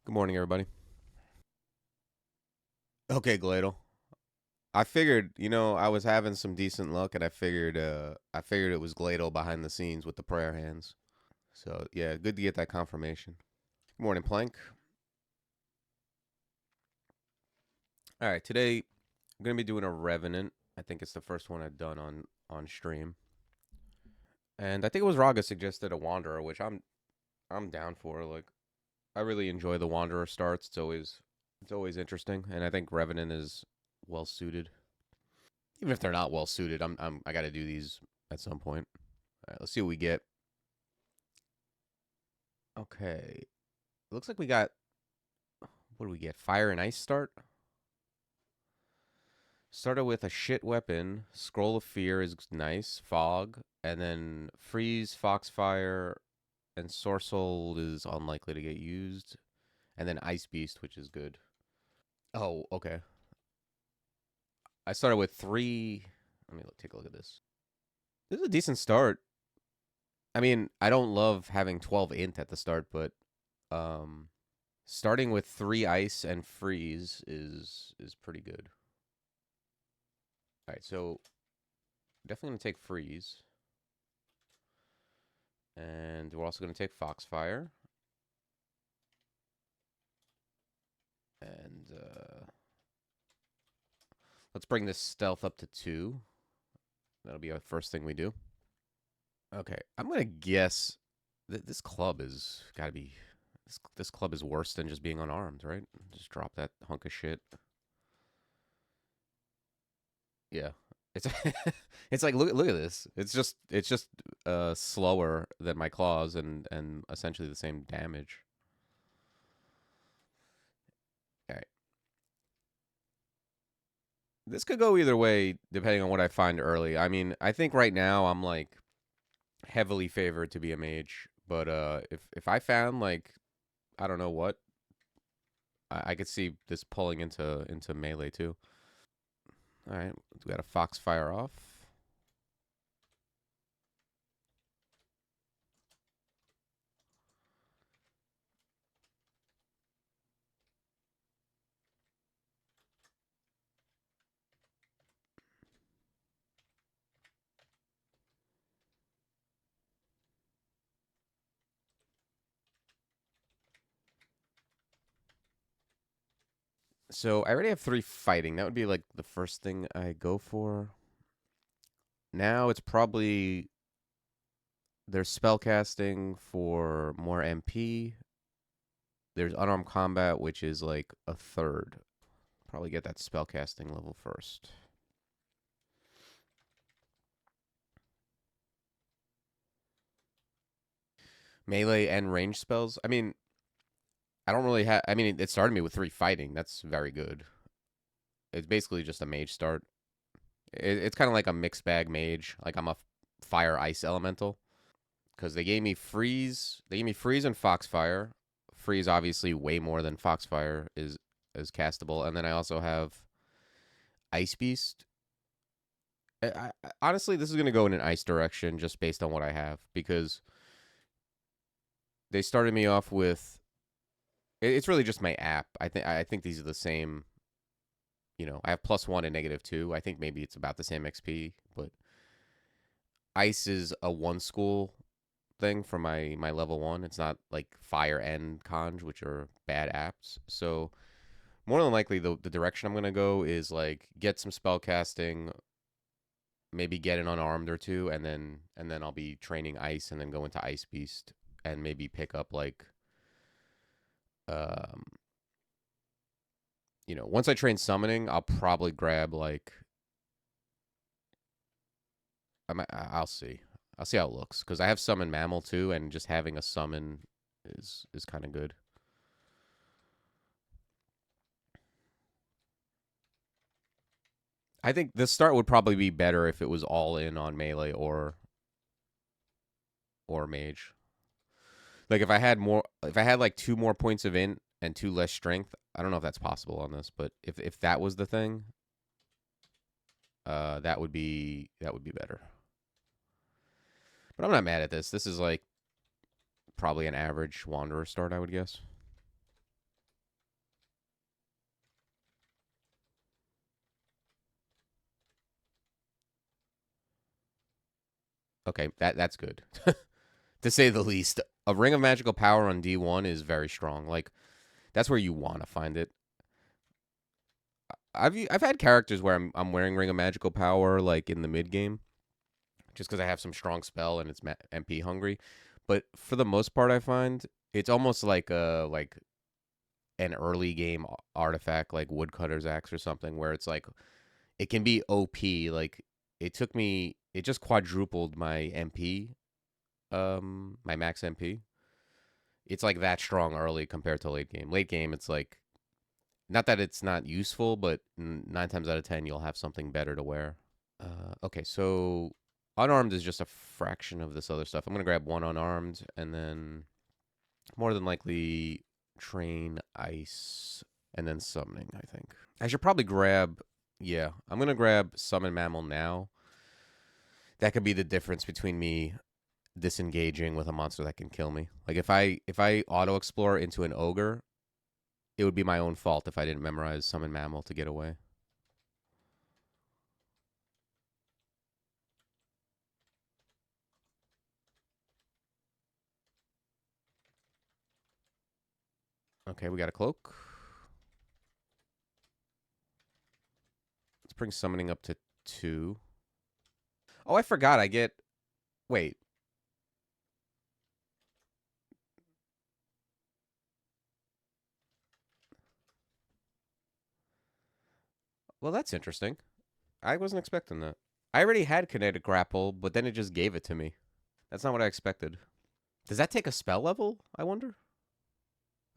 Good morning, everybody. Okay, Gladle. I figured, I was having some decent luck, and I figured it was Gladle behind the scenes with the prayer hands. So yeah, good to get that confirmation. Good morning, Plank. All right, today I'm gonna be doing a Revenant. I think it's the first one I've done on stream, and I think it was Raga suggested a Wanderer, which I'm down for. Like, I really enjoy the Wanderer starts. It's always interesting, and I think Revenant is well suited. Even if they're not well suited, I got to do these at some point. All right, let's see what we get. Okay. Looks like we got, what do we get? Fire and ice start? Started with a shit weapon. Scroll of Fear is nice. Fog. And then Freeze, Foxfire, and Sorcel is unlikely to get used. And then Ice Beast, which is good. Oh, okay. I started with three. Let me take a look at this. This is a decent start. I mean, I don't love having 12 int at the start, but um, starting with three ice and freeze is pretty good. All right, so definitely gonna take freeze, and we're also gonna take foxfire, and let's bring this stealth up to 2. That'll be our first thing we do. Okay, I'm gonna guess that this club is gotta be this club is worse than just being unarmed, right? Just drop that hunk of shit. Yeah. It's it's like look at this. It's just slower than my claws and essentially the same damage. All right. This could go either way depending on what I find early. I mean, I think right now I'm like heavily favored to be a mage, but if I found like I don't know what, I could see this pulling into melee too. All right, we got a foxfire off. So I already have 3 fighting. That would be like the first thing I go for. Now it's probably there's spellcasting for more MP. There's unarmed combat, which is like a third. Probably get that spellcasting level first. Melee and range spells. I mean, I don't really have. I mean, it started me with 3 fighting. That's very good. It's basically just a mage start. It's kind of like a mixed bag mage. Like I'm a fire ice elemental because they gave me freeze. They gave me freeze and foxfire. Freeze obviously way more than foxfire is castable, and then I also have ice beast. Honestly, this is gonna go in an ice direction just based on what I have because they started me off with. It's really just my app. I think these are the same. I have +1 and -2. I think maybe it's about the same XP, but ice is a one school thing for my level 1. It's not like fire and conj, which are bad apps. So more than likely, the direction I'm gonna go is like get some spell casting, maybe get an unarmed or two, and then I'll be training ice, and then go into ice beast, and maybe pick up like um once I train summoning, I'll probably grab like I'll see. I'll see how it looks because I have summon mammal too, and just having a summon is kind of good. I think this start would probably be better if it was all in on melee or mage. Like if I had like 2 more points of int and 2 less strength. I don't know if that's possible on this, but if that was the thing, that would be better. But I'm not mad at this. This is like probably an average wanderer start, I would guess. Okay, that's good to say the least. A ring of magical power on D1 is very strong. Like that's where you want to find it. I've had characters where I'm wearing ring of magical power like in the mid game, just because I have some strong spell and it's MP hungry. But for the most part, I find it's almost like a like an early game artifact like Woodcutter's Axe or something, where it's like it can be OP. Like it just quadrupled my MP, my max MP. It's like that strong early compared to late game. Late game, it's like not that it's not useful, but 9 times out of 10 you'll have something better to wear. Okay, so unarmed is just a fraction of this other stuff. I'm gonna grab one unarmed, and then more than likely train ice, and then summoning. I think I should probably grab. Yeah, I'm gonna grab summon mammal now. That could be the difference between me disengaging with a monster that can kill me. Like if I auto explore into an ogre, it would be my own fault if I didn't memorize summon mammal to get away. Okay, we got a cloak. Let's bring summoning up to 2. Oh, I forgot. I get. Wait. Well, that's interesting. I wasn't expecting that. I already had kinetic grapple, but then it just gave it to me. That's not what I expected. Does that take a spell level? I wonder.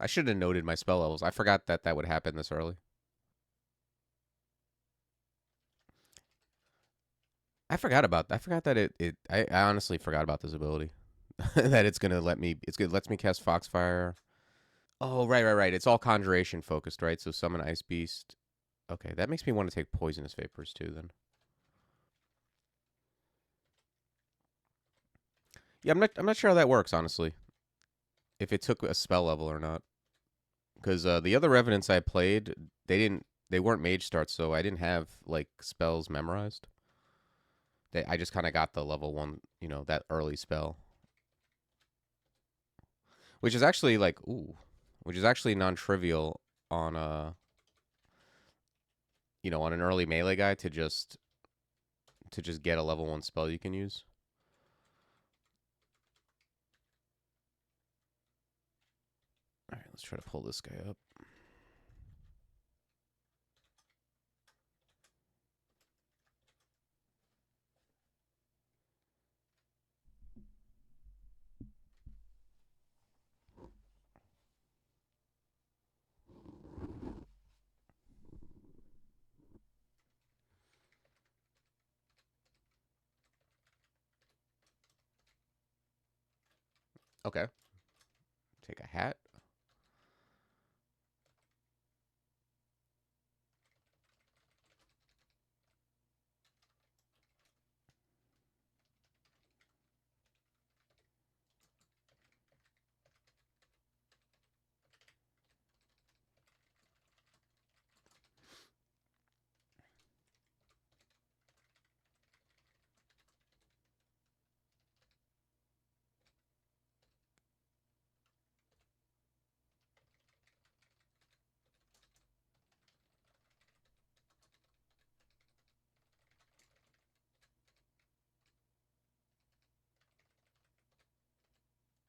I should have noted my spell levels. I forgot that that would happen this early. I forgot that I honestly forgot about this ability. That it's gonna let me. It lets me cast Foxfire. Oh, right. It's all conjuration focused, right? So summon Ice Beast. Okay, that makes me want to take poisonous vapors too. Then. Yeah, I'm not sure how that works honestly. If it took a spell level or not, because the other revenants I played, they weren't mage starts, so I didn't have like spells memorized. I just kind of got the level one, that early spell, which is actually like which is actually non-trivial on on an early melee guy to just get a level one spell you can use. All right, let's try to pull this guy up. Okay, take a hat.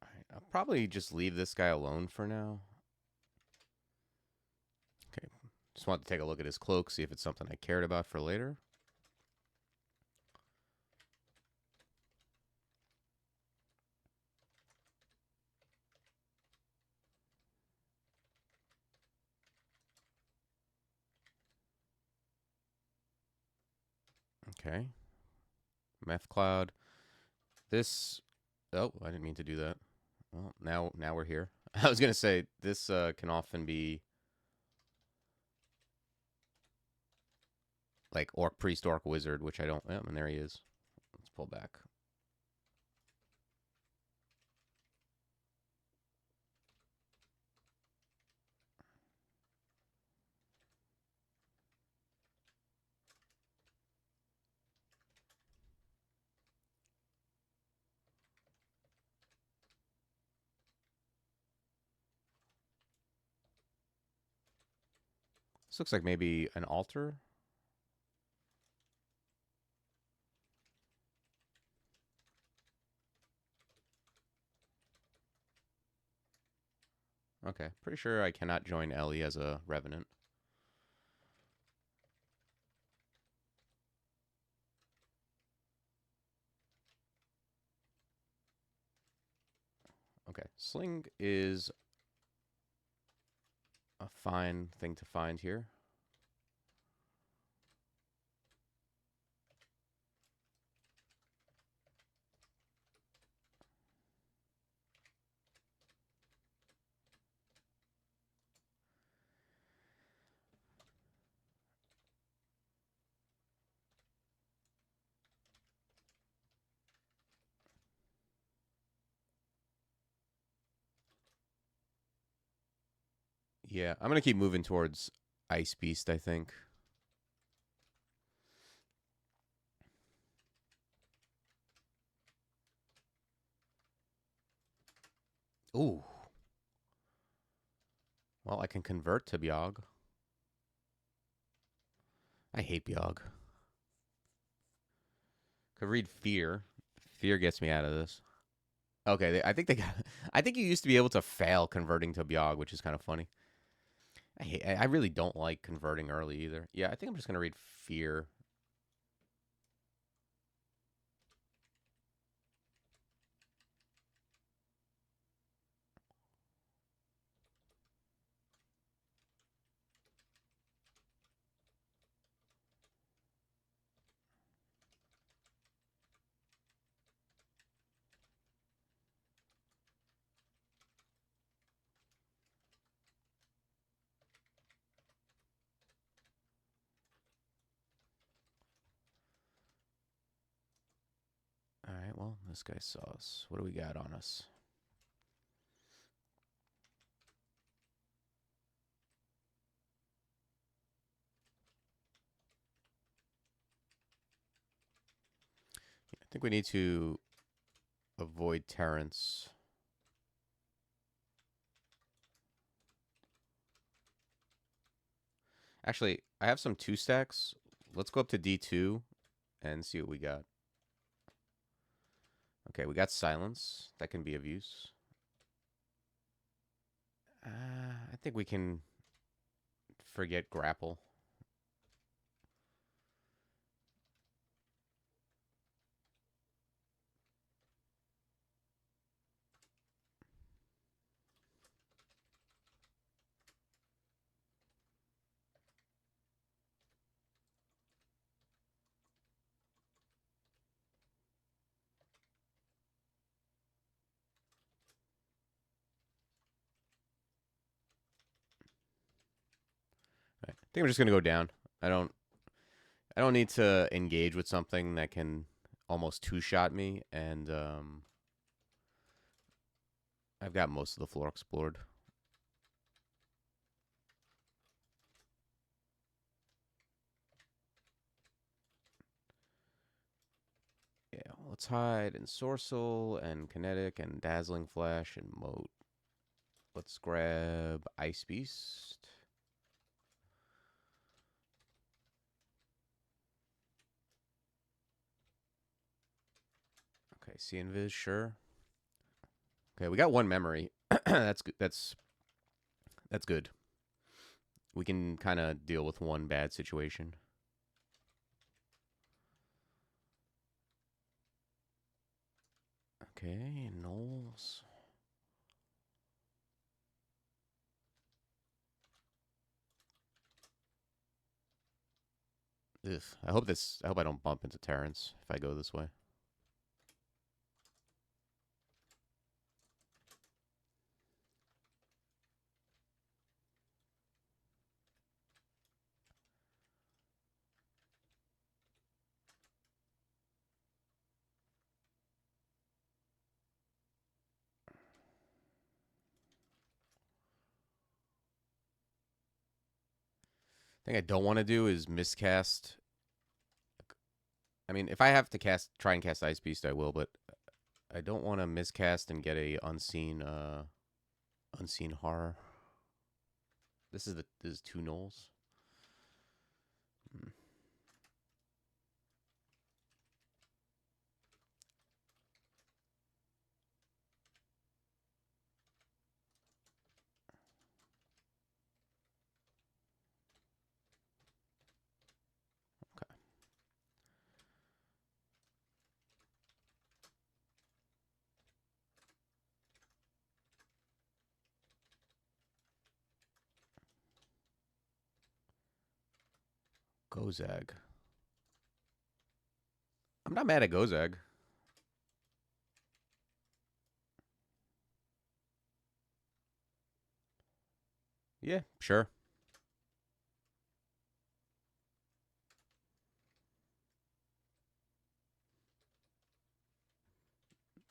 All right, I'll probably just leave this guy alone for now. Okay, just want to take a look at his cloak, see if it's something I cared about for later. Okay, Meth Cloud. This. Oh, I didn't mean to do that. Well, now we're here. I was gonna say this can often be like orc priest, orc wizard, which I don't. Yeah, and there he is. Let's pull back. looks like maybe an altar. Okay, pretty sure I cannot join Ellie as a Revenant. Okay, Sling is a fine thing to find here. Yeah, I'm gonna keep moving towards Ice Beast, I think. Ooh. Well, I can convert to Byog. I hate Byog. Could read Fear. Fear gets me out of this. Okay, I think they got. I think you used to be able to fail converting to Byog, which is kind of funny. I really don't like converting early either. Yeah, I think I'm just gonna read Fear. All right, well, this guy saw us. What do we got on us? I think we need to avoid Terrence. Actually, I have some 2 stacks. Let's go up to D2 and see what we got. Okay, we got Silence. That can be of use. I think we can forget Grapple. Right. I think I'm just gonna go down. I don't need to engage with something that can almost 2-shot me, and I've got most of the floor explored. Yeah, let's hide in Sorcel and Kinetic and Dazzling Flash and Moat. Let's grab Ice Beast. Okay, see Invis, sure. Okay, we got 1 memory. That's good. That's good. We can kind of deal with 1 bad situation. Okay, Knowles. Ugh. I hope I don't bump into Terrence if I go this way. Thing I don't want to do is miscast. I mean, if I have to try and cast Ice Beast, I will, but I don't want to miscast and get a unseen horror. This is 2 Knolls. Gozag. I'm not mad at Gozag. Yeah, sure.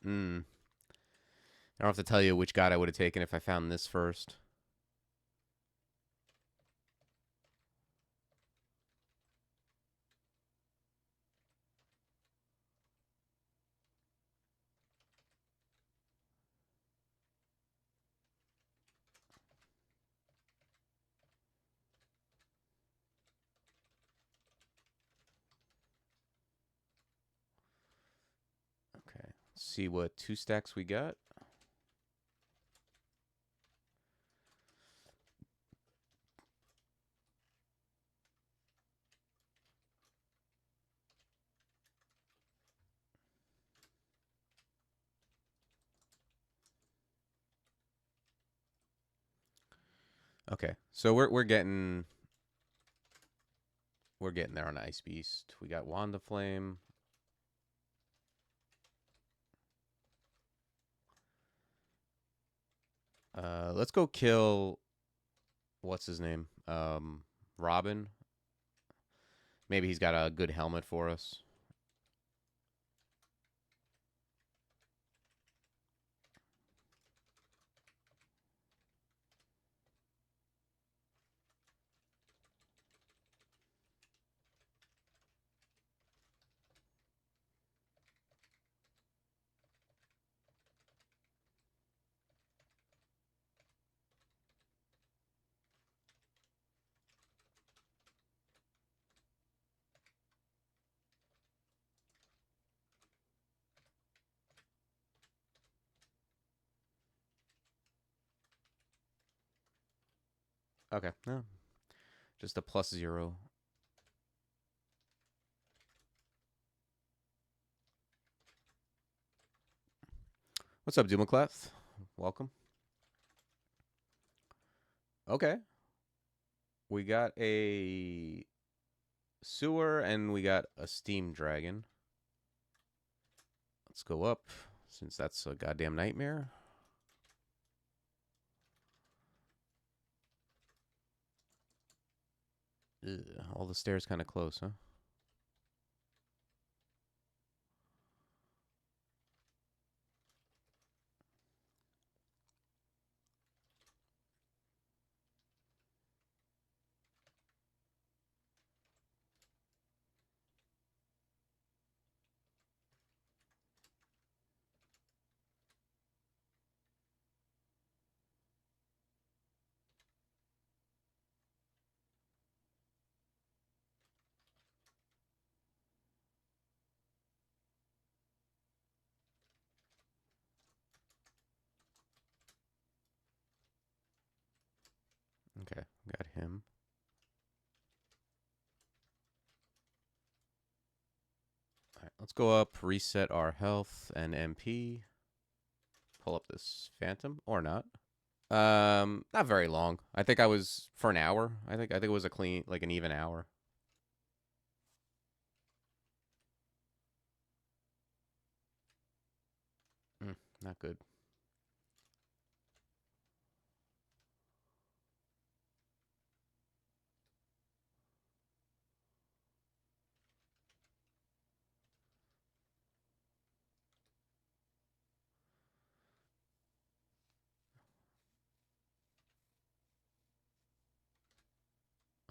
Hmm. I don't have to tell you which god I would have taken if I found this first. Okay. Let's see what 2 stacks we got. Okay. So we're getting there on Ice Beast. We got Wand of Flame. Let's go kill what's his name? Robin. Maybe he's got a good helmet for us. Okay. No. Just a +0. What's up, Doomaclath? Welcome. Okay. We got a sewer and we got a steam dragon. Let's go up since that's a goddamn nightmare. Ugh, all the stairs kind of close, huh? Okay, got him. All right, let's go up, reset our health and MP. Pull up this phantom or not. Not very long. I think I was for an hour. I think it was a clean, like an even hour. Not good.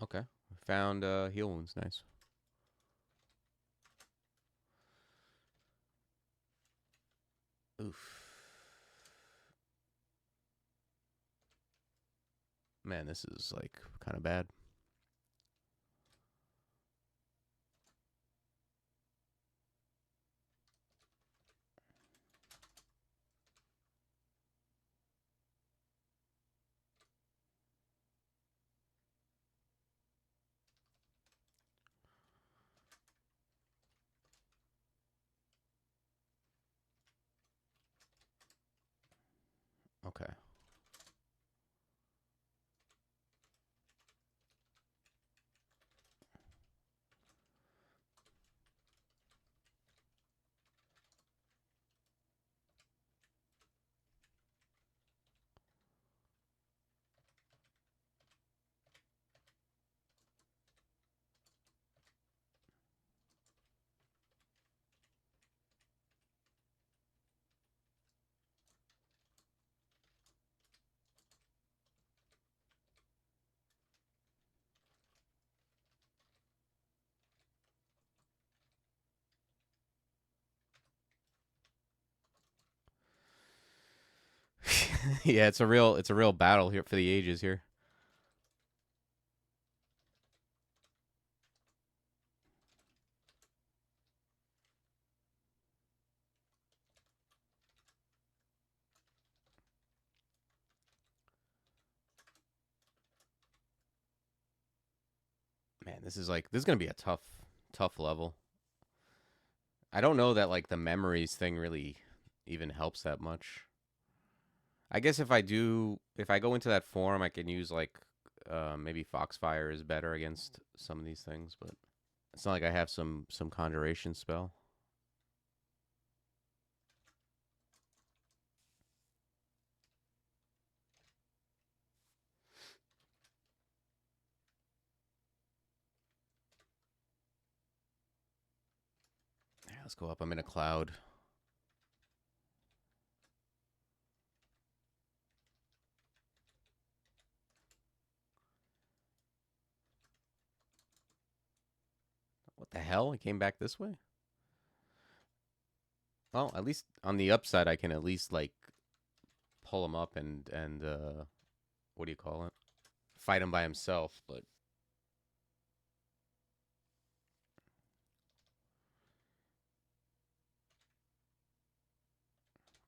Okay, found heal wounds. Nice. Oof. Man, this is like kind of bad. Okay. Yeah, it's a real battle here for the ages here. Man, this is gonna be a tough level. I don't know that like the memories thing really even helps that much. I guess if I go into that form, I can use like maybe Foxfire is better against some of these things, but it's not like I have some conjuration spell. Yeah, let's go up. I'm in a cloud. What the hell? It came back this way? Well, at least on the upside, I can at least like pull him up and what do you call it? Fight him by himself. But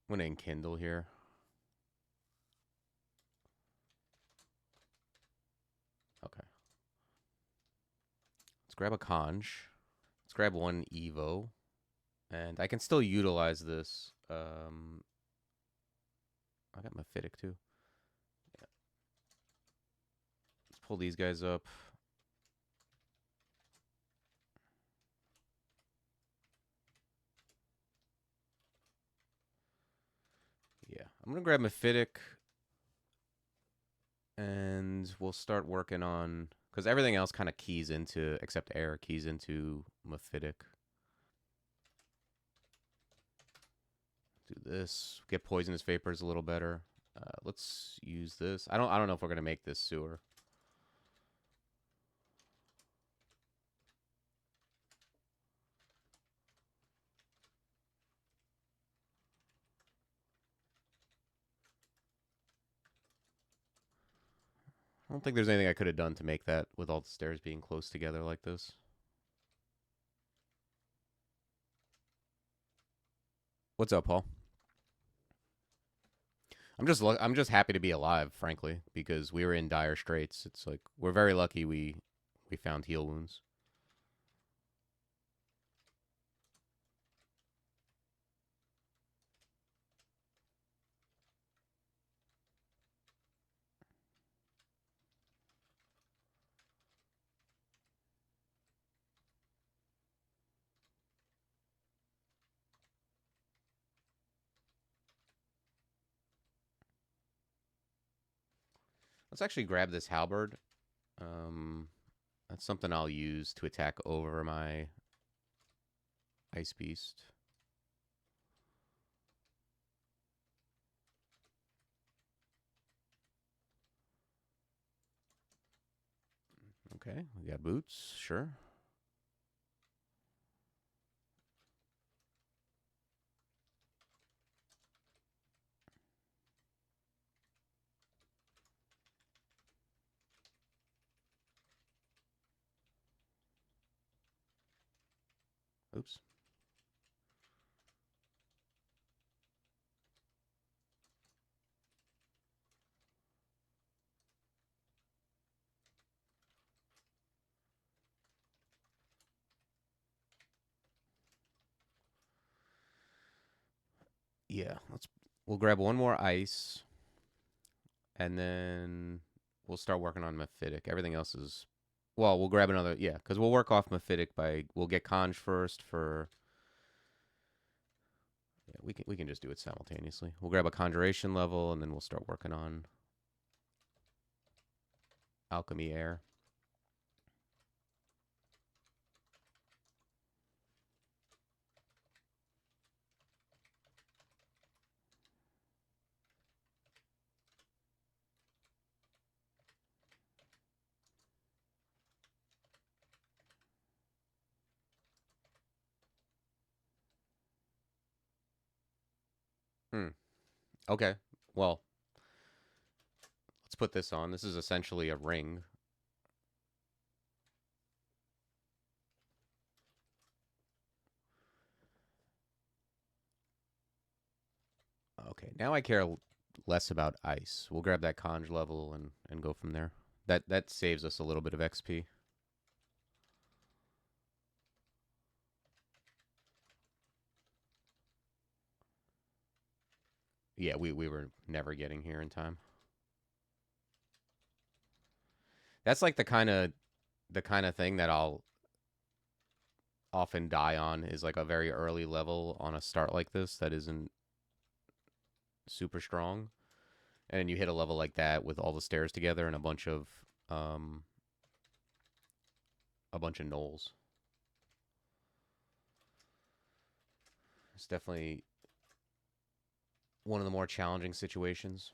I'm gonna enkindle here. Okay, let's grab a conj. Let's grab one evo, and I can still utilize this. I got Mephitic too. Yeah. Let's pull these guys up. Yeah, I'm gonna grab Mephitic, and we'll start working on because everything else kind of keys into except air keys into Mephitic. Do this. Get poisonous vapors a little better. Let's use this. I don't know if we're gonna make this sewer. I don't think there's anything I could have done to make that with all the stairs being close together like this. What's up, Paul? I'm just happy to be alive, frankly, because we were in dire straits. It's like we're very lucky we found heal wounds. Let's actually grab this halberd. Um, that's something I'll use to attack over my ice beast. Okay, we got boots. Sure. Oops. Yeah, we'll grab one more ice. And then we'll start working on Mephitic. Everything else is, well, we'll grab another, yeah, because we'll work off Mephitic we'll get Conj first for, yeah, we can just do it simultaneously. We'll grab a Conjuration level, and then we'll start working on Alchemy Air. Hmm. Okay. Well, let's put this on. This is essentially a ring. Okay, now I care less about ice. We'll grab that conj level and go from there. That saves us a little bit of XP. Yeah, we were never getting here in time. That's like the kind of thing that I'll often die on is like a very early level on a start like this that isn't super strong. And then you hit a level like that with all the stairs together and um a bunch of knolls. It's definitely one of the more challenging situations.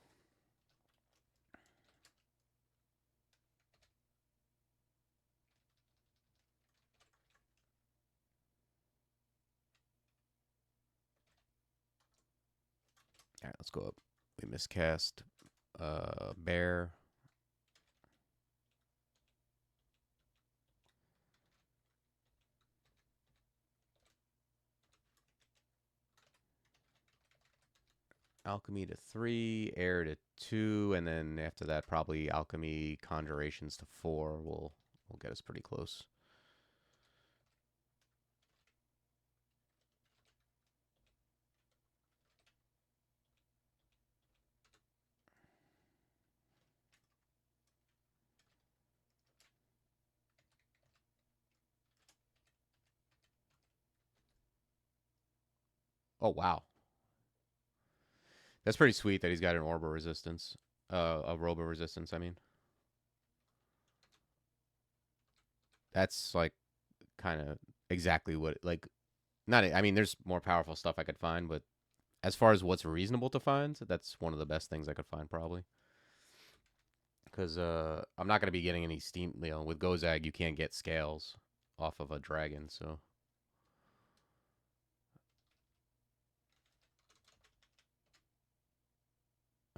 All right, let's go up. We miscast bear. Alchemy to 3, air to 2, and then after that probably alchemy conjurations to 4 will get us pretty close. Oh wow. That's pretty sweet that he's got an orbital resistance. A robo resistance, I mean. That's like kind of exactly what like not I mean there's more powerful stuff I could find, but as far as what's reasonable to find, that's one of the best things I could find probably. Cuz I'm not going to be getting any steam, with Gozag you can't get scales off of a dragon, so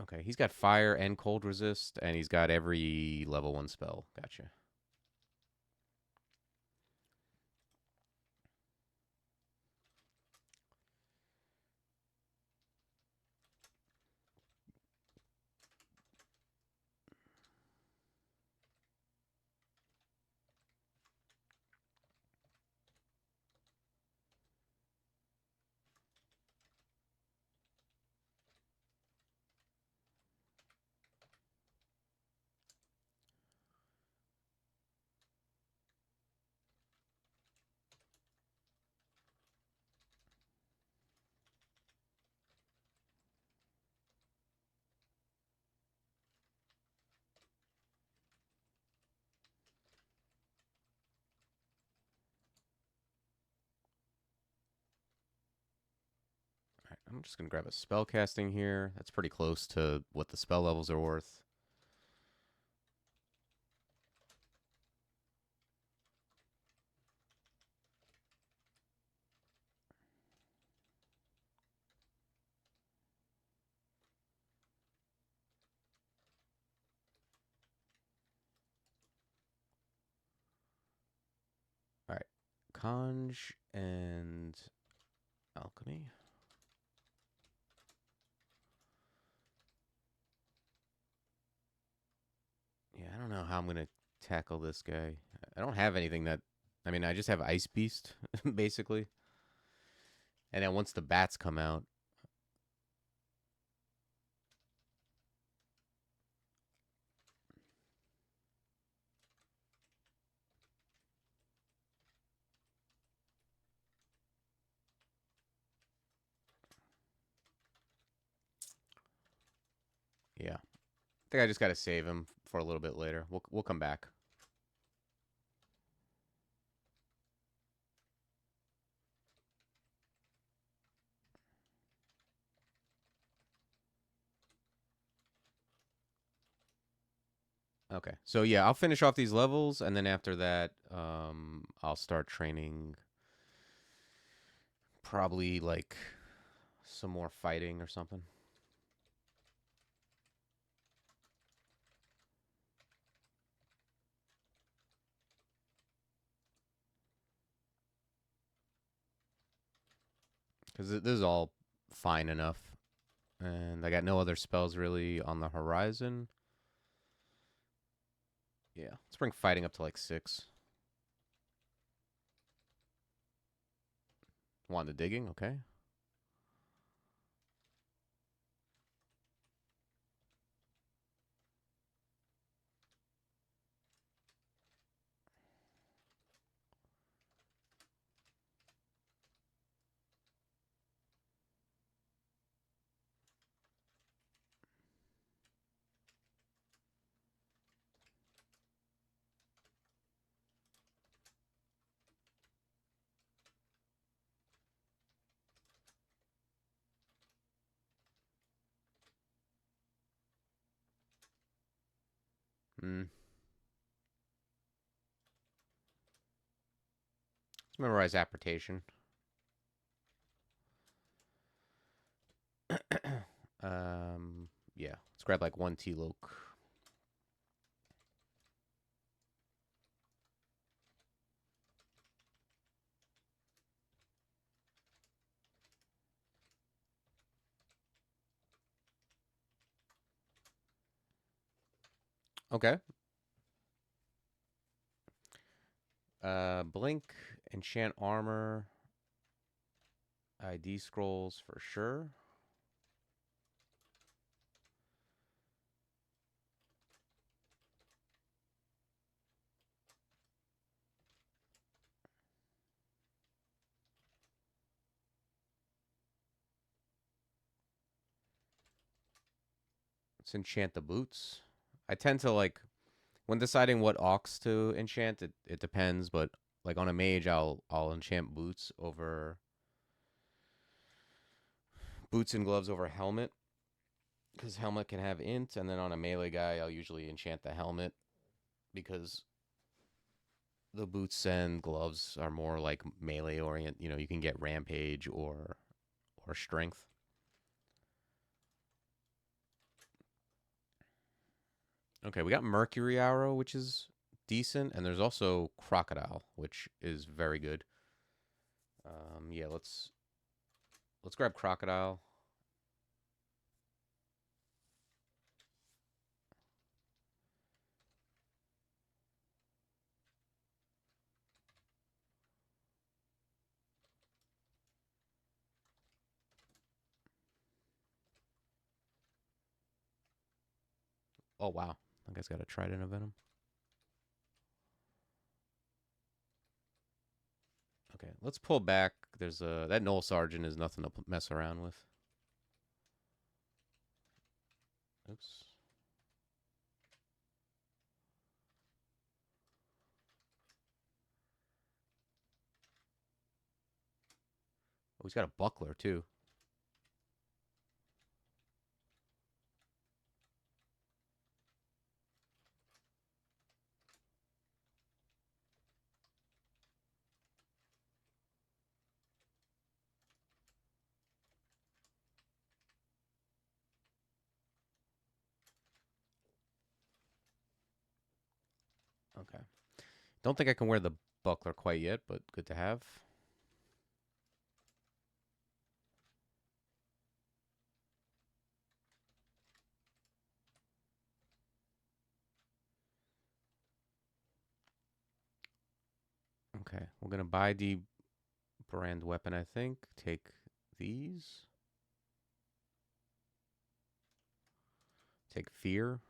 okay, he's got fire and cold resist, and he's got every level 1 spell. Gotcha. All right, I'm just going to grab a spell casting here. That's pretty close to what the spell levels are worth. All right. Conj and alchemy. Yeah, I don't know how I'm going to tackle this guy. I don't have anything that I mean, I just have Ice Beast basically. And then once the bats come out, Yeah. I think I just got to save him for a little bit later. We'll come back. Okay. So yeah, I'll finish off these levels, and then after that, I'll start training. Probably like some more fighting or something. Because this is all fine enough, and I got no other spells really on the horizon. Yeah, let's bring fighting up to like 6. Wand of digging, okay. Hmm. Let's memorize apportation. Yeah. Let's grab like 1 T-Loke. Okay. Blink, enchant armor, ID scrolls for sure. Let's enchant the boots. I tend to like when deciding what aux to enchant, it depends, but like on a mage I'll enchant boots and gloves over helmet. Because helmet can have int, and then on a melee guy I'll usually enchant the helmet because the boots and gloves are more like melee orient. You know, you can get rampage or strength. Okay, we got mercury arrow, which is decent, and there's also crocodile, which is very good. Yeah, let's grab crocodile. Oh wow, that guy's got a trident of venom. Okay, let's pull back. There's a that Knoll Sergeant is nothing to mess around with. Oops. Oh, he's got a buckler too. Okay. Don't think I can wear the buckler quite yet, but good to have. Okay, we're gonna buy the brand weapon, I think. Take these. Take fear.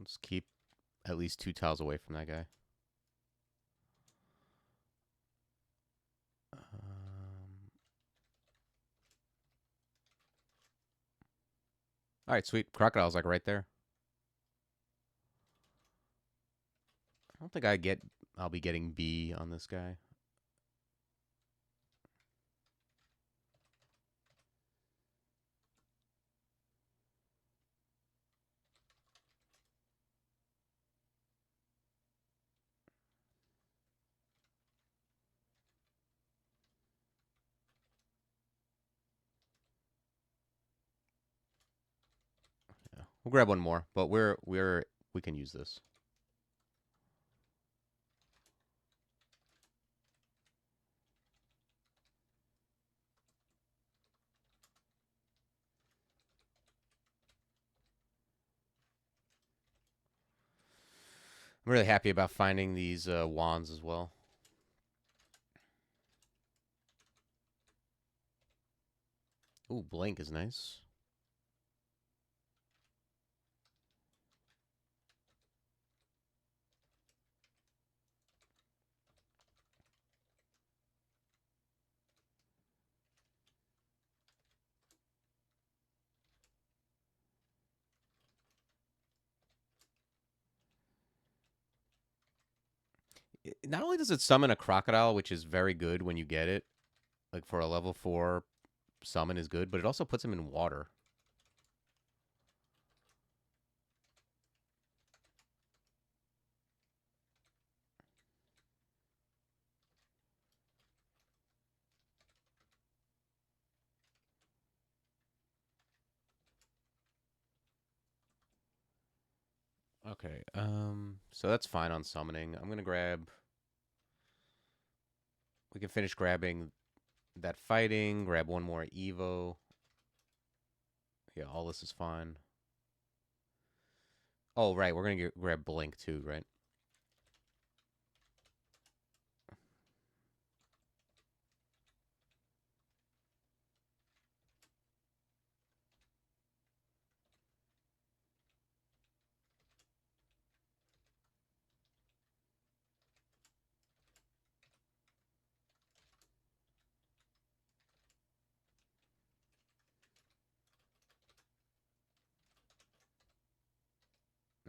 Let's keep at least 2 tiles away from that guy. All right, sweet. Crocodile's like right there. I don't think I'll be getting B on this guy. Yeah. We'll grab one more, but we can use this. I'm really happy about finding these wands as well. Ooh, blink is nice. Not only does it summon a crocodile, which is very good when you get it, like for a level 4 summon is good, but it also puts him in water. Okay, so that's fine on summoning. I'm gonna grab. We can finish grabbing that fighting. Grab one more Evo. Yeah, all this is fine. Oh, right, we're gonna grab blink too, right?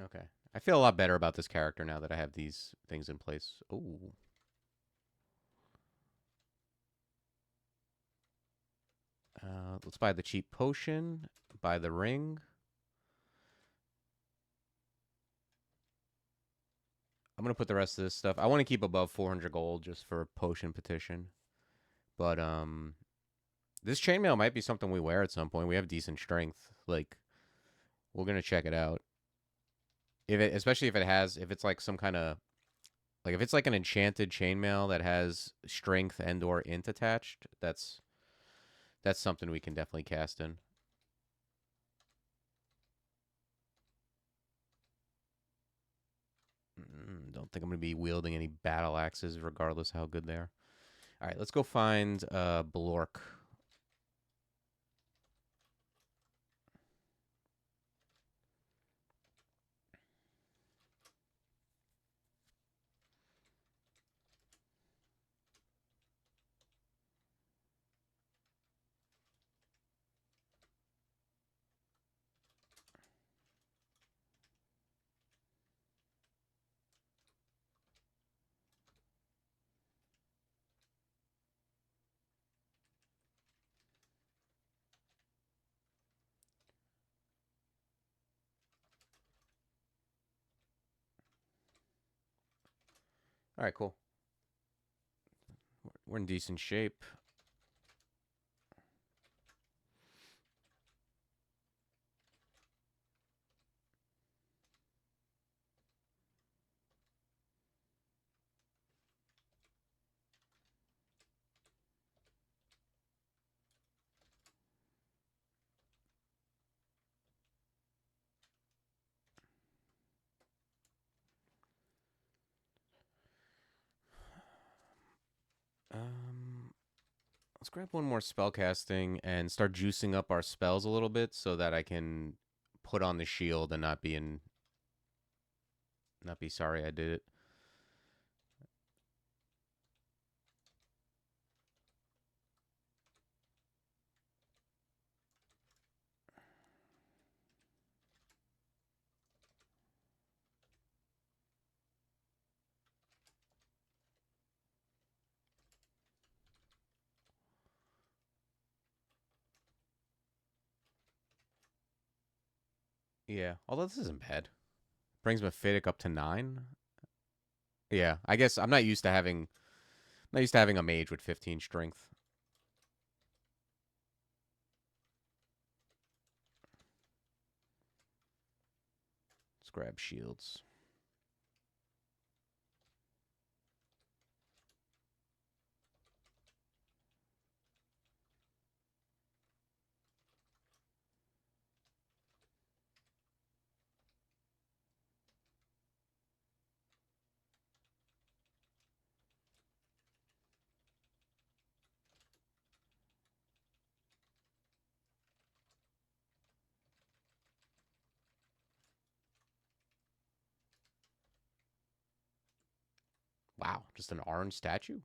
Okay, I feel a lot better about this character now that I have these things in place. Ooh. Let's buy the cheap potion. Buy the ring. I'm gonna put the rest of this stuff. I want to keep above 400 gold just for potion petition. But this chainmail might be something we wear at some point. We have decent strength. Like, we're gonna check it out. Especially if it's like some kind of like if it's like an enchanted chainmail that has strength and or int attached. That's something we can definitely cast in. Don't think I'm gonna be wielding any battle axes, regardless how good they are. All right, let's go find Blork. All right, cool. We're in decent shape. Let's grab one more spell casting and start juicing up our spells a little bit so that I can put on the shield and not be in Not be sorry I did it. Yeah, although this isn't bad. Brings Mephitic up to 9. Yeah, I guess I'm not used to having a mage with 15 strength. Let's grab shields. Wow, just an orange statue?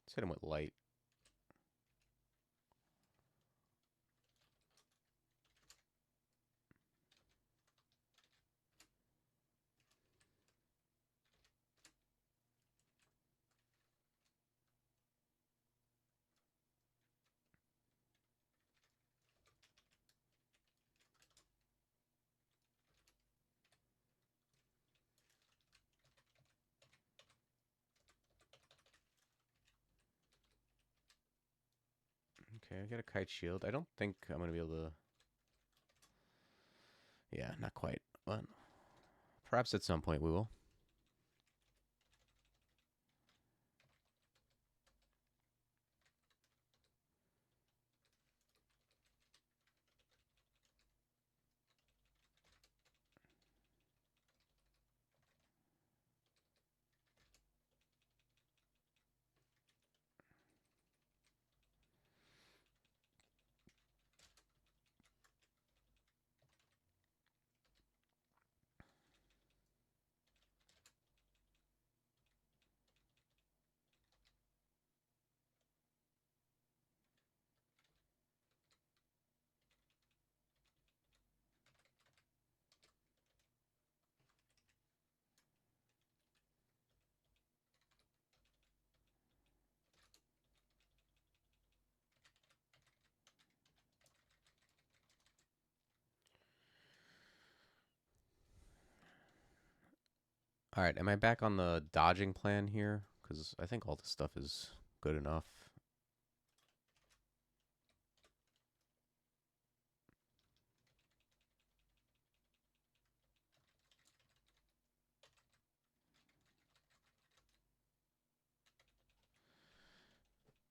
Let's hit him with light. Okay, I got a kite shield. I don't think I'm going to be able to... Yeah, not quite. But perhaps at some point we will. All right, am I back on the dodging plan here? Because I think all this stuff is good enough.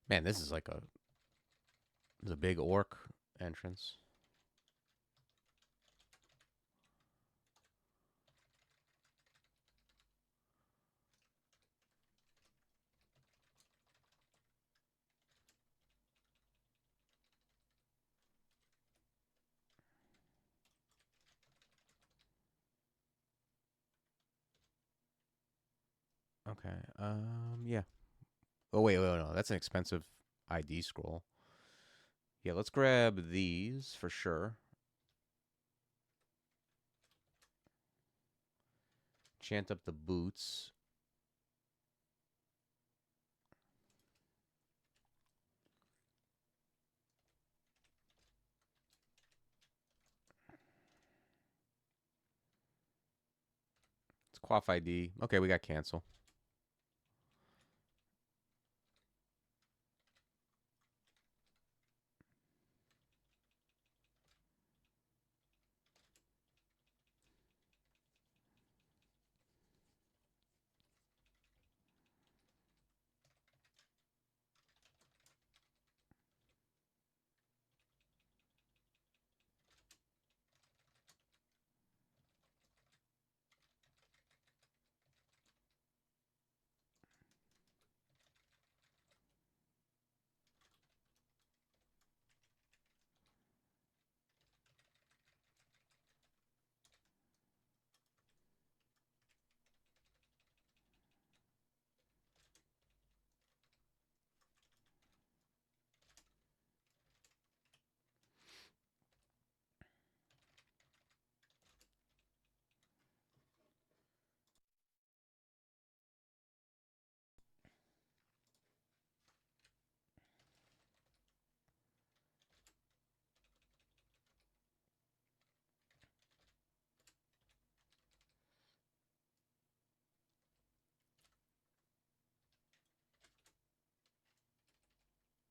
Man, this is like a big orc entrance. Okay. Yeah. Oh wait, no, that's an expensive ID scroll. Yeah, let's grab these for sure. Chant up the boots. Quaff ID. Okay, we got cancel.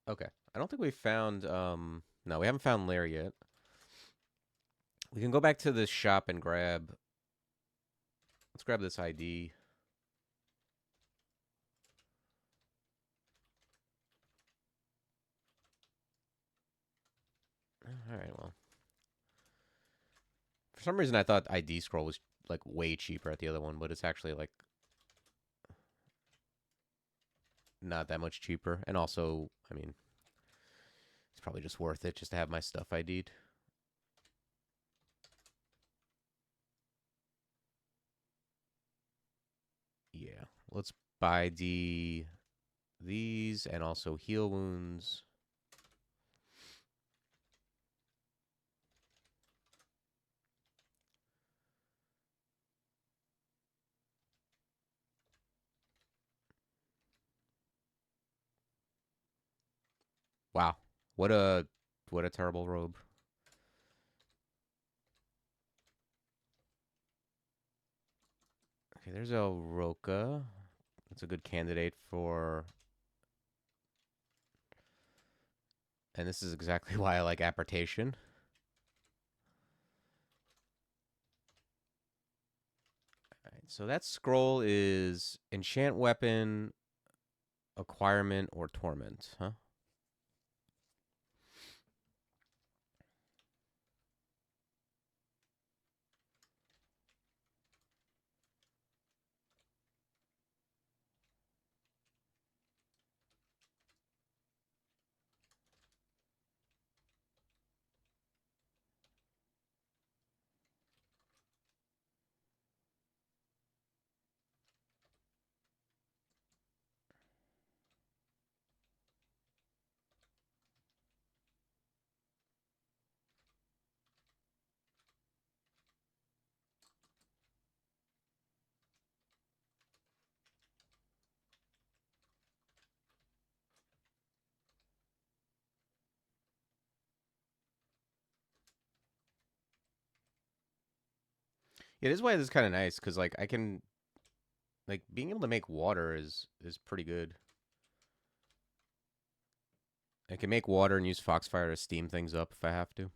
Okay. I don't think we found no, we haven't found lair yet. We can go back to the shop and grab let's grab this ID. All right, well. For some reason I thought ID scroll was like way cheaper at the other one, but it's actually like not that much cheaper. And also, I mean, it's probably just worth it just to have my stuff ID'd. Yeah. Let's buy these and also heal wounds. Wow. What a terrible robe. Okay, there's a Roka. That's a good candidate for and this is exactly why I like apportation. Alright, so that scroll is enchant weapon, acquirement, or torment, huh? Yeah, this is why this is kind of nice because like I can like being able to make water is pretty good. I can make water and use Foxfire to steam things up if I have to.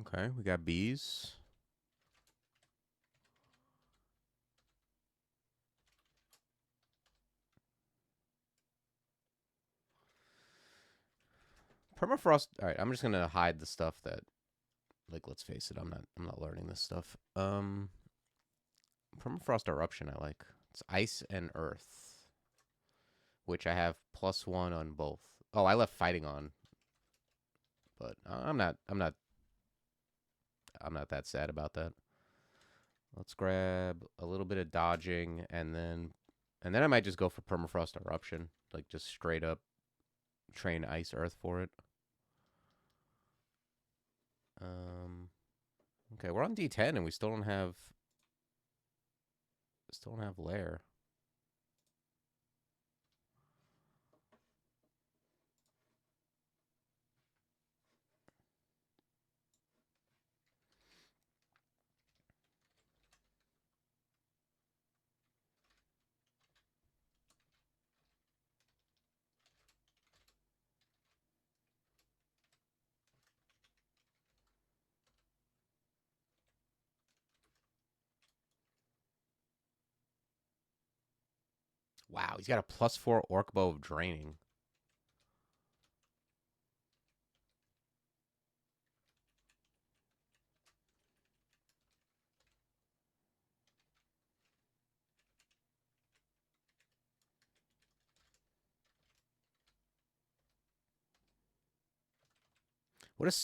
Okay, we got bees. Permafrost. All right, I'm just gonna hide the stuff that, like, let's face it, I'm not learning this stuff. Permafrost eruption. I like. It's ice and earth, which I have +1 on both. Oh, I left fighting on, but I'm not that sad about that. Let's grab a little bit of dodging, and then I might just go for permafrost eruption, like just straight up train ice earth for it. Okay, we're on D10 and we still don't have lair. Wow, he's got a +4 orc bow of draining.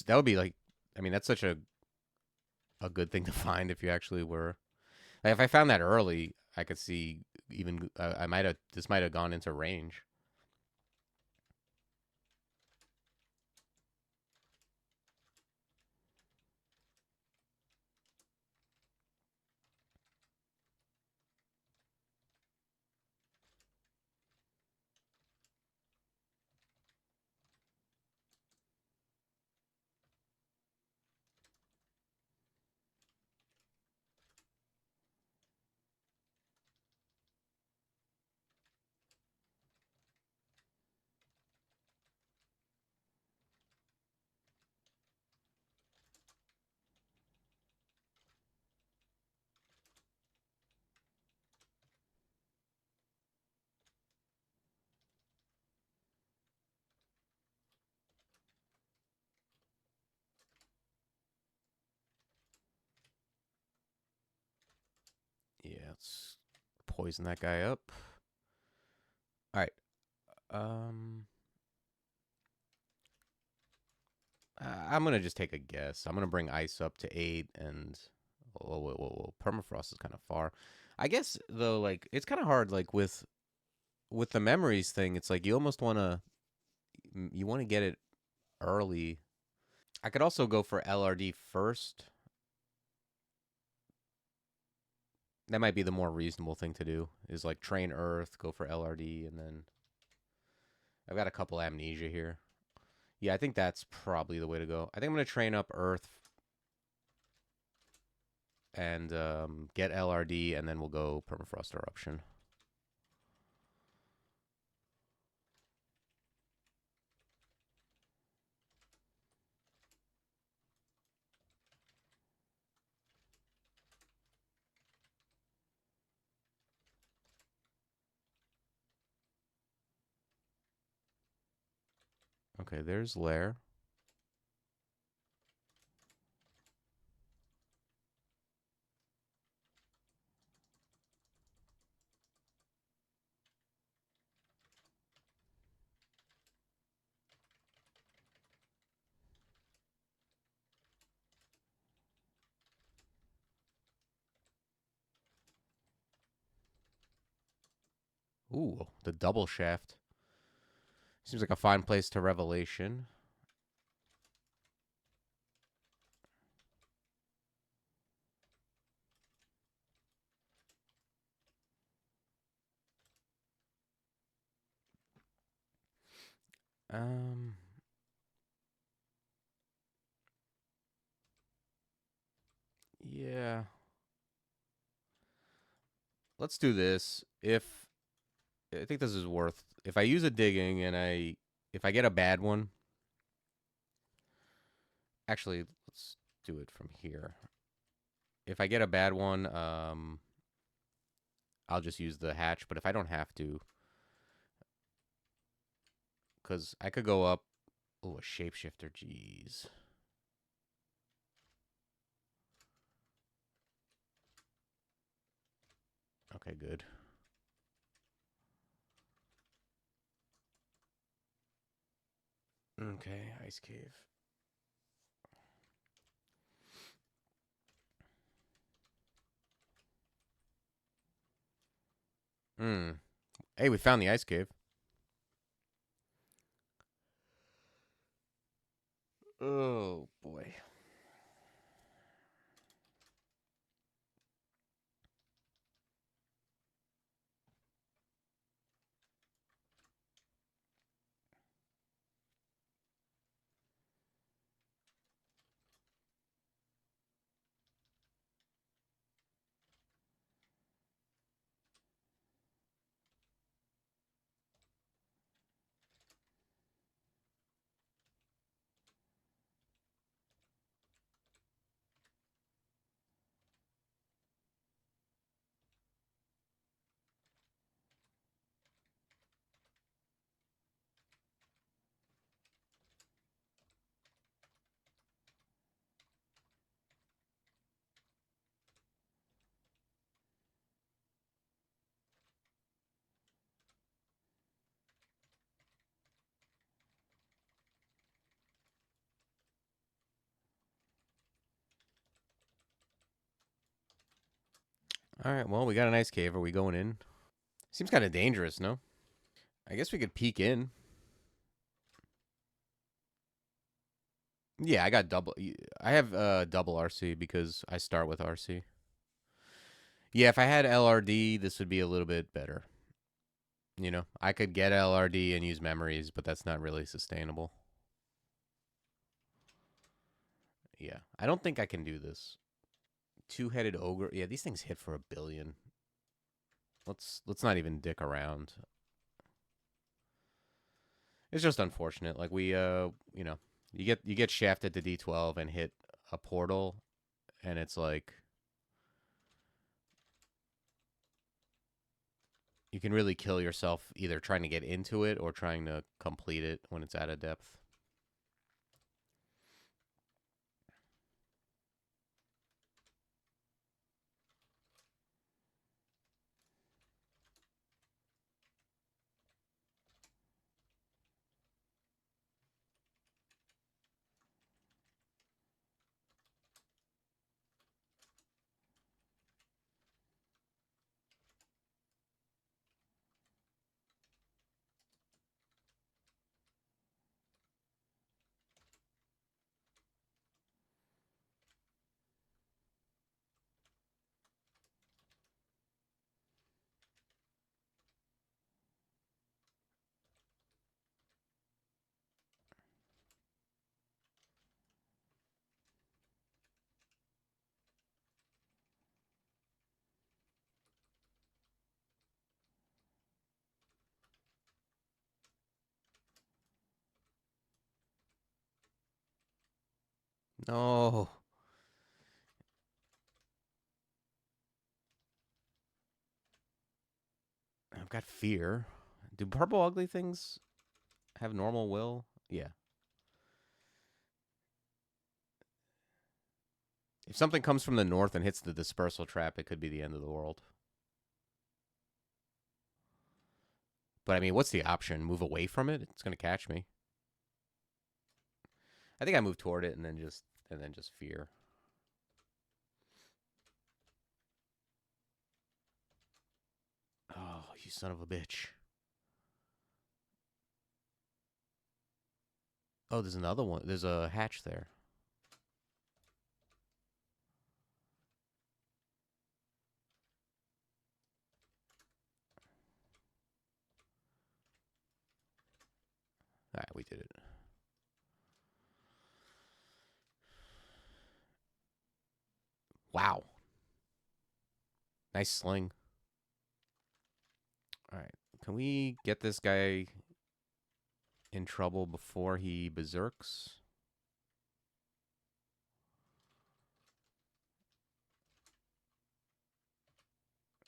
That would be like? I mean, that's such a good thing to find if you actually were. Like, if I found that early, I could see even I might have this might have gone into range. Yeah, let's poison that guy up. All right. Um, I'm gonna just take a guess. I'm gonna bring ice up to 8, and whoa. Permafrost is kind of far. I guess though, like it's kind of hard. Like with the memories thing, it's like you want to get it early. I could also go for LRD first. That might be the more reasonable thing to do. Is like train Earth, go for LRD, and then I've got a couple amnesia here. Yeah, I think that's probably the way to go. I think I'm gonna train up Earth and get LRD, and then we'll go permafrost eruption. Okay, there's lair. Ooh, the double shaft. Seems like a fine place to revelation. Um, yeah. Let's do this. If I think this is worth, if I use a digging and if I get a bad one, actually, let's do it from here. If I get a bad one, I'll just use the hatch. But if I don't have to, because I could go up Oh, a shapeshifter. Jeez. Okay, good. Okay, ice cave. Hmm. Hey, we found the ice cave. Oh boy. All right. Well, we got an ice cave. Are we going in? Seems kind of dangerous, no? I guess we could peek in. Yeah, I got double. I have double RC because I start with RC. Yeah, if I had LRD, this would be a little bit better. You know, I could get LRD and use memories, but that's not really sustainable. Yeah, I don't think I can do this. Two-headed ogre. Yeah, these things hit for 1 billion. Let's not even dick around. It's just unfortunate. Like we you know, you get shafted to D12 and hit a portal, and it's like you can really kill yourself either trying to get into it or trying to complete it when it's out of depth. No, I've got fear. Do purple ugly things have normal will? Yeah. If something comes from the north and hits the dispersal trap, it could be the end of the world. But I mean, what's the option? Move away from it? It's gonna catch me. I think I move toward it and then just fear. Oh, you son of a bitch. Oh, there's another one. There's a hatch there. All right, we did it. Wow. Nice sling. All right. Can we get this guy in trouble before he berserks?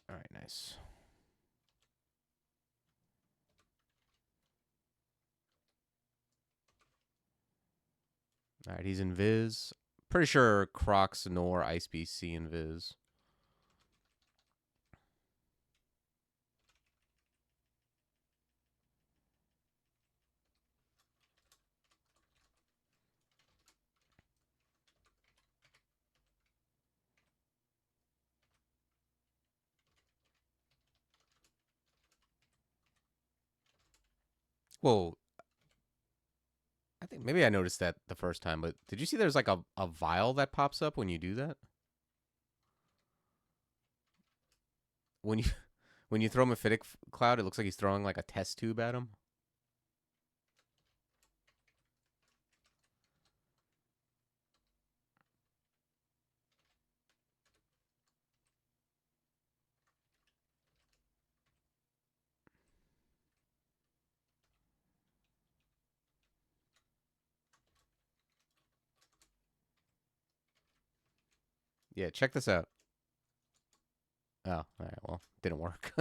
All right, nice. All right, he's invis. Pretty sure Crocs nor Ice Beast see invis. Whoa, I think maybe I noticed that the first time, but did you see there's like a vial that pops up when you do that? When you when you throw Mephitic Cloud, it looks like he's throwing like a test tube at him. Yeah, check this out. Oh, all right. Well, didn't work.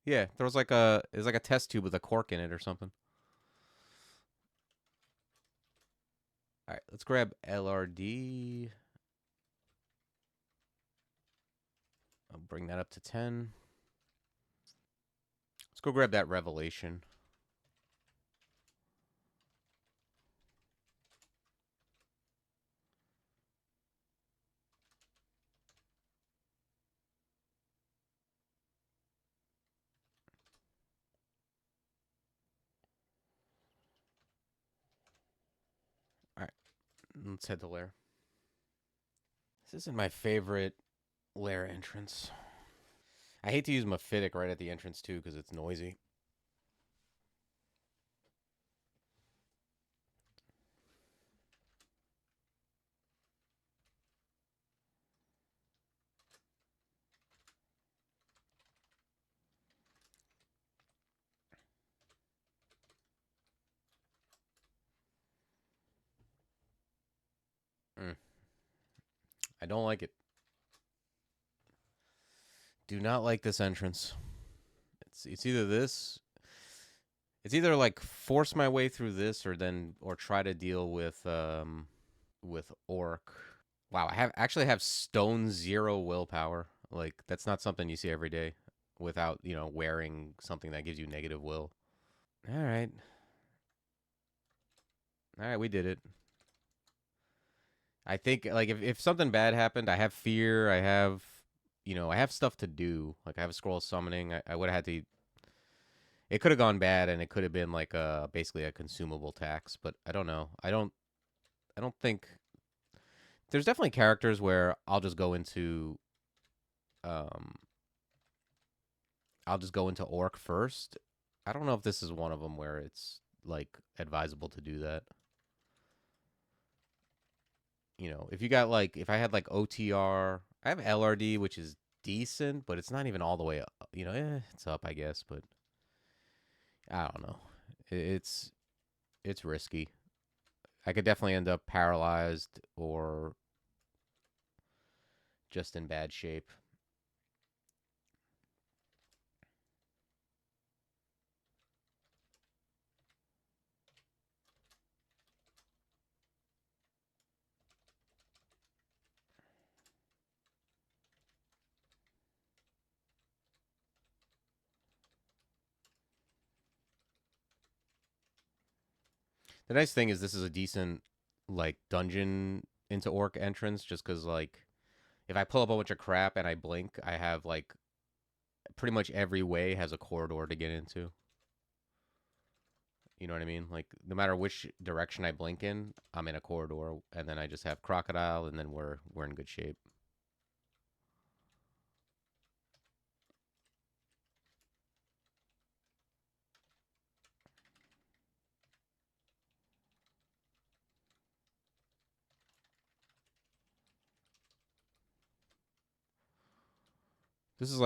Yeah, there was like a test tube with a cork in it or something. All right, let's grab LRD. I'll bring that up to 10. Let's go grab that revelation. All right, let's head to lair. This isn't my favorite lair entrance. I hate to use Mephitic right at the entrance too because it's noisy. Mm, I don't like it. Do not like this entrance. It's either this. It's either like force my way through this or try to deal with orc. Wow, I have stone 0 willpower. Like that's not something you see every day without, wearing something that gives you negative will. All right. All right, we did it. I think like if something bad happened, I have fear, I have stuff to do. Like I have a scroll of summoning. I would have had to it could have gone bad and it could have been like basically a consumable tax, but I don't know. I don't think there's definitely characters where um I'll just go into orc first. I don't know if this is one of them where it's like advisable to do that. If you got like if I had like OTR, I have LRD which is decent, but it's not even all the way up. It's up I guess, but I don't know. It's risky. I could definitely end up paralyzed or just in bad shape. The nice thing is this is a decent like dungeon into orc entrance just cuz like if I pull up a bunch of crap and I blink, I have like pretty much every way has a corridor to get into. You know what I mean? Like no matter which direction I blink in, I'm in a corridor, and then I just have crocodile, and then we're in good shape. This is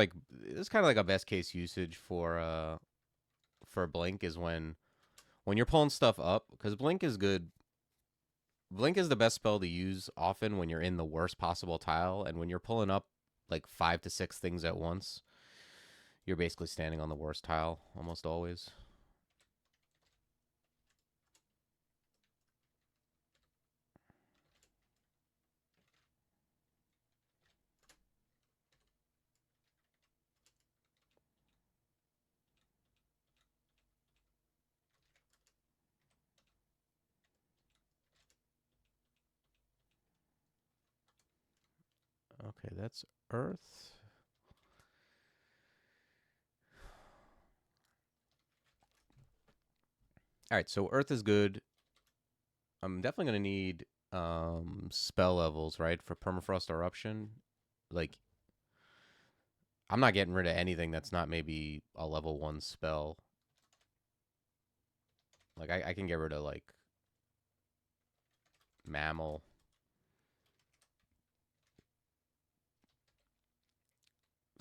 kind of like a best case usage for blink is when When you're pulling stuff up, because Blink is good. Blink is the best spell to use often when you're in the worst possible tile, and when you're pulling up like 5 to 6 things at once, you're basically standing on the worst tile almost always. Okay, that's Earth. All right, so Earth is good. I'm definitely gonna need spell levels, right, for permafrost eruption. Like, I'm not getting rid of anything that's not maybe a level 1 spell. Like, I can get rid of like mammal.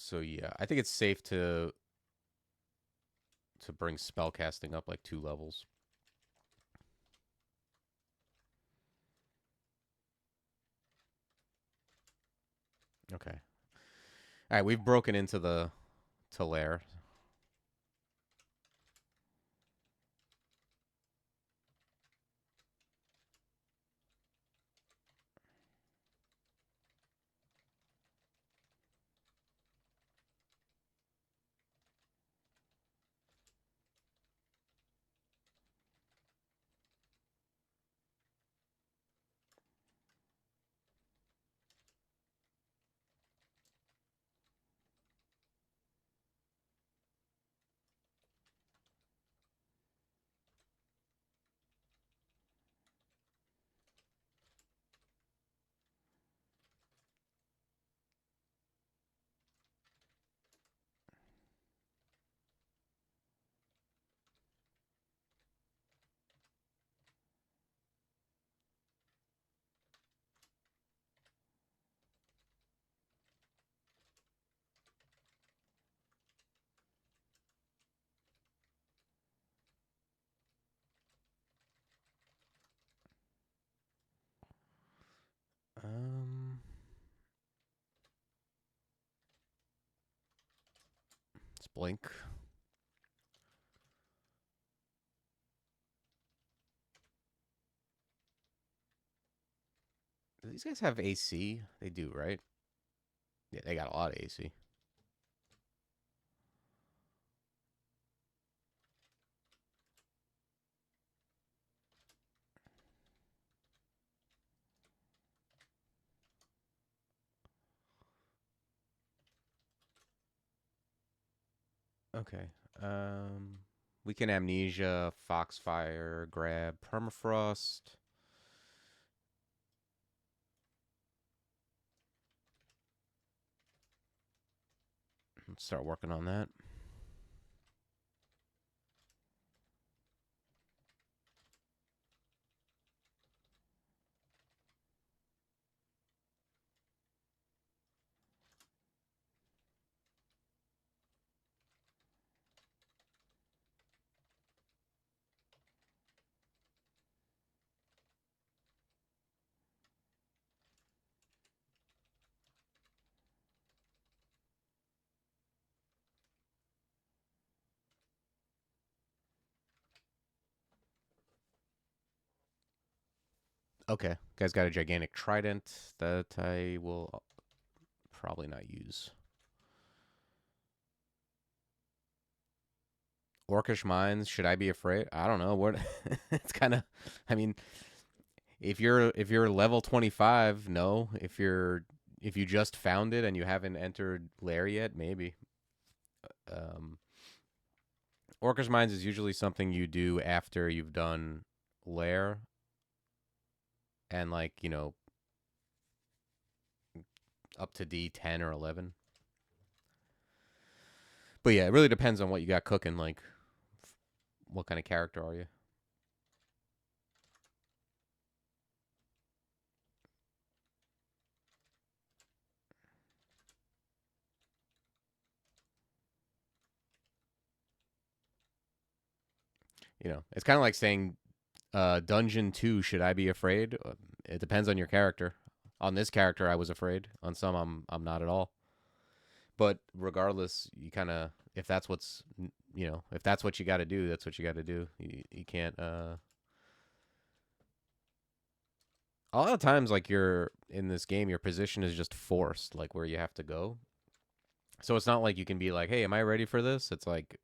So yeah, I think it's safe to bring spell casting up like 2 levels. Okay. All right, we've broken into the to lair. Um, let's blink. Do these guys have AC? They do, right? Yeah, they got a lot of AC. Okay. We can amnesia, foxfire, grab, permafrost. Let's start working on that. Okay. Guy's got a gigantic trident that I will probably not use. Orcish mines, should I be afraid? I don't know. What it's kind of I mean, if you're level 25, no. If you just found it and you haven't entered lair yet, maybe. Um Orcish mines is usually something you do after you've done lair and like, up to D10 or 11. But yeah, it really depends on what you got cooking. Like, what kind of character are you? You know, it's kind of like saying, Dungeon 2, should I be afraid? It depends on your character. On this character, I was afraid. On some, I'm not at all. But regardless, you kind of, if that's what's, if that's what you got to do, that's what you got to do. You can't. A lot of times, like, you're in this game, your position is just forced, like where you have to go. So it's not like you can be like, "Hey, am I ready for this?" It's like,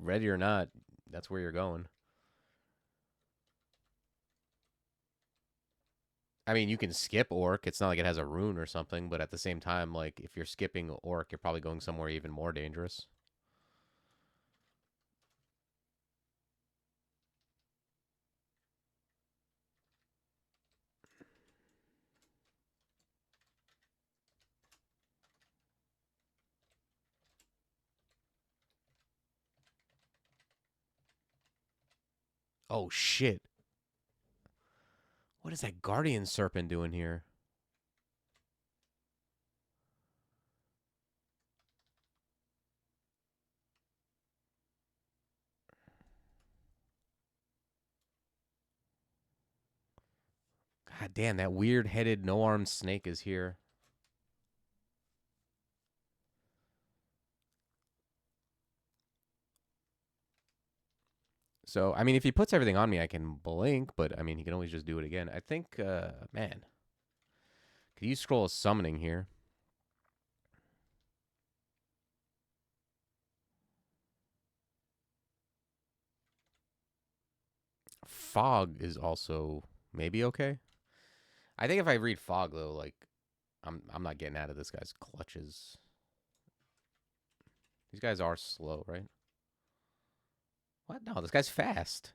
ready or not, that's where you're going. I mean, you can skip orc. It's not like it has a rune or something, but at the same time, like, if you're skipping orc, you're probably going somewhere even more dangerous. Oh shit! What is that guardian serpent doing here? God damn, that weird-headed, no-armed snake is here. So, I mean, if he puts everything on me, I can blink, but I mean, he can always just do it again. I think, man, could you scroll a summoning here? Fog is also maybe okay. I think if I read fog though, like, I'm not getting out of this guy's clutches. These guys are slow, right? What? No, this guy's fast.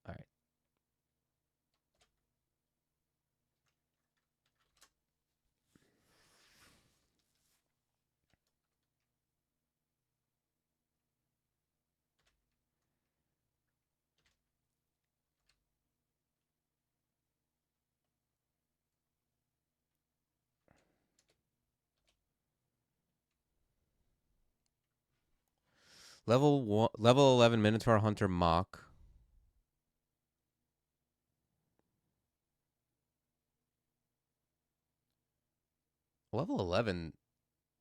All right. Level 11 Minotaur Hunter Mock. Level 11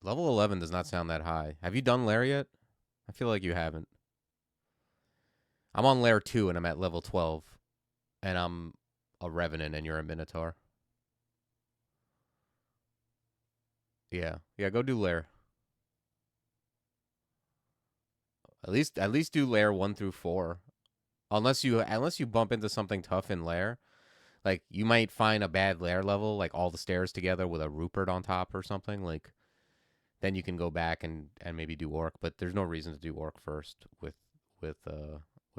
Level 11 does not sound that high. Have you done lair yet? I feel like you haven't. I'm on lair 2 and I'm at level 12 and I'm a revenant and you're a minotaur. Yeah. Yeah, go do lair. At least do lair 1 through 4. Unless you bump into something tough in lair, like you might find a bad lair level, like all the stairs together with a Rupert on top or something, like then you can go back and maybe do orc, but there's no reason to do orc first with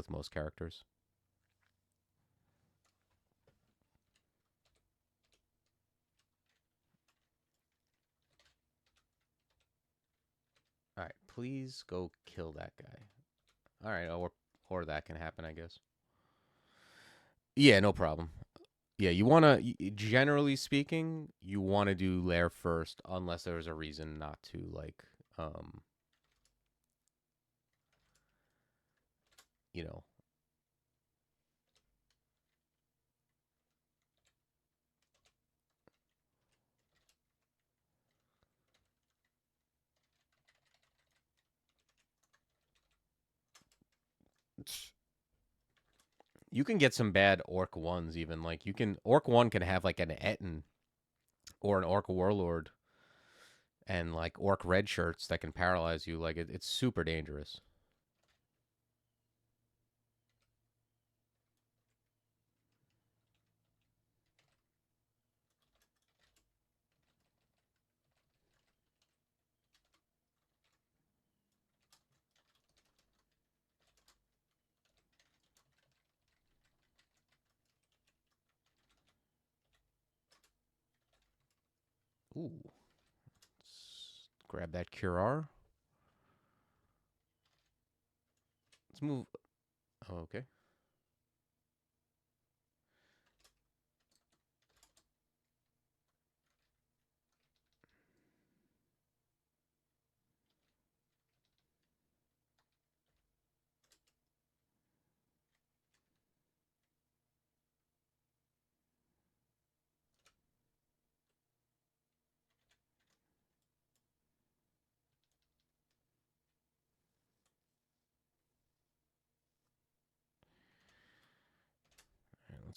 most characters. All right, please go kill that guy. All right, or that can happen, I guess. Yeah, no problem. Yeah, you want to, generally speaking, you want to do lair first unless there's a reason not to, like, um, you know. You can get some bad orc ones even. Like, you can orc 1 can have like an Etten or an orc warlord and like orc red shirts that can paralyze you. Like, it's super dangerous. Ooh. Let's grab that Curar. Let's move. Oh, okay.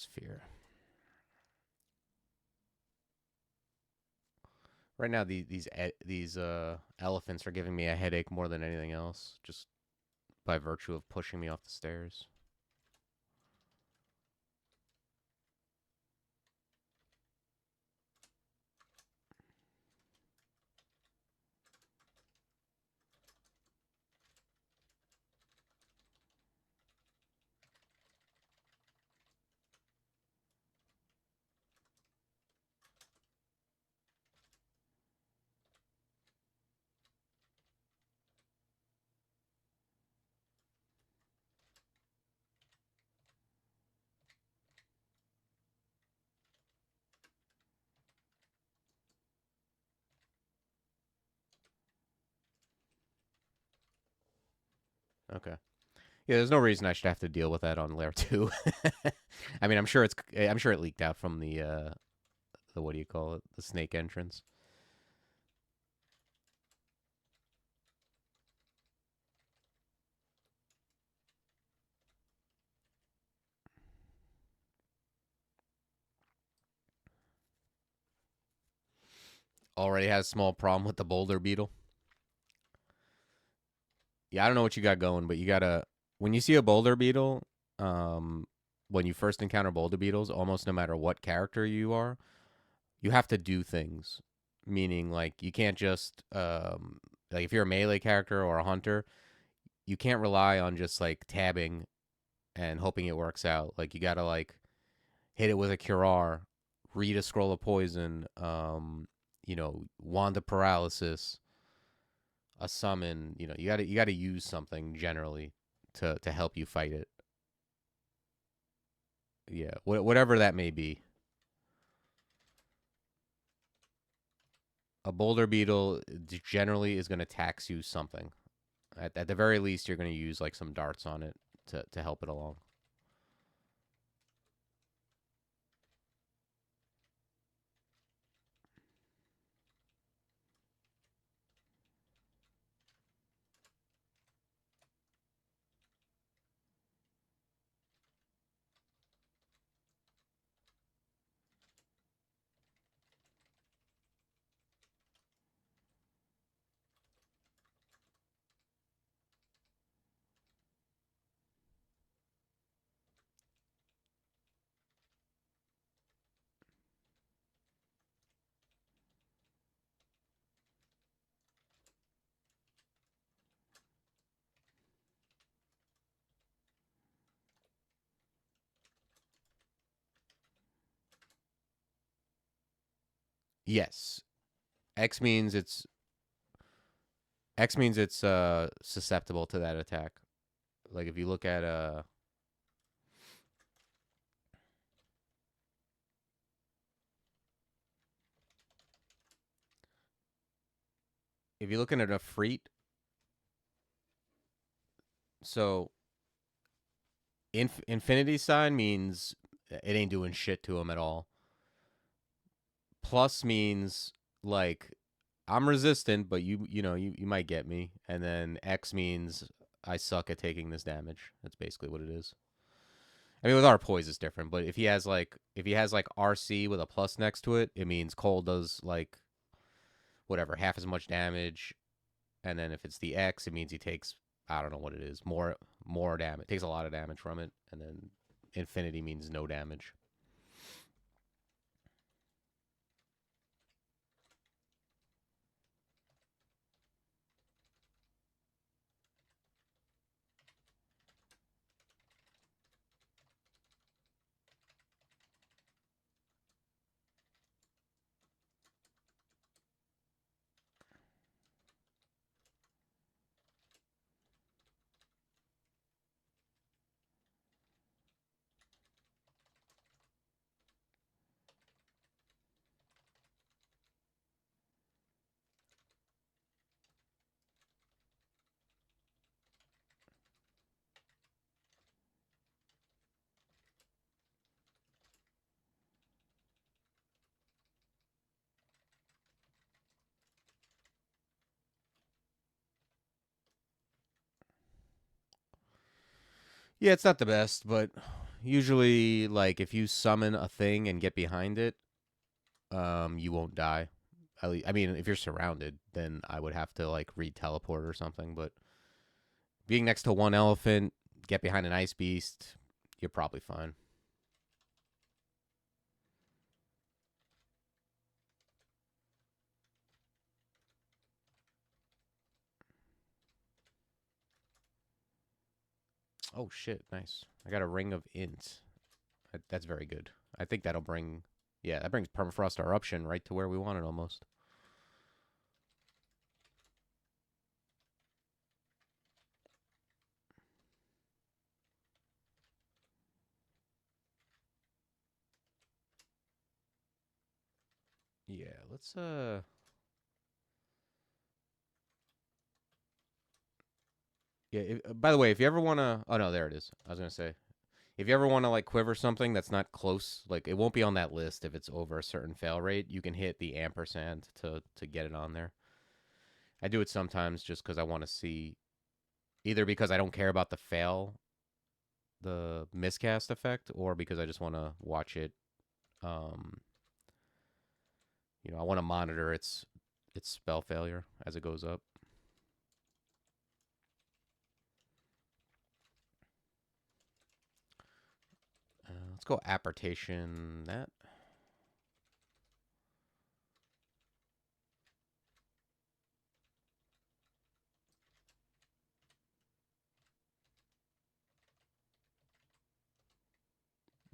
Sphere. Right now, these elephants are giving me a headache more than anything else, just by virtue of pushing me off the stairs. Okay. Yeah, there's no reason I should have to deal with that on layer 2. I mean, I'm sure it leaked out from the what do you call it? The snake entrance. Already has a small problem with the boulder beetle. Yeah, I don't know what you got going, but you gotta when you see a boulder beetle, um, when you first encounter boulder beetles, almost no matter what character you are, you have to do things. Meaning, like you can't just like if you're a melee character or a hunter, you can't rely on just like tabbing and hoping it works out. Like you gotta like hit it with a curar, read a scroll of poison, wand of paralysis, a summon. You gotta use something generally to help you fight it. Yeah, whatever that may be. A boulder beetle generally is going to tax you something. At the very least, you're going to use like some darts on it to help it along. Yes, X means it's X means it's susceptible to that attack. Like if you look at if you're looking at a freet, so infinity sign means it ain't doing shit to him at all. Plus means like I'm resistant, but you might get me. And then X means I suck at taking this damage. That's basically what it is. I mean, with our poise it's different, but if he has like RC with a plus next to it, it means Cole does like whatever half as much damage, and then if it's the X, it means he takes I don't know what it is more damage. Takes a lot of damage from it, and then infinity means no damage. Yeah, it's not the best, but Usually, like if you summon a thing and get behind it, you won't die. I mean, if you're surrounded, then I would have to like re-teleport or something. But being next to one elephant, get behind an ice beast, you're probably fine. Oh shit, nice. I got a ring of int. That's very good. I think that'll bring, yeah, that brings permafrost eruption right to where we want it almost. Yeah, let's yeah. By the way, if you ever wanna, oh no, there it is. I was gonna say, if you ever wanna like quiver something that's not close, like it won't be on that list if it's over a certain fail rate. You can hit the ampersand to get it on there. I do it sometimes just because I want to see, either because I don't care about the fail, the miscast effect, or because I just want to watch it. Um, I want to monitor its spell failure as it goes up. Let's go apportation that.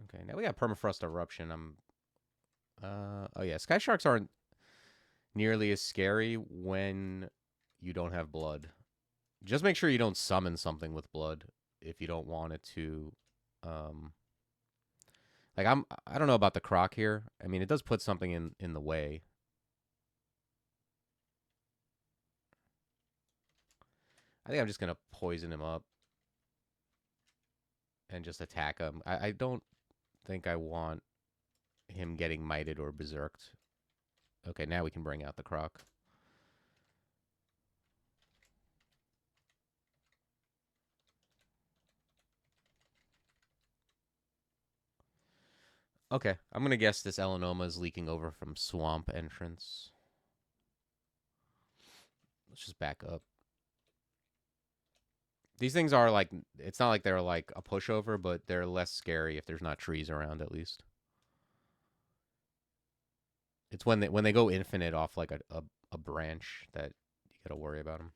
Okay, now we got permafrost eruption. Oh yeah, sky sharks aren't nearly as scary when you don't have blood. Just make sure you don't summon something with blood if you don't want it to. Um, like I don't know about the croc here. I mean, it does put something in the way. I think I'm just gonna poison him up and just attack him. I don't think I want him getting mited or berserked. Okay, now we can bring out the croc. Okay, I'm gonna guess this Elenoma is leaking over from swamp entrance. Let's just back up. These things are like, it's not like they're like a pushover, but they're less scary if there's not trees around at least. It's when they go infinite off like a branch that you gotta worry about them.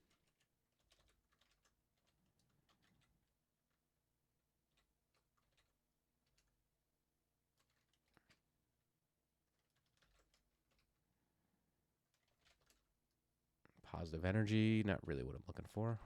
Positive energy, not really what I'm looking for.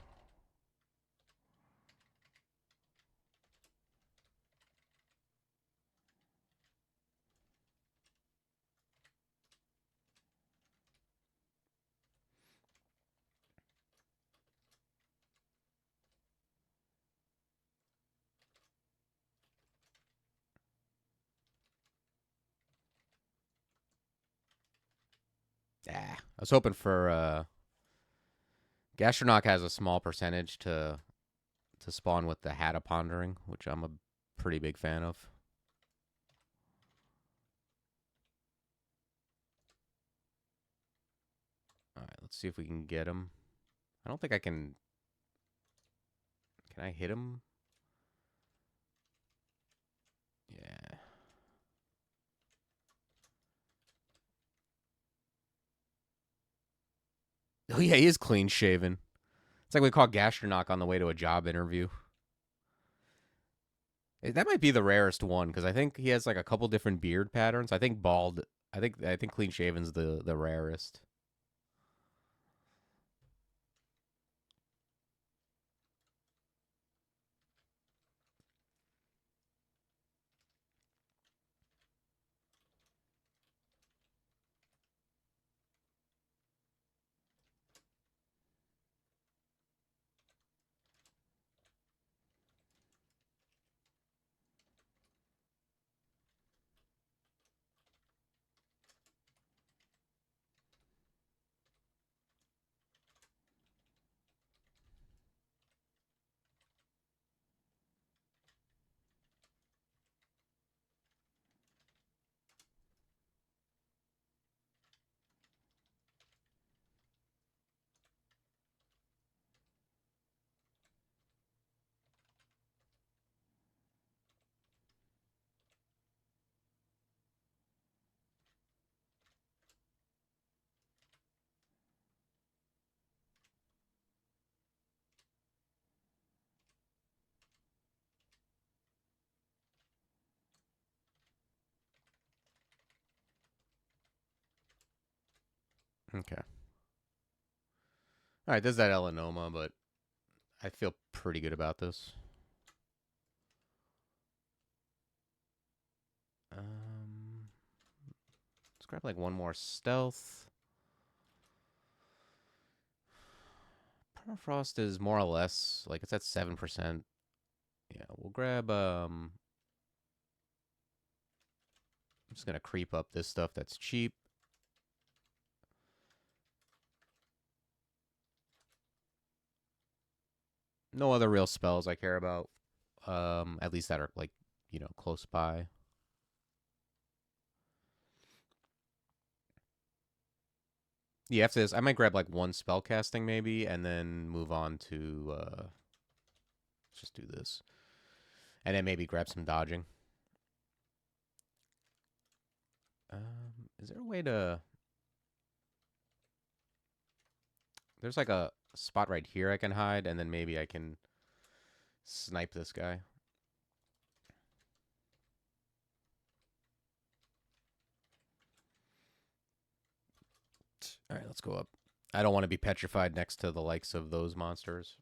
Ah, I was hoping for Gastronok has a small percentage to spawn with the Hat of Pondering, which I'm a pretty big fan of. All right, let's see if we can get him. I don't think I can. Can I hit him? Yeah. Oh yeah, he is clean shaven. It's like we caught Gastronok on the way to a job interview. That might be the rarest one because I think he has like a couple different beard patterns. I think bald. I think clean shaven's the rarest. Okay. All right, there's that Elanoma, but I feel pretty good about this. Let's grab like one more stealth. Permafrost is more or less like it's at 7%. Yeah, we'll grab I'm just gonna creep up this stuff that's cheap. No other real spells I care about. At least that are like, close by. Yeah, after this, I might grab like one spell casting maybe, and then move on to let's just do this. And then maybe grab some dodging. Is there a way to there's like a spot right here I can hide, and then maybe I can snipe this guy. All right, let's go up. I don't want to be petrified next to the likes of those monsters.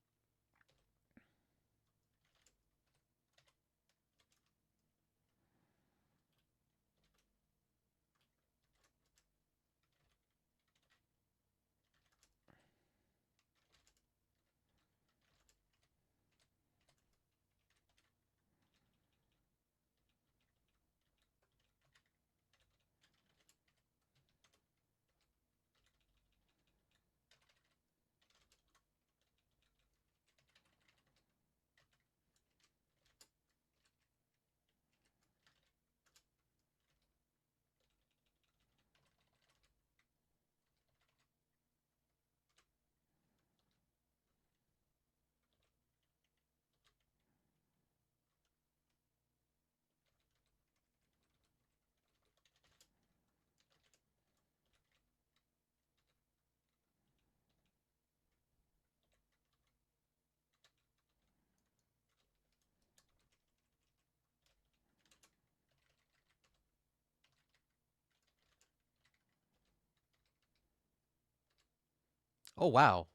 Oh wow,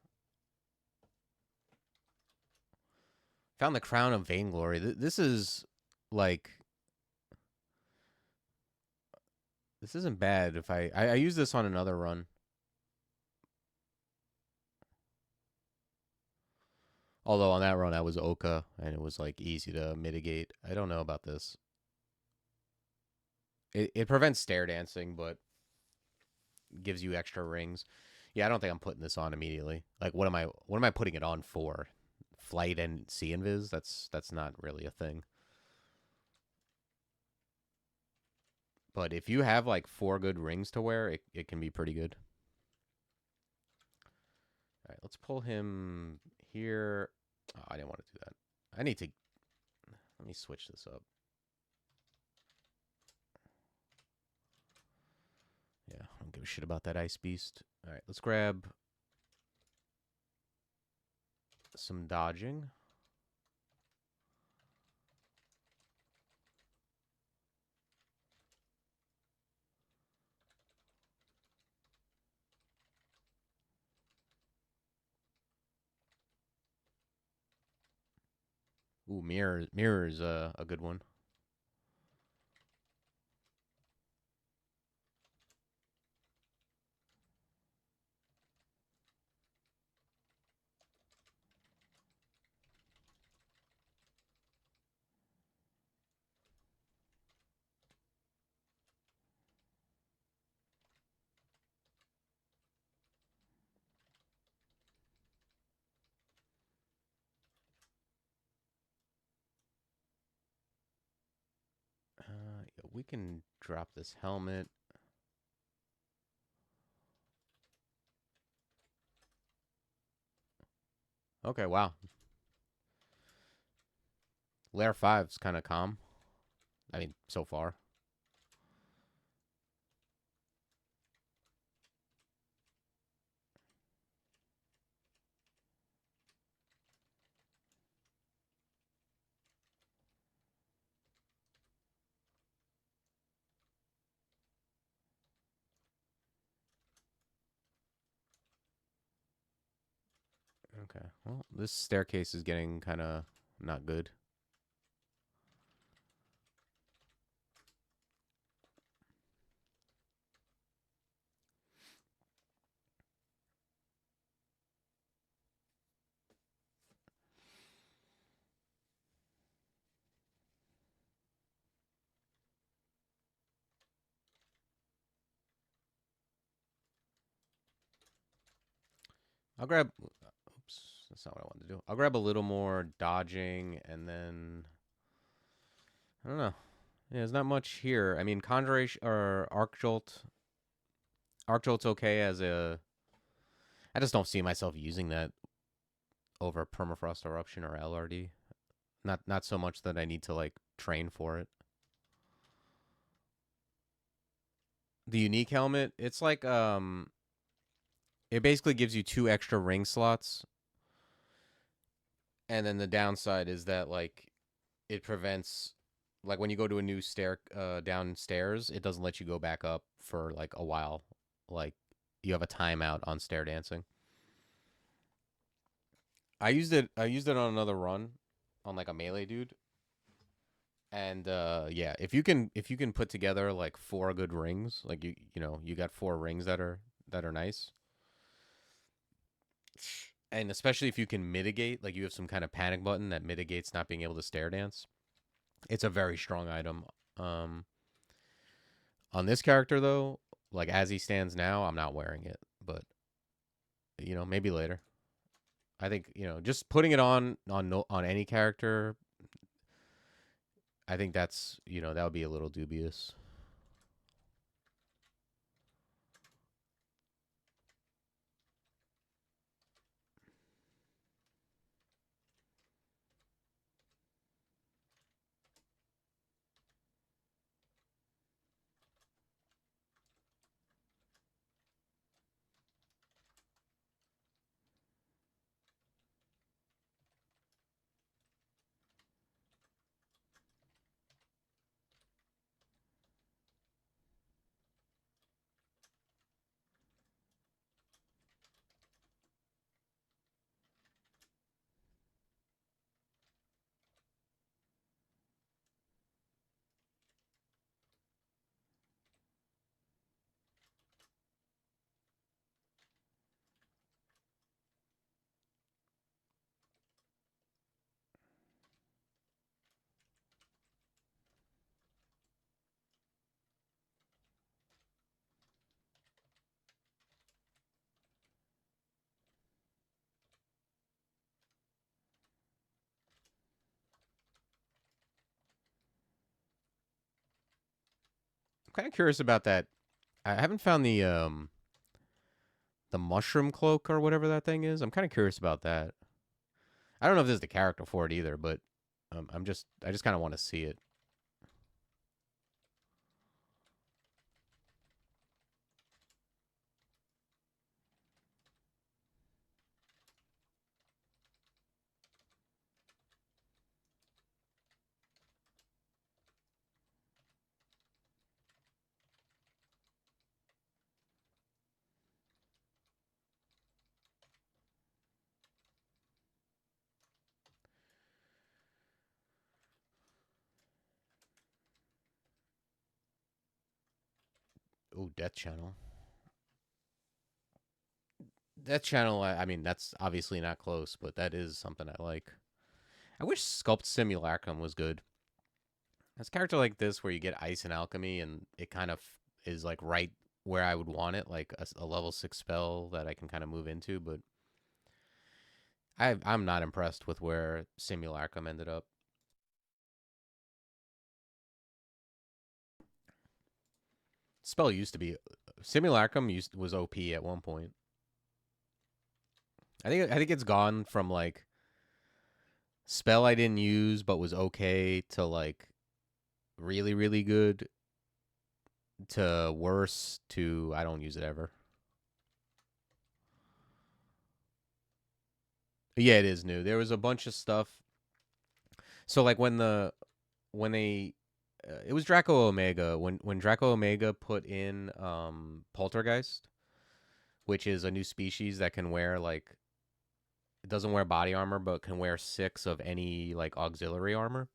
found the crown of vainglory. This is like this isn't bad. If I use this on another run. Although on that run I was Oka and it was like easy to mitigate. I don't know about this. It prevents stair dancing, but gives you extra rings. Yeah, I don't think I'm putting this on immediately. Like, what am I putting it on for? Flight and sea invis? That's not really a thing. But if you have like 4 good rings to wear, it can be pretty good. All right, let's pull him here. Oh, I didn't want to do that. I need to let me switch this up. Yeah, I don't give a shit about that ice beast. All right, let's grab some dodging. Ooh, mirror's a good one. Yeah, we can drop this helmet. Okay, wow. Lair 5's kind of calm. I mean, so far. Okay. Well, this staircase is getting kind of not good. I'll grab. Oops, that's not what I wanted to do. I'll grab a little more dodging, and then I don't know. Yeah, there's not much here. I mean, conjuration or arc jolt. Arc jolt's okay as a. I just don't see myself using that over permafrost eruption or LRD. Not so much that I need to like train for it. The unique helmet, it's like it basically gives you 2 extra ring slots. And then the downside is that like it prevents like when you go to a new stair downstairs, it doesn't let you go back up for like a while. Like you have a timeout on stair dancing. I used it on another run on like a melee dude. And yeah, if you can put together like 4 good rings, like you got 4 rings that are nice. And especially if you can mitigate, like you have some kind of panic button that mitigates not being able to stair dance. It's a very strong item. Um on this character though, like as he stands now, I'm not wearing it, but maybe later. I think, just putting it on any character, I think that would be a little dubious. I'm kind of curious about that. I haven't found the mushroom cloak or whatever that thing is. I'm kind of curious about that. I don't know if this is the character for it either, but I just kind of want to see it. Oh, Death Channel. Death Channel. I mean, that's obviously not close, but that is something I like. I wish Sculpt Simulacrum was good. It's a character like this where you get ice and alchemy, and it kind of is like right where I would want it, like a level 6 spell that I can kind of move into. But I'm not impressed with where Simulacrum ended up. Spell used to be Simulacrum was OP at one point. I think it's gone from like spell I didn't use but was okay to like really really good to worse to I don't use it ever. Yeah, it is new. There was a bunch of stuff. So like when they it was Draco Omega when Draco Omega put in Poltergeist, which is a new species that can wear like It doesn't wear body armor, but can wear 6 of any like auxiliary armor.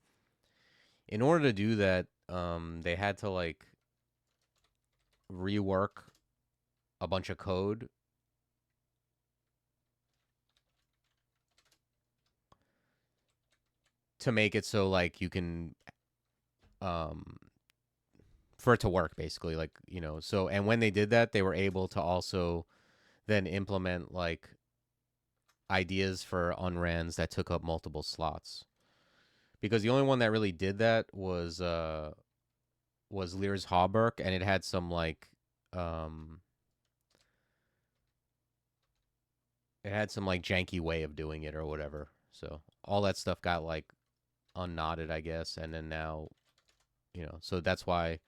In order to do that, they had to like rework a bunch of code to make it so like you can um for it to work basically, like, you know. So, and when they did that, they were able to also then implement like ideas for unrands that took up multiple slots, because the only one that really did that was Lear's Hawberk, and it had some like um it had some like janky way of doing it or whatever. So all that stuff got like unknotted, I guess, and then now, you know, so that's why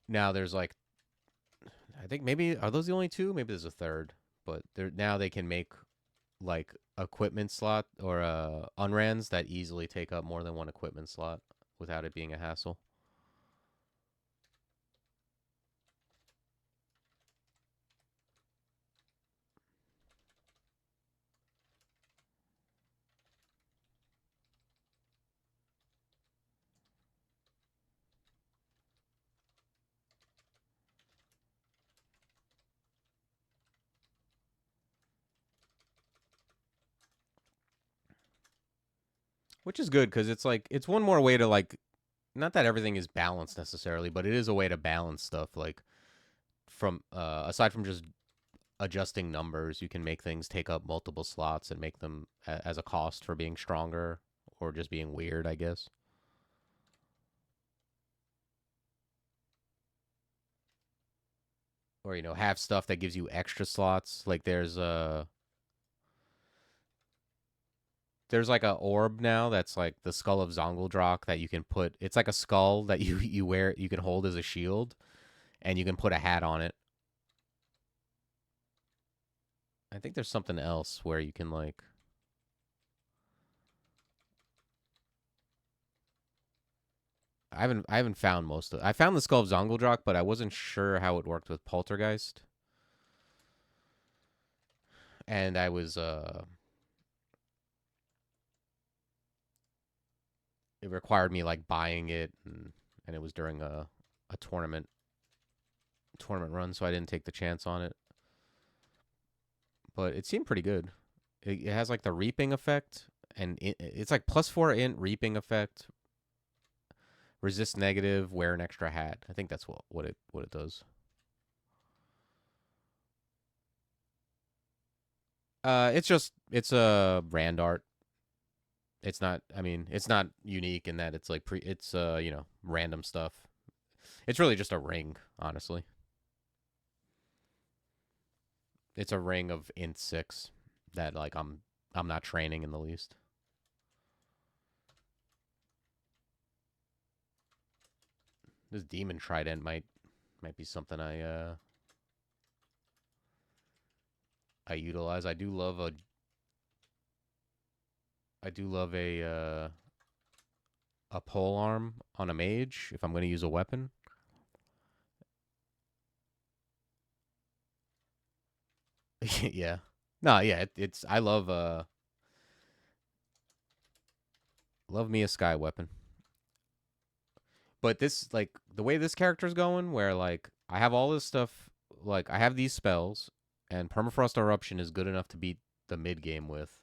now there's like, I think maybe, are those the only two? Maybe there's a third, but they're now they can make like equipment slot or unrans that easily take up more than one equipment slot without it being a hassle. Which is good because it's like it's one more way to like, not that everything is balanced necessarily, but it is a way to balance stuff. Like from aside from just adjusting numbers, you can make things take up multiple slots and make them as a cost for being stronger or just being weird, I guess. Or, you know, have stuff that gives you extra slots. Like there's like a orb now that's like the skull of Zongeldrock that you can put. It's like a skull that you wear, you can hold as a shield, and you can put a hat on it. I think there's something else where you can like, I haven't found most of. I found the skull of Zongeldrock, but I wasn't sure how it worked with Poltergeist, and I was it required me like buying it, and it was during a tournament run, so I didn't take the chance on it. But it seemed pretty good. It has like the reaping effect, and it's like +4 int reaping effect, resist negative, wear an extra hat. I think that's what it does. It's a rand art. It's not. I mean, it's not unique in that it's like It's you know, random stuff. It's really just a ring, honestly. It's a ring of int 6 that like I'm not training in the least. This demon trident might be something I utilize. I do love a pole arm on a mage if I'm going to use a weapon. Yeah. No, yeah, it's I love me a sky weapon. But this, like, the way this character's going, where like I have all this stuff, like I have these spells, and permafrost eruption is good enough to beat the mid game with,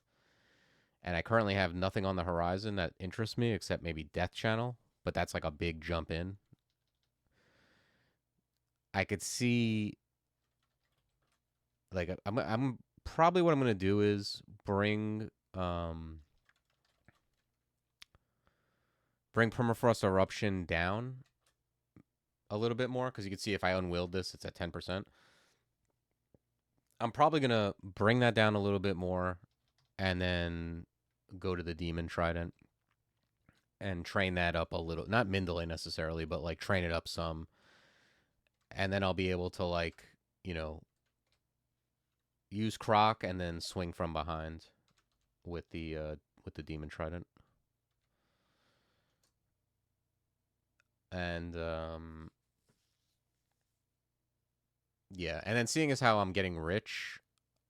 and I currently have nothing on the horizon that interests me except maybe death channel, but that's like a big jump in. I could see, like, I'm probably, what I'm gonna do is bring permafrost eruption down a little bit more, because you can see if I unwield this, it's at 10%. I'm probably gonna bring that down a little bit more, and then go to the demon trident and train that up a little. Not Mindle necessarily, but like train it up some, and then I'll be able to, like, you know, use Croc and then swing from behind with the demon trident. And yeah, and then seeing as how I'm getting rich,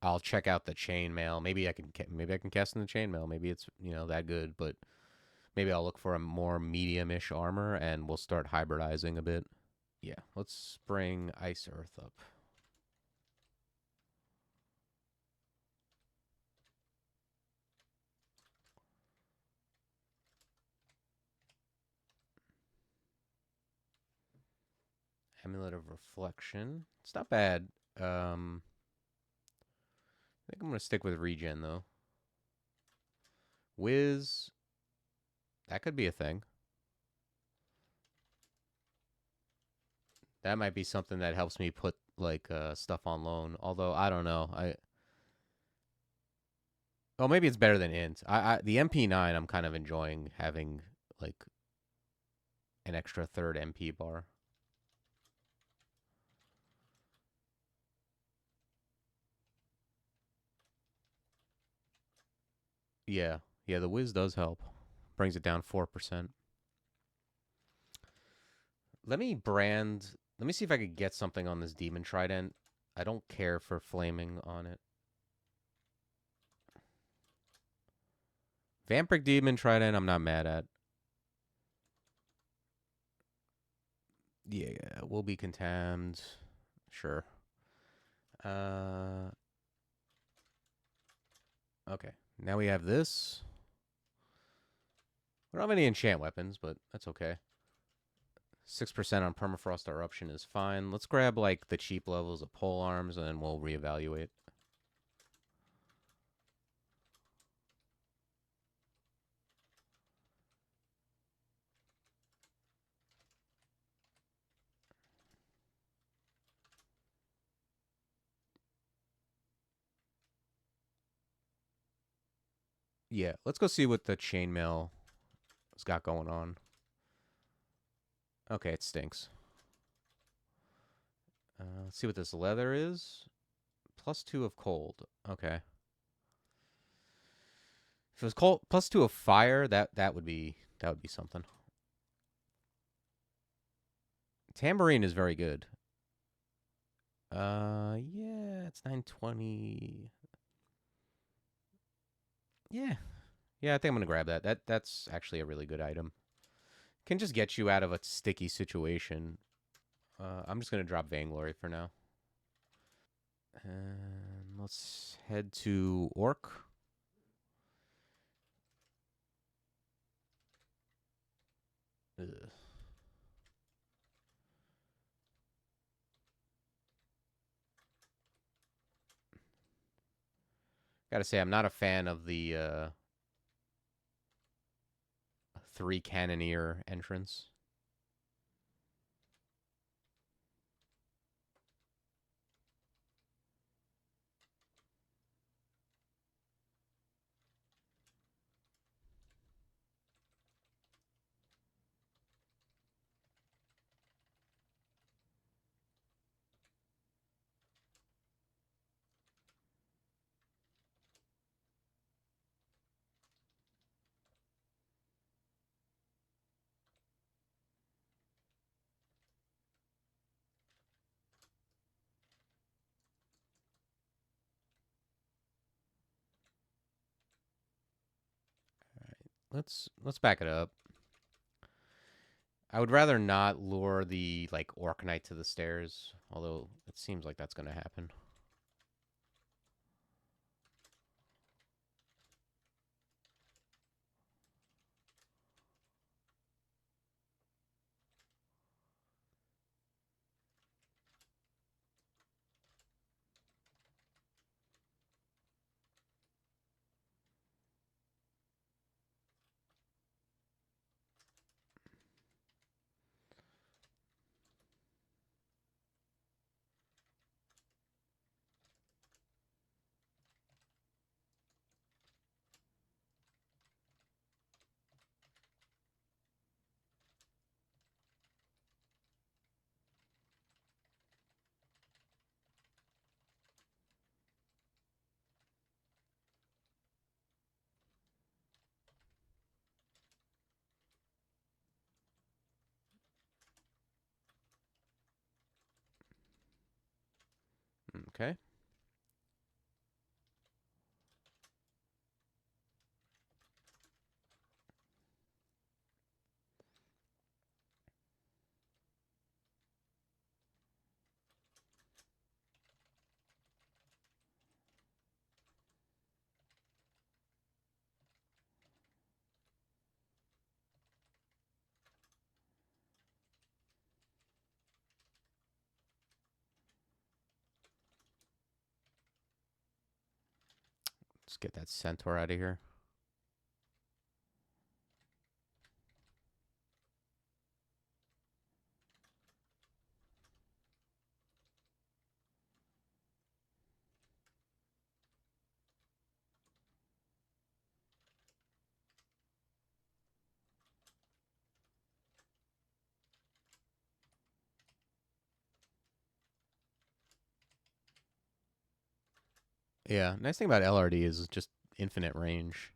I'll check out the chainmail. Maybe I can cast in the chainmail. Maybe it's that good, but maybe I'll look for a more medium-ish armor, and we'll start hybridizing a bit. Yeah, let's bring Ice Earth up. Amulet of Reflection. It's not bad. I think I'm gonna stick with regen though. Wiz, that could be a thing. That might be something that helps me put like stuff on loan. Although I don't know. Maybe it's better than int. The MP9 I'm kind of enjoying having like an extra third MP bar. Yeah. Yeah, the Wiz does help. Brings it down 4%. Let me see if I could get something on this Demon Trident. I don't care for flaming on it. Vampiric Demon Trident, I'm not mad at. Yeah, will be contamined. Sure. Uh, okay. Now we have this. We don't have any enchant weapons, but that's okay. 6% on permafrost eruption is fine. Let's grab like the cheap levels of pole arms, and then we'll reevaluate. Yeah, let's go see what the chainmail has got going on. Okay, it stinks. Let's see what this leather is. +2 of cold. Okay. If it was cold, +2 of fire, that would be something. Tambourine is very good. Yeah, it's 920. Yeah. Yeah, I think I'm gonna grab that. That's actually a really good item. Can just get you out of a sticky situation. I'm just gonna drop Vainglory for now. And let's head to Orc. Ugh. Gotta say, I'm not a fan of the 3 Cannoneer entrance. Let's back it up. I would rather not lure the like Orc Knight to the stairs, although it seems like that's gonna happen. Okay. Let's get that centaur out of here. Yeah, nice thing about LRD is just infinite range.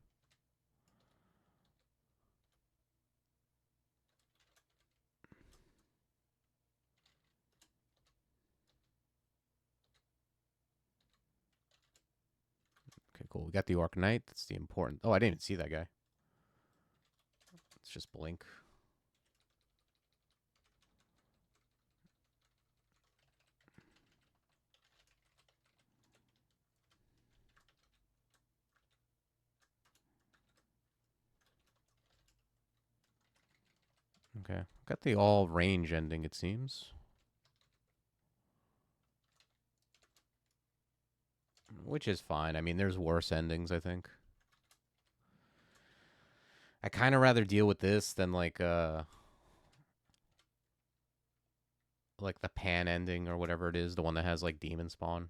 Okay, cool. We got the Orc Knight. That's the important. Oh, I didn't even see that guy. Let's just blink. Okay, got the all range ending, it seems. Which is fine. I mean, there's worse endings, I think. I kind of rather deal with this than like the pan ending or whatever it is, the one that has like demon spawn.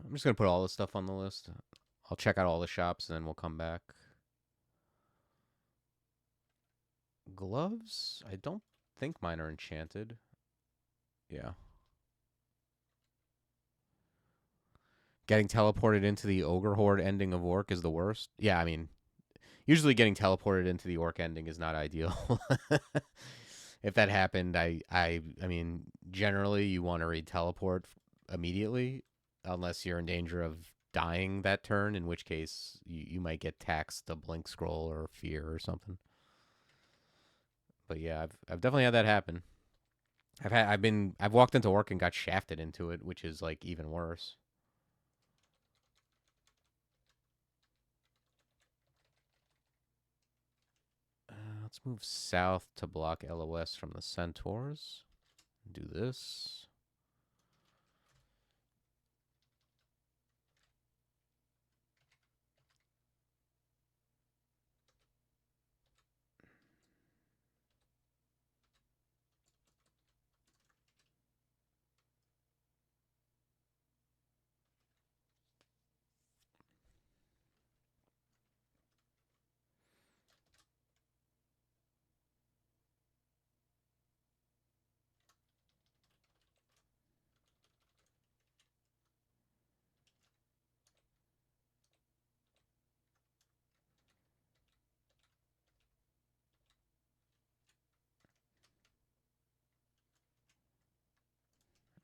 I'm just gonna put all this stuff on the list. I'll check out all the shops and then we'll come back. Gloves? I don't think mine are enchanted. Yeah. Getting teleported into the ogre horde ending of orc is the worst. Yeah, I mean, usually getting teleported into the orc ending is not ideal. If that happened, I mean, generally you want to read teleport immediately, unless you're in danger of dying that turn, in which case you might get taxed to blink scroll or fear or something. But yeah, I've definitely had that happen. I've walked into orc and got shafted into it, which is like even worse. Let's move south to block LOS from the centaurs. Do this.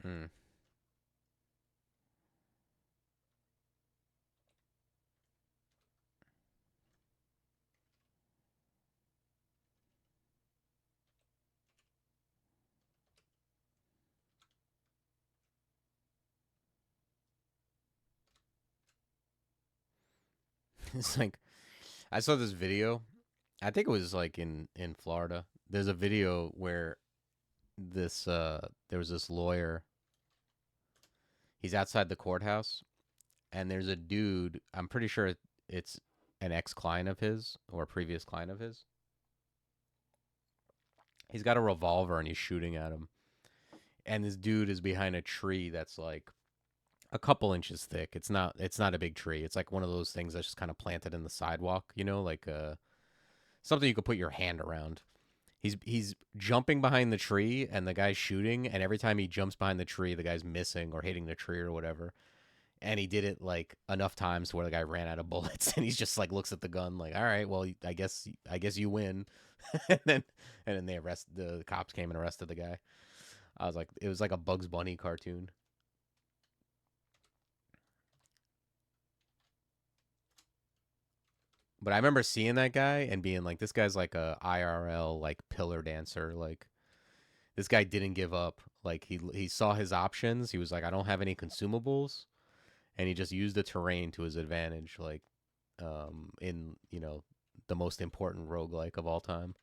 Hmm. It's like I saw this video. I think it was like in Florida. There's a video where there was this lawyer. He's outside the courthouse, and there's a dude. I'm pretty sure it's an ex client of his or a previous client of his. He's got a revolver and he's shooting at him. And this dude is behind a tree that's like a couple inches thick. It's not a big tree. It's like one of those things that's just kind of planted in the sidewalk, like something you could put your hand around. He's jumping behind the tree and the guy's shooting, and every time he jumps behind the tree, the guy's missing or hitting the tree or whatever. And he did it like enough times to where the guy ran out of bullets, and he's just like looks at the gun like, all right, well, I guess you win. And then the cops came and arrested the guy. I was like, it was like a Bugs Bunny cartoon. But I remember seeing that guy and being like, this guy's like a IRL like pillar dancer. Like This guy didn't give up. Like he saw his options. He was like, I don't have any consumables, and he just used the terrain to his advantage. Like, in the most important roguelike of all time.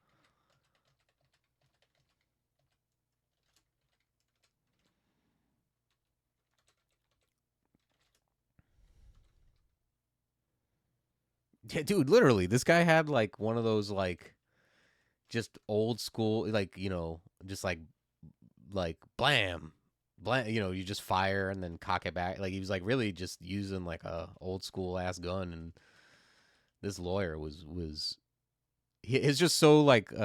Yeah, dude, literally, this guy had like one of those like just old school, like just like blam, blam. You just fire and then cock it back. Like he was like really just using like a old school ass gun. And this lawyer was he's just so like he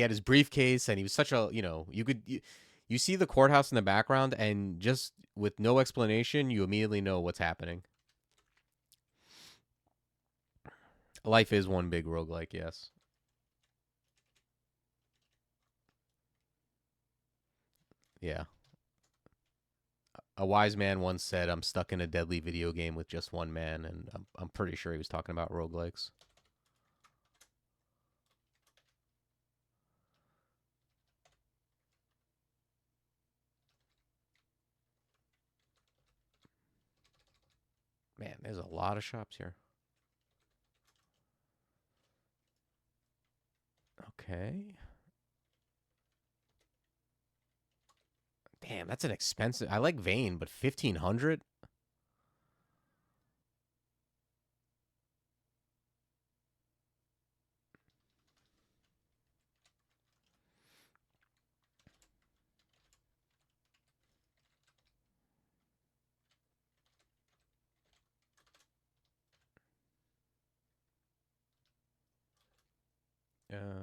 had his briefcase and he was such a you see the courthouse in the background and just with no explanation you immediately know what's happening. Life is one big roguelike, yes. Yeah. A wise man once said, I'm stuck in a deadly video game with just one man, and I'm pretty sure he was talking about roguelikes. Man, there's a lot of shops here. Okay. Damn, that's an expensive. I like Vane, but 1,500.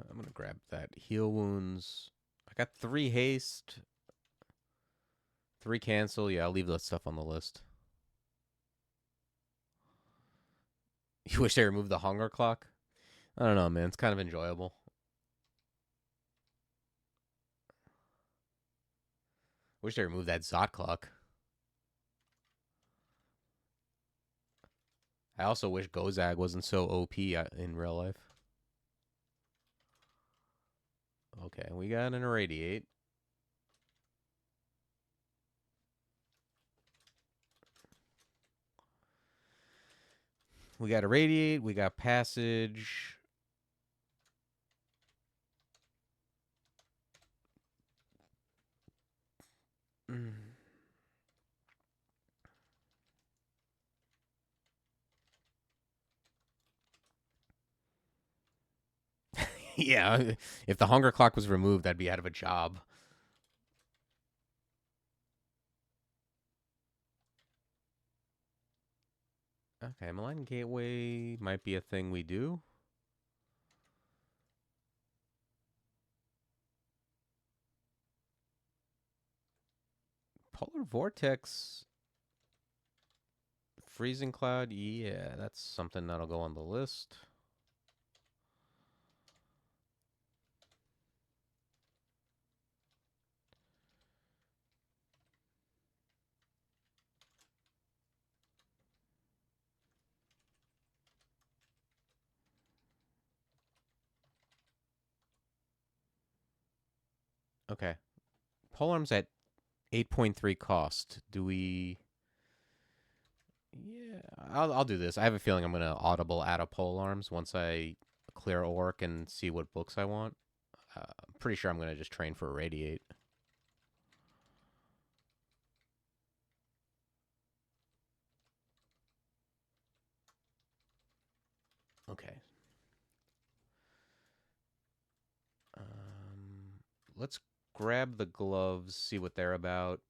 I'm gonna grab that heal wounds. I got 3 haste, 3 cancel. Yeah, I'll leave that stuff on the list. You wish they removed the hunger clock? I don't know, man. It's kind of enjoyable. Wish they removed that Zot clock. I also wish Gozag wasn't so OP in real life. Okay, we got an irradiate. We got irradiate. We got passage. Yeah, if the hunger clock was removed, I'd be out of a job. Okay, Malign Gateway might be a thing we do. Polar Vortex. Freezing Cloud, yeah, that's something that'll go on the list. Okay. Polearm's at 8.3 cost. Do we... Yeah, I'll do this. I have a feeling I'm going to audible out of polearms once I clear Orc and see what books I want. I'm pretty sure I'm going to just train for Irradiate. Okay. Let's grab the gloves, see what they're about.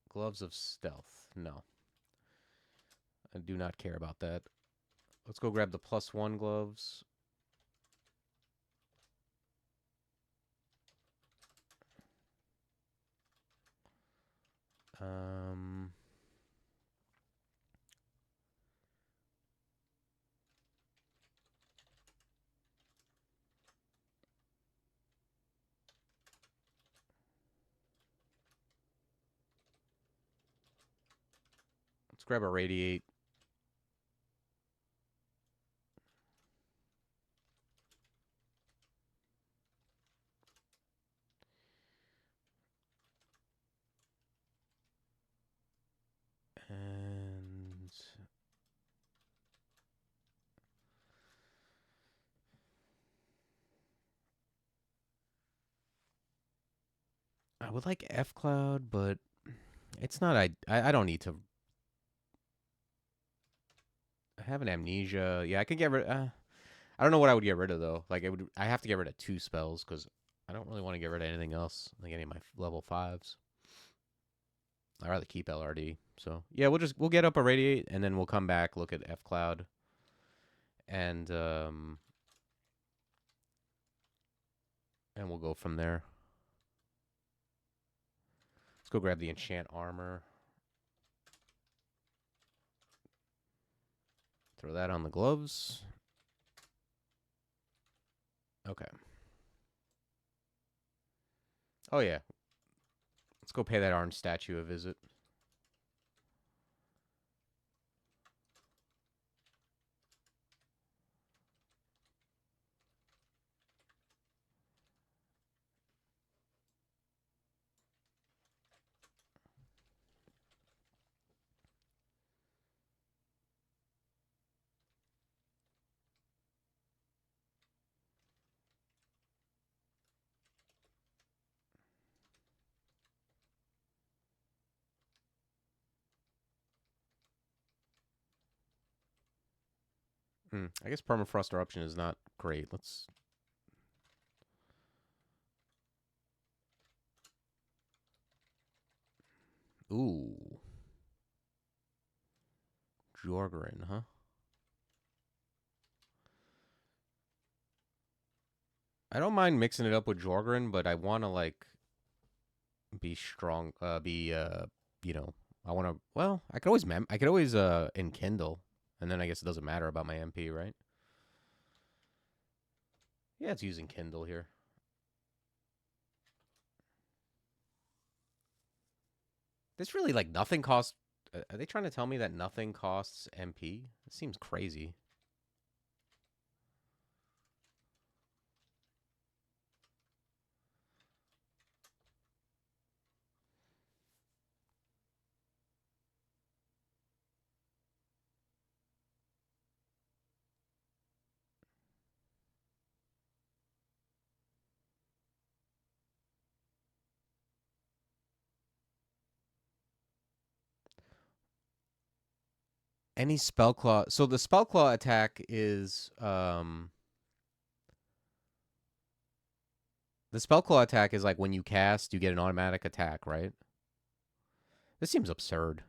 Gloves of Stealth. No. I do not care about that. Let's go grab the +1 gloves. Let's grab a Radiate. I would like F Cloud, but it's not. I don't need to. I have an amnesia. Yeah, I can get rid. I don't know what I would get rid of though. Like it would. I have to get rid of 2 spells because I don't really want to get rid of anything else. Like any of my level 5s. I'd rather keep LRD. So yeah, we'll get up a radiate and then we'll come back, look at F Cloud, and and we'll go from there. Let's go grab the enchant armor. Throw that on the gloves. Okay. Oh yeah. Let's go pay that orange statue a visit. I guess permafrost eruption is not great. Let's. Ooh. Jorgren, huh? I don't mind mixing it up with Jorgren, but I want to like be strong. You know, I want to. Well, I could always I could always enkindle, and then I guess it doesn't matter about my MP, right? Yeah, it's using Kindle here. This really like nothing costs. Are they trying to tell me that nothing costs MP? It seems crazy. Any spell claw. So the spell claw attack is the spell claw attack is like when you cast, you get an automatic attack, right? This seems absurd.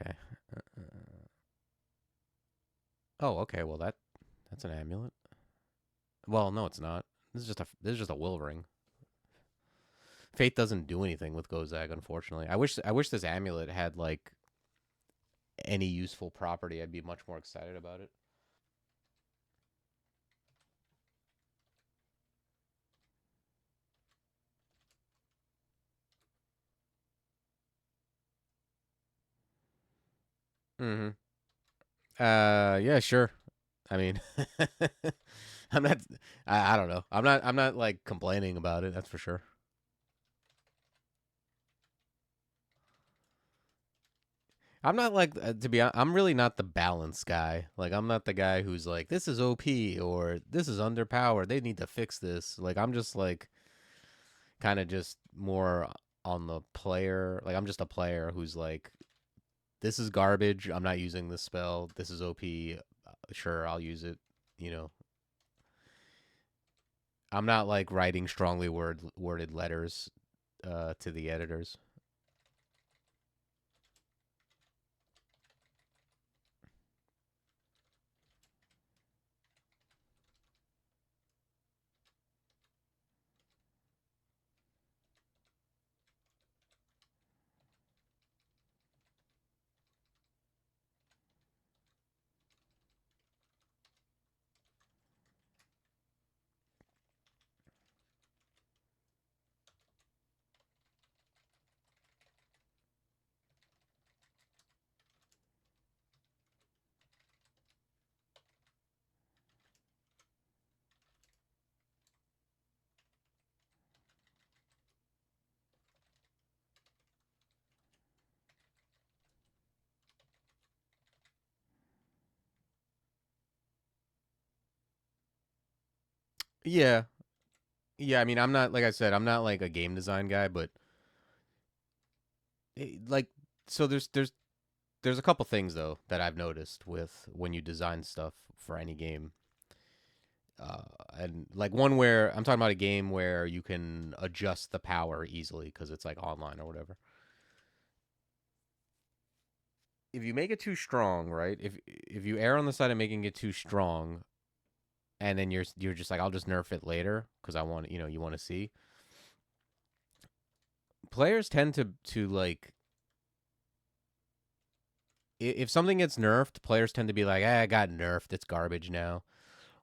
Okay. Oh, okay. Well, that's an amulet. Well, no, it's not. This is just a will ring. Fate doesn't do anything with Gozag, unfortunately. I wish this amulet had like any useful property. I'd be much more excited about it. Mm-hmm. Yeah, sure. I mean, I'm not. I don't know. I'm not like complaining about it. That's for sure. I'm not like to be. I'm really not the balance guy. Like I'm not the guy who's like this is OP or this is underpowered. They need to fix this. Like I'm just like kind of just more on the player. Like I'm just a player who's like this is garbage. I'm not using this spell. This is OP. Sure, I'll use it. You know, I'm not like writing strongly worded letters to the editors. Yeah, yeah. I mean, I'm not like I said, I'm not like a game design guy, but like, so there's a couple things though that I've noticed with when you design stuff for any game. Uh, and like one where I'm talking about a game where you can adjust the power easily because it's like online or whatever. If you make it too strong, right? If you err on the side of making it too strong, and then you're just like I'll just nerf it later because I want you want to see. Players tend to like if something gets nerfed, players tend to be like, I got nerfed. It's garbage now.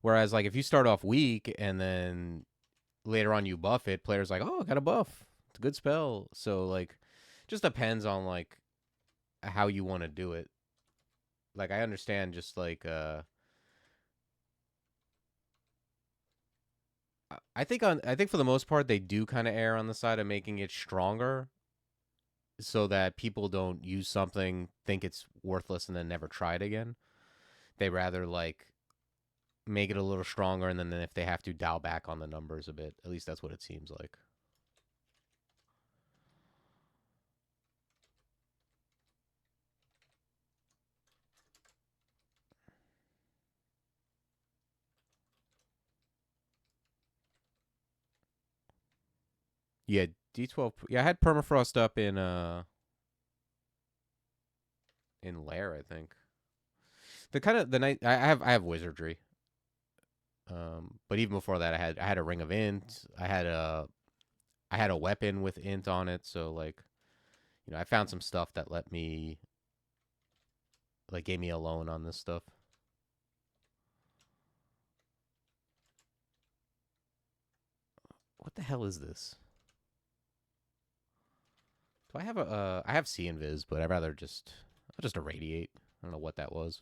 Whereas like if you start off weak and then later on you buff it, players like, oh, I got a buff. It's a good spell. So like, just depends on like how you want to do it. Like I understand just like I think for the most part they do kind of err on the side of making it stronger so that people don't use something, think it's worthless, and then never try it again. They rather like make it a little stronger, and then if they have to dial back on the numbers a bit. At least that's what it seems like. Yeah, D12. Yeah, I had permafrost up in lair. I think the kind of the night I have wizardry. But even before that, I had a ring of int. I had a weapon with int on it. So like I found some stuff that let me like gave me a loan on this stuff. What the hell is this? Do I have a I have C invis, but I'd rather I'll just irradiate. I don't know what that was.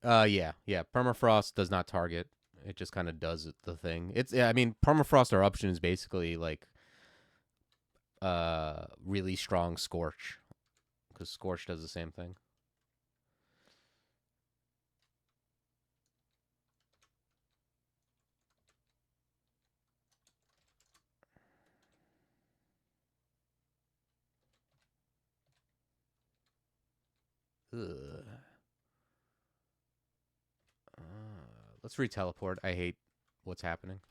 Yeah, yeah. Permafrost does not target. It just kind of does the thing. It's yeah. I mean, permafrost eruption is basically like really strong scorch because scorch does the same thing. Ugh. Let's re-teleport. I hate what's happening.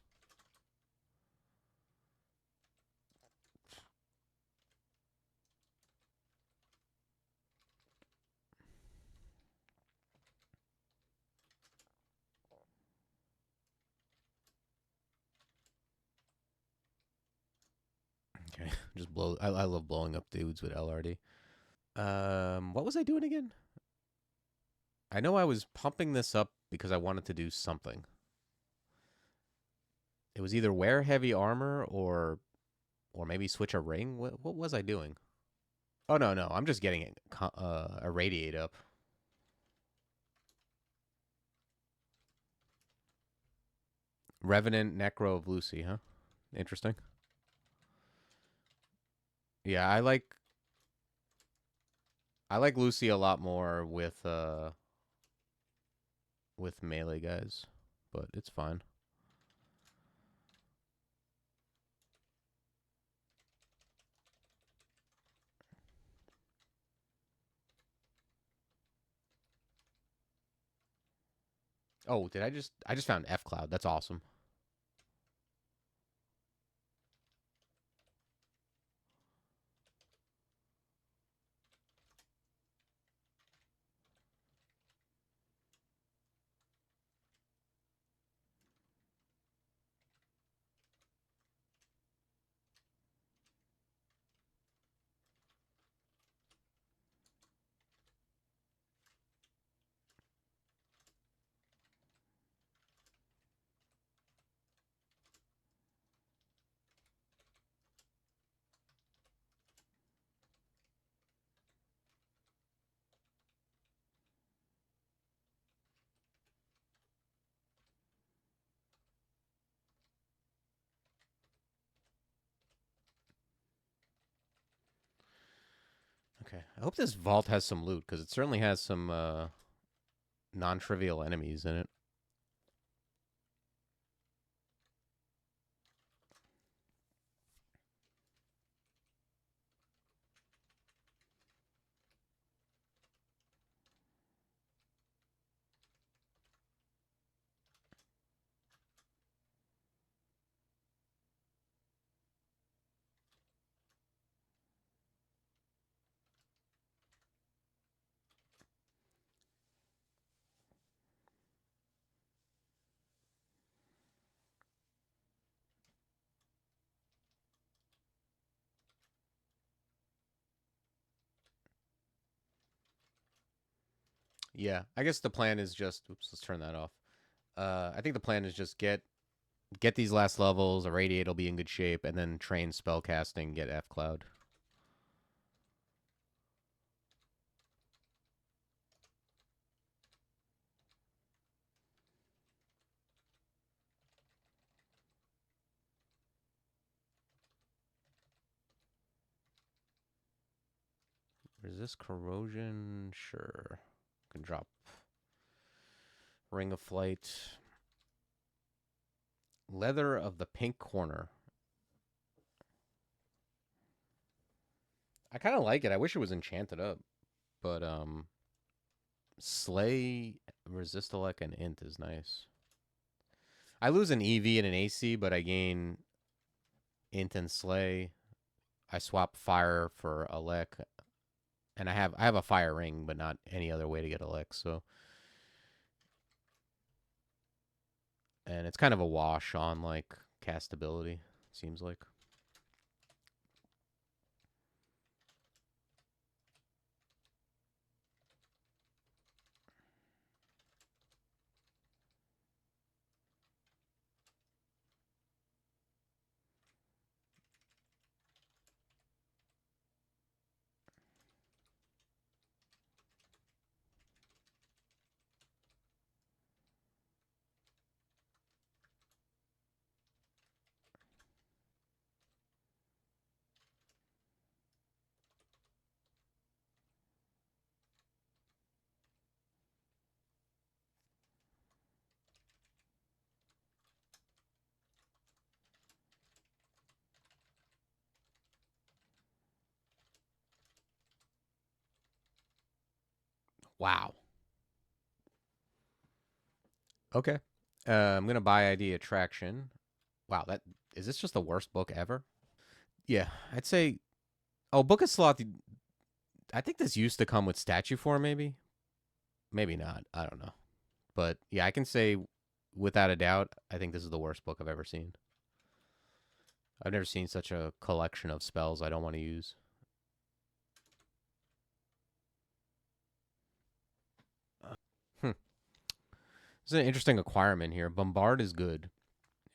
Okay, just blow. I love blowing up dudes with LRD. What was I doing again? I know I was pumping this up because I wanted to do something. It was either wear heavy armor or maybe switch a ring. What was I doing? Oh no, no, I'm just getting it irradiate up. Revenant Necro of Lucy, huh? Interesting. Yeah, I like Lucy a lot more with melee guys, but it's fine. Oh, did I just found F Cloud. That's awesome. Okay. I hope this vault has some loot, because it certainly has some non-trivial enemies in it. Yeah, I guess the plan is just. Oops, let's turn that off. I think the plan is just get these last levels. Irradiate will be in good shape, and then train spell casting. Get F Cloud. Resist corrosion. Sure, can drop Ring of Flight. Leather of the Pink Corner. I kind of like it. I wish it was enchanted up, but Slay, Resistolek, and Int is nice. I lose an EV and an AC, but I gain Int and Slay. I swap Fire for Elec, and I have a Fire Ring, but not any other way to get Elec. So, and it's kind of a wash on like castability. Seems like. Wow. Okay. I'm gonna buy ID Attraction. Wow, that is this just the worst book ever? Yeah, I'd say. Oh, Book of Sloth. I think this used to come with statue form, maybe. Maybe not. I don't know. But yeah, I can say without a doubt, I think this is the worst book I've ever seen. I've never seen such a collection of spells I don't want to use. Hmm. There's an interesting acquirement here. Bombard is good.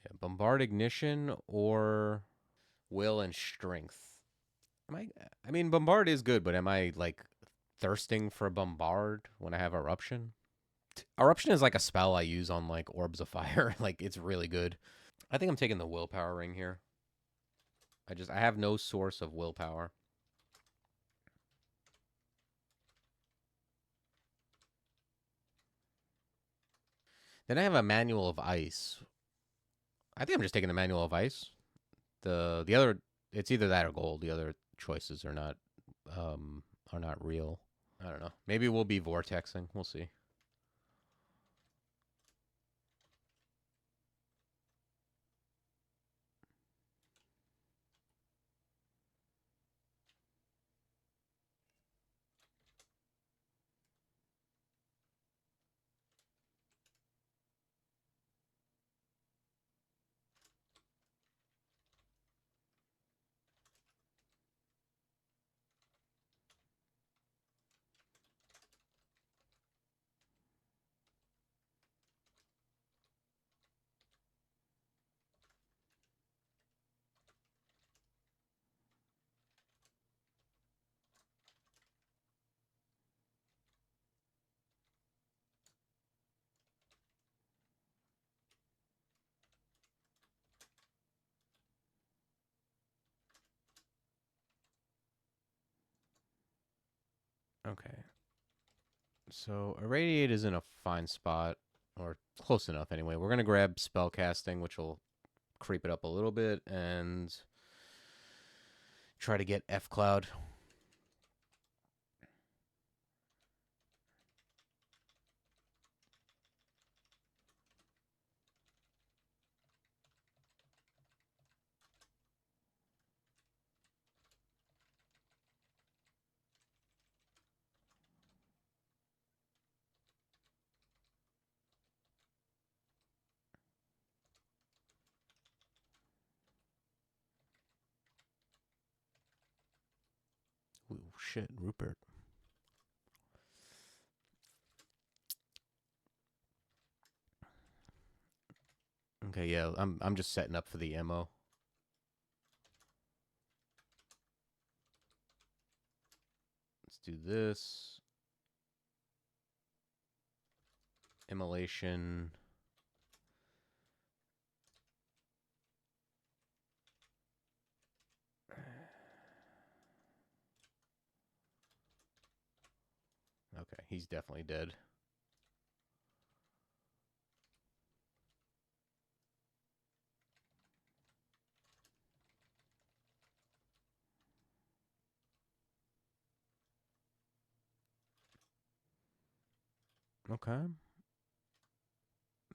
Yeah, Bombard Ignition or Will and Strength. Am I? I mean, Bombard is good, but am I like thirsting for Bombard when I have Eruption? Eruption is like a spell I use on like Orbs of Fire. Like it's really good. I think I'm taking the Willpower Ring here. I have no source of willpower. Then I have a Manual of Ice. I think I'm just taking the Manual of Ice. The other, it's either that or gold. The other choices are not real. I don't know. Maybe we'll be vortexing. We'll see. Okay. So irradiate is in a fine spot, or close enough anyway. We're gonna grab spellcasting, which will creep it up a little bit, and try to get F Cloud. Ooh, shit, Rupert. Okay, yeah, I'm just setting up for the ammo. Let's do this. Immolation. Okay, he's definitely dead. Okay.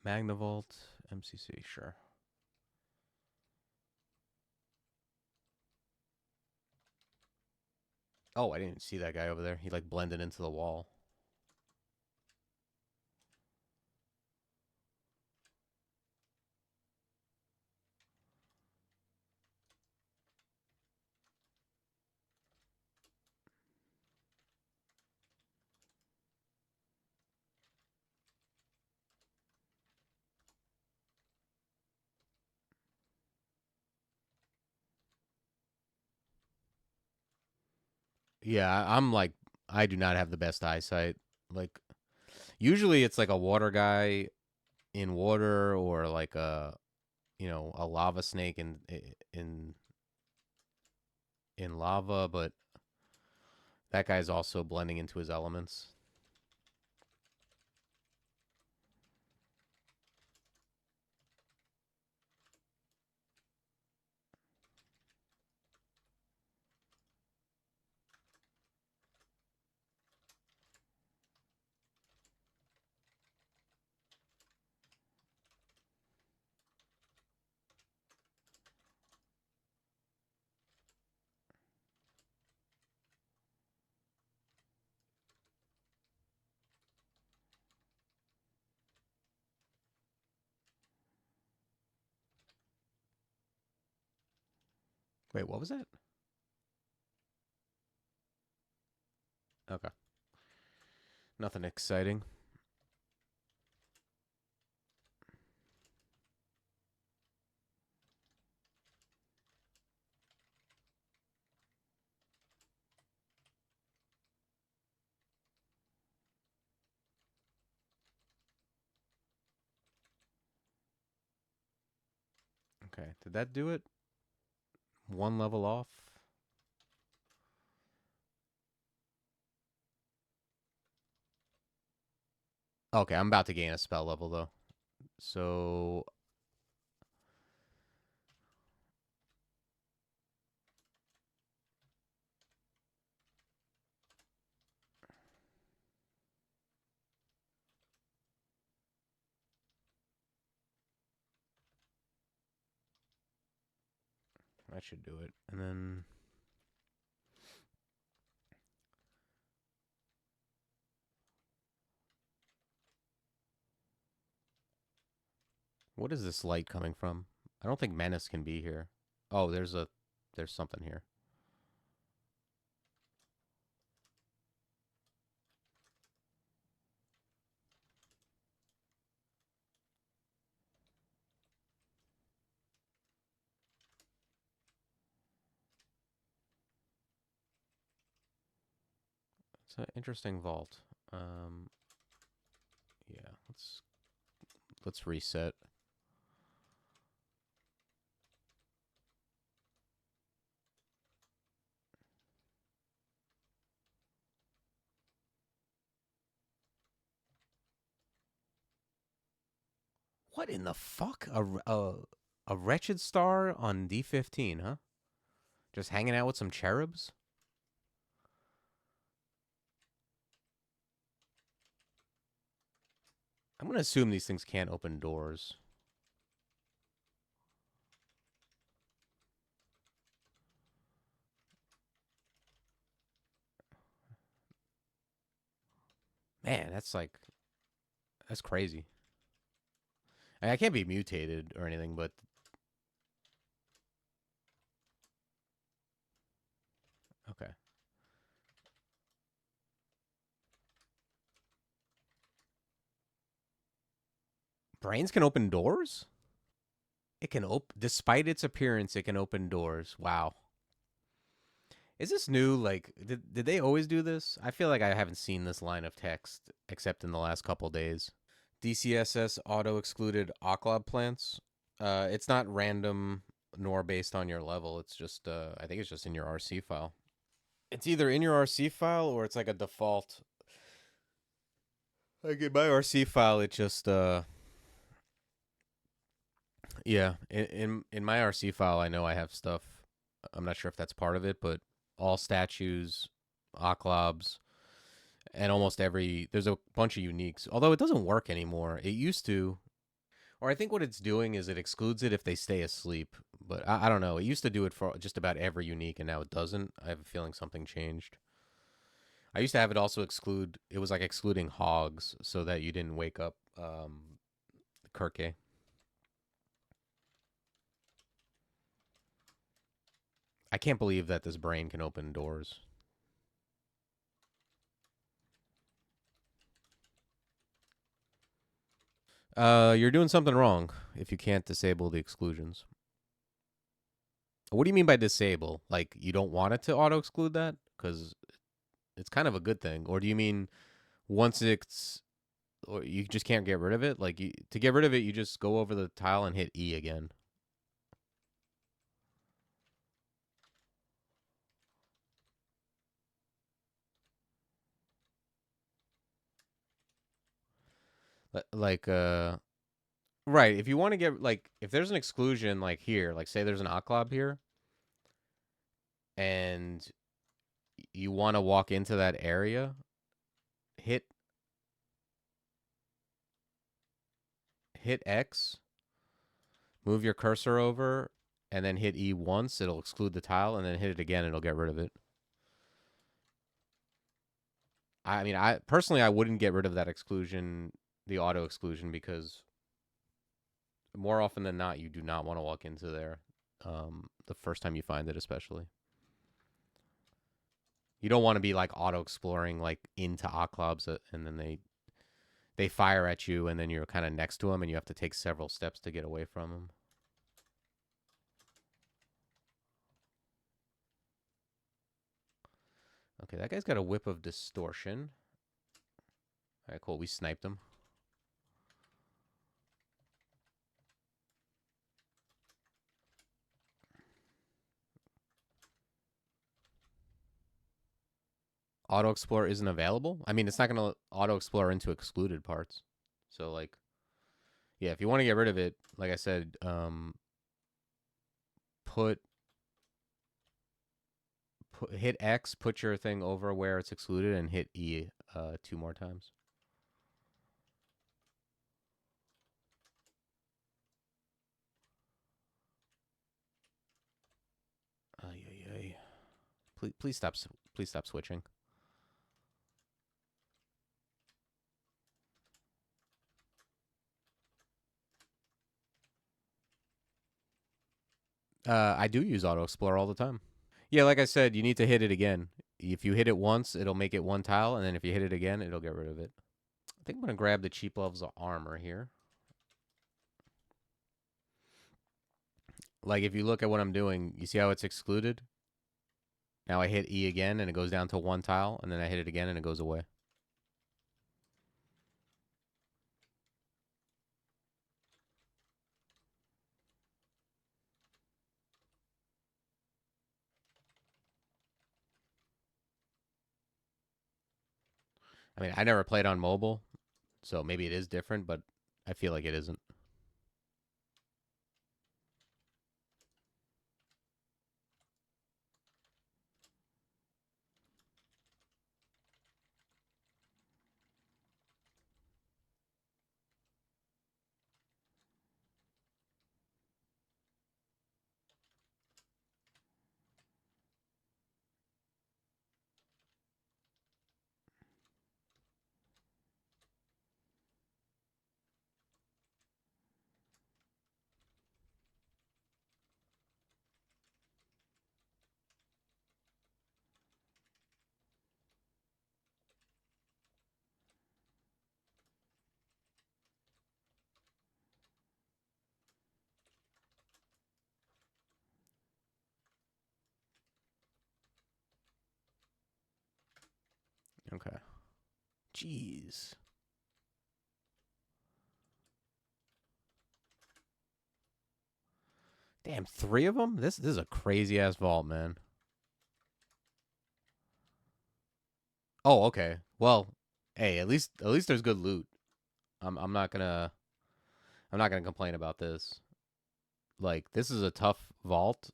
Magnavolt, MCC, sure. Oh, I didn't see that guy over there. He like blended into the wall. Yeah, I'm like, I do not have the best eyesight. Like, usually it's like a water guy in water, or like a lava snake in in lava, but that guy's also blending into his elements. Wait, what was that? Okay. Nothing exciting. Okay. Did that do it? One level off? Okay, I'm about to gain a spell level though. So that should do it. And then what is this light coming from? I don't think Menace can be here. Oh, there's something here. It's an interesting vault. Um, yeah, let's reset. What in the fuck? A wretched star on D15, huh? Just hanging out with some cherubs? I'm going to assume these things can't open doors. Man, that's crazy. I can't be mutated or anything, but okay. Brains can open doors? It can open, despite its appearance, it can open doors. Wow. Is this new? Like, did they always do this? I feel like I haven't seen this line of text except in the last couple days. DCSS auto excluded Oclob plants. It's not random nor based on your level. It's just I think it's just in your RC file. It's either in your RC file or it's like a default. Like in my RC file, it just yeah. In my RC file, I know I have stuff. I'm not sure if that's part of it, but all statues, Oclobs, and almost every there's a bunch of uniques. Although it doesn't work anymore. It used to. Or I think what it's doing is it excludes it if they stay asleep. But I don't know. It used to do it for just about every unique, and now it doesn't. I have a feeling something changed. I used to have it also exclude. It was like excluding hogs so that you didn't wake up Kirke. I can't believe that this brain can open doors. You're doing something wrong if you can't disable the exclusions. What do you mean by disable? Like you don't want it to auto exclude that? Because it's kind of a good thing. Or do you mean once it's or you just can't get rid of it? Like to get rid of it, you just go over the tile and hit E again. Like right. If you want to get like if there's an exclusion like here, like say there's an Oclob here, and you want to walk into that area, hit hit X, move your cursor over, and then hit E once. It'll exclude the tile, and then hit it again. It'll get rid of it. I mean, I personally I wouldn't get rid of that exclusion, the auto exclusion, because more often than not, you do not want to walk into there. The first time you find it, especially, you don't want to be like auto exploring like into Oclobs, and then they fire at you, and then you're kind of next to them, and you have to take several steps to get away from them. Okay, that guy's got a whip of distortion. All right, cool. We sniped him. Auto explore isn't available. I mean, it's not going to auto explore into excluded parts. So like, yeah, if you want to get rid of it, like I said, put hit X, put your thing over where it's excluded, and hit E 2 more times. Ay, ay, ay. Please stop. Please stop switching. I do use auto explore all the time. Yeah, like I said, you need to hit it again. If you hit it once, it'll make it one tile, and then if you hit it again, it'll get rid of it. I think I'm gonna grab the cheap levels of armor here. Like if you look at what I'm doing, you see how it's excluded? Now I hit E again and it goes down to one tile, and then I hit it again and it goes away. I mean, I never played on mobile, so maybe it is different, but I feel like it isn't. Okay. Jeez. Damn, 3 of them? This is a crazy ass vault, man. Oh, okay. Well, hey, at least there's good loot. I'm not gonna complain about this. Like, this is a tough vault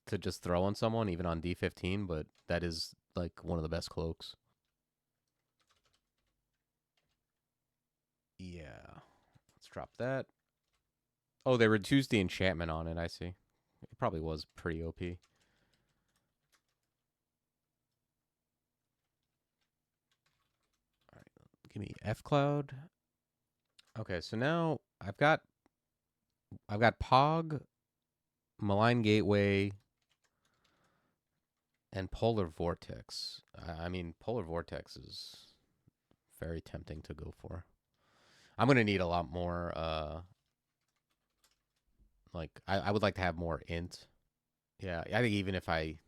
to just throw on someone, even on D15, but that is like one of the best cloaks. Yeah. Let's drop that. Oh, they reduced the enchantment on it, I see. It probably was pretty OP. All right, give me F Cloud. Okay, so now I've got Pog, Malign Gateway, and Polar Vortex. I mean, Polar Vortex is very tempting to go for. I'm gonna need a lot more. Like I would like to have more int. Yeah, I think even if I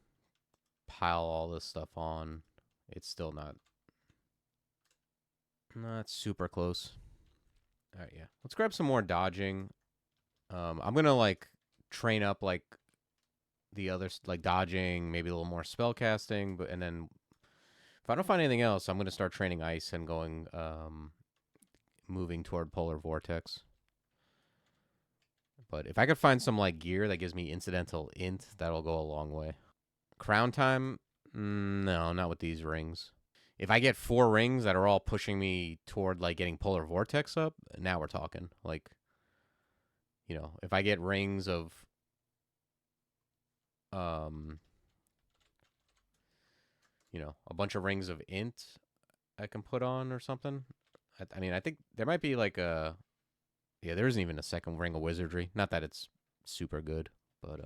pile all this stuff on, it's still not super close. All right, yeah. Let's grab some more dodging. I'm gonna like train up like the others, like dodging, maybe a little more spell casting, but and then if I don't find anything else, I'm gonna start training ice and going moving toward polar vortex. But if I could find some like gear that gives me incidental int, that'll go a long way. Crown time? No, not with these rings. If I get 4 rings that are all pushing me toward like getting polar vortex up, now we're talking. Like, if I get rings of um, a bunch of rings of int I can put on or something. I mean, I think there might be like there isn't even a second ring of wizardry. Not that it's super good, but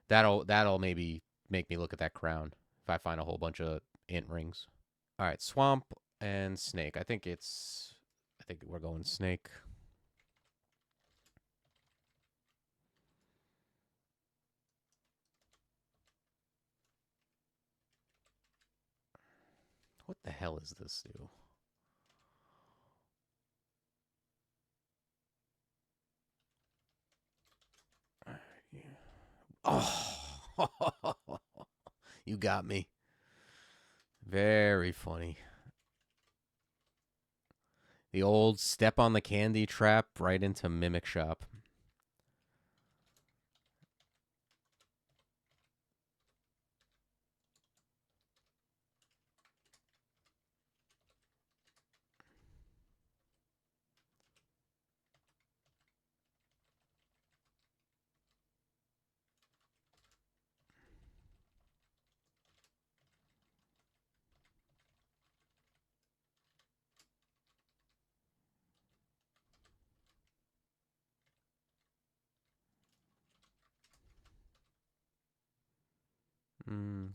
that'll maybe make me look at that crown if I find a whole bunch of int rings. All right, swamp and snake. I think we're going snake. What the hell is this, dude? Oh, you got me. Very funny. The old step on the candy trap right into mimic shop.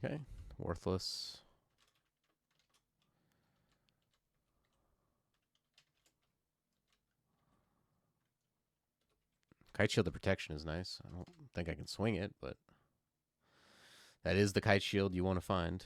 Okay, worthless. Kite shield, the protection is nice. I don't think I can swing it, but that is the kite shield you want to find.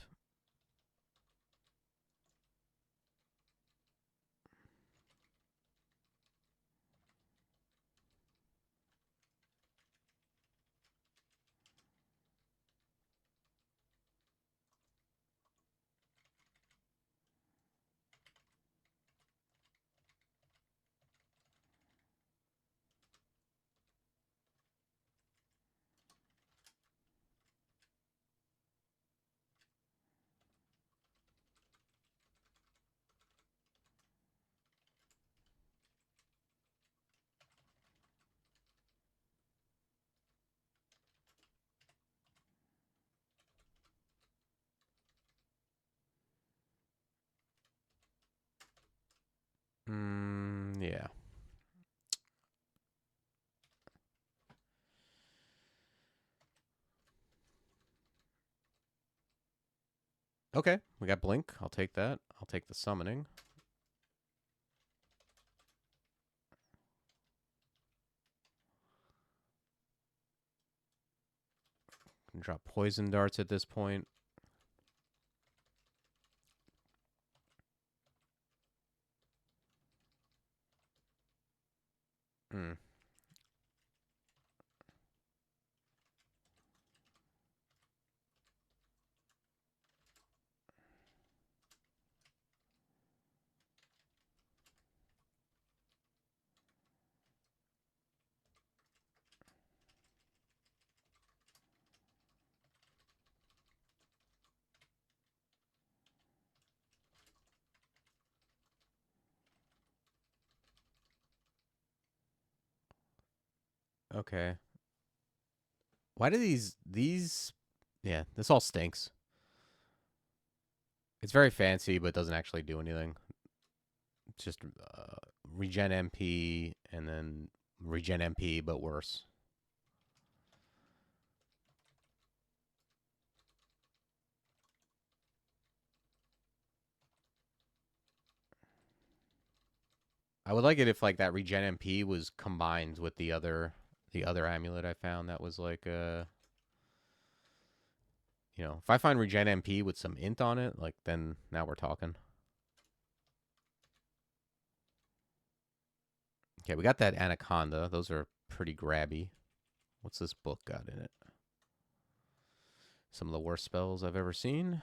Yeah. Okay, we got blink. I'll take that. I'll take the summoning. Can drop poison darts at this point. Hmm. Okay. Why do these? Yeah, this all stinks. It's very fancy, but doesn't actually do anything. It's just regen MP and then regen MP, but worse. I would like it if like that regen MP was combined with the other amulet I found that was like if I find regen MP with some int on it, like then now we're talking. Okay, we got that anaconda. Those are pretty grabby. What's this book got in it? Some of the worst spells I've ever seen.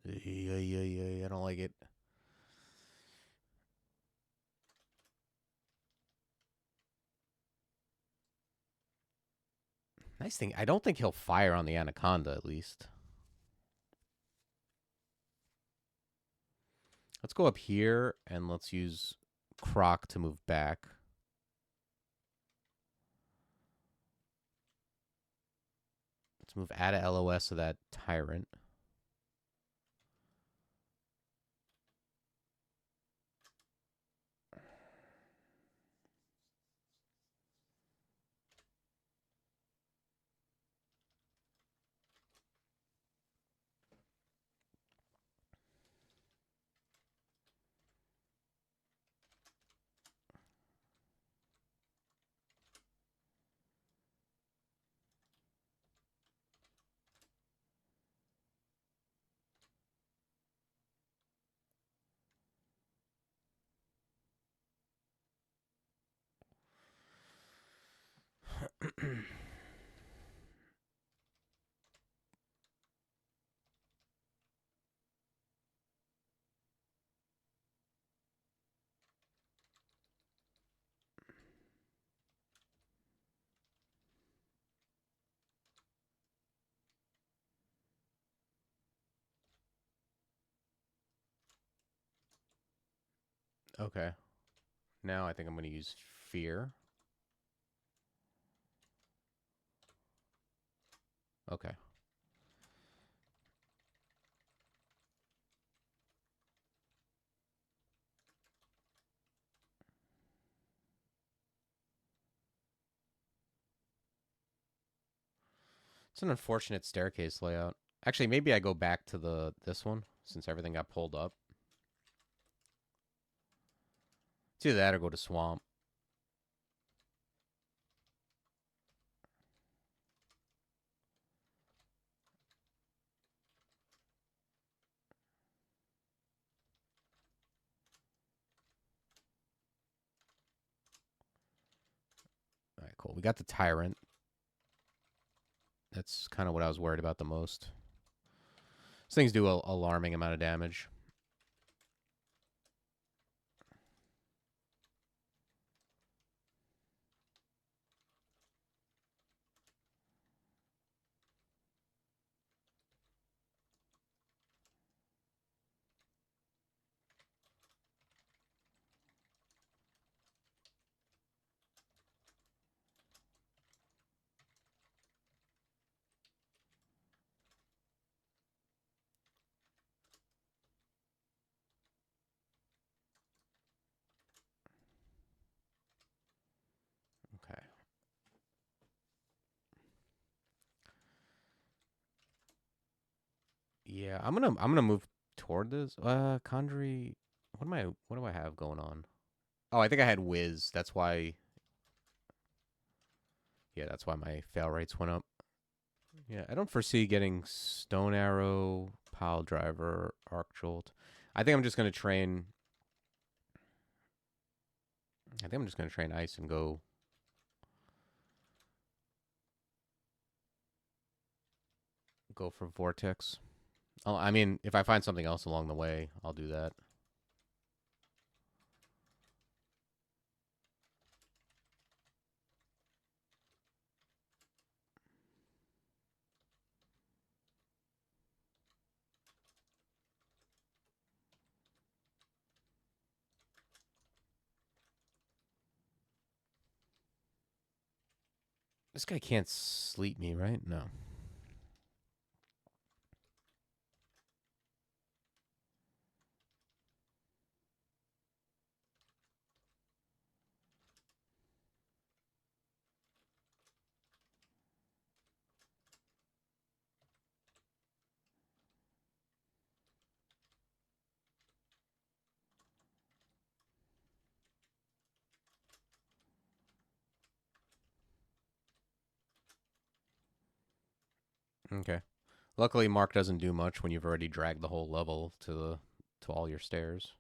I don't like it. Nice thing. I don't think he'll fire on the anaconda, at least. Let's go up here and let's use Croc to move back. Let's move add a LOS to that tyrant. Okay. Now I think I'm going to use fear. Okay. It's an unfortunate staircase layout. Actually, maybe I go back to this one since everything got pulled up. It's either that or go to swamp. All right, cool. We got the tyrant. That's kind of what I was worried about the most. These things do a alarming amount of damage. Yeah, I'm gonna move toward this. Conjury. What do I have going on? Oh, I think I had Wiz. That's why. Yeah, that's why my fail rates went up. Yeah, I don't foresee getting Stone Arrow, Pile Driver, Arc Jolt. I think I'm just gonna train. I think I'm just gonna train Ice and go for Vortex. I mean, if I find something else along the way, I'll do that. This guy can't sleep me, right? No. Okay. Luckily, Mark doesn't do much when you've already dragged the whole level to all your stairs.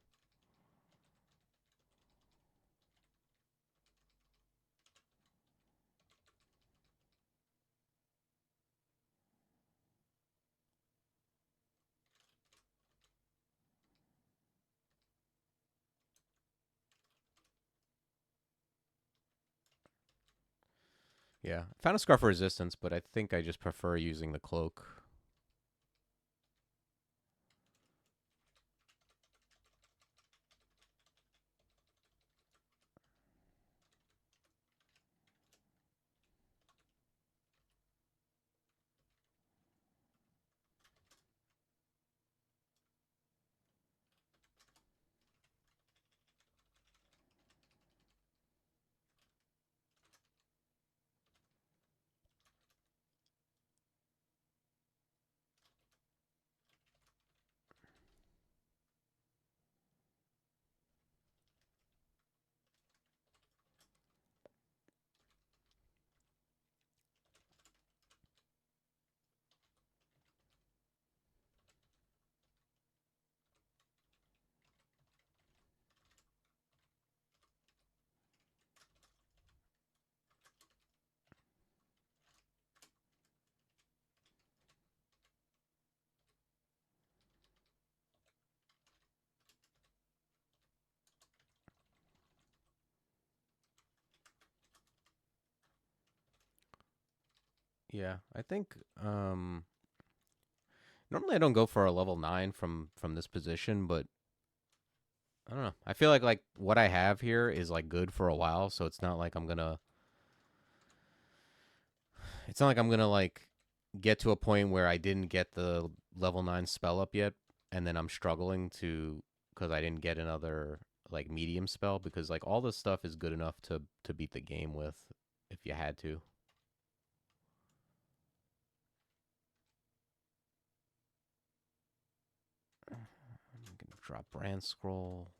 Yeah, I found a Scarf of Resistance, but I think I just prefer using the cloak. Yeah, I think normally I don't go for a level 9 from this position, but I don't know. I feel like what I have here is like good for a while, so it's not like I'm gonna like get to a point where I didn't get the level 9 spell up yet, and then I'm struggling to because I didn't get another like medium spell because like all this stuff is good enough to beat the game with if you had to. I'm gonna drop brand scroll.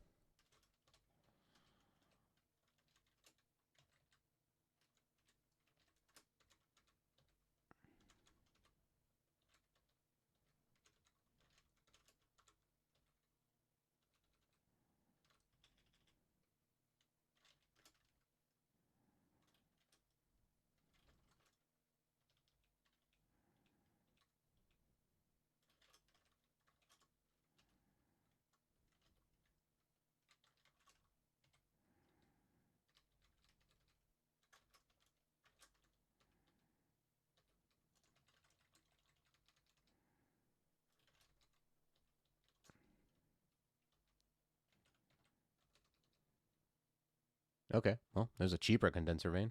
Okay, well, there's a cheaper condenser vein.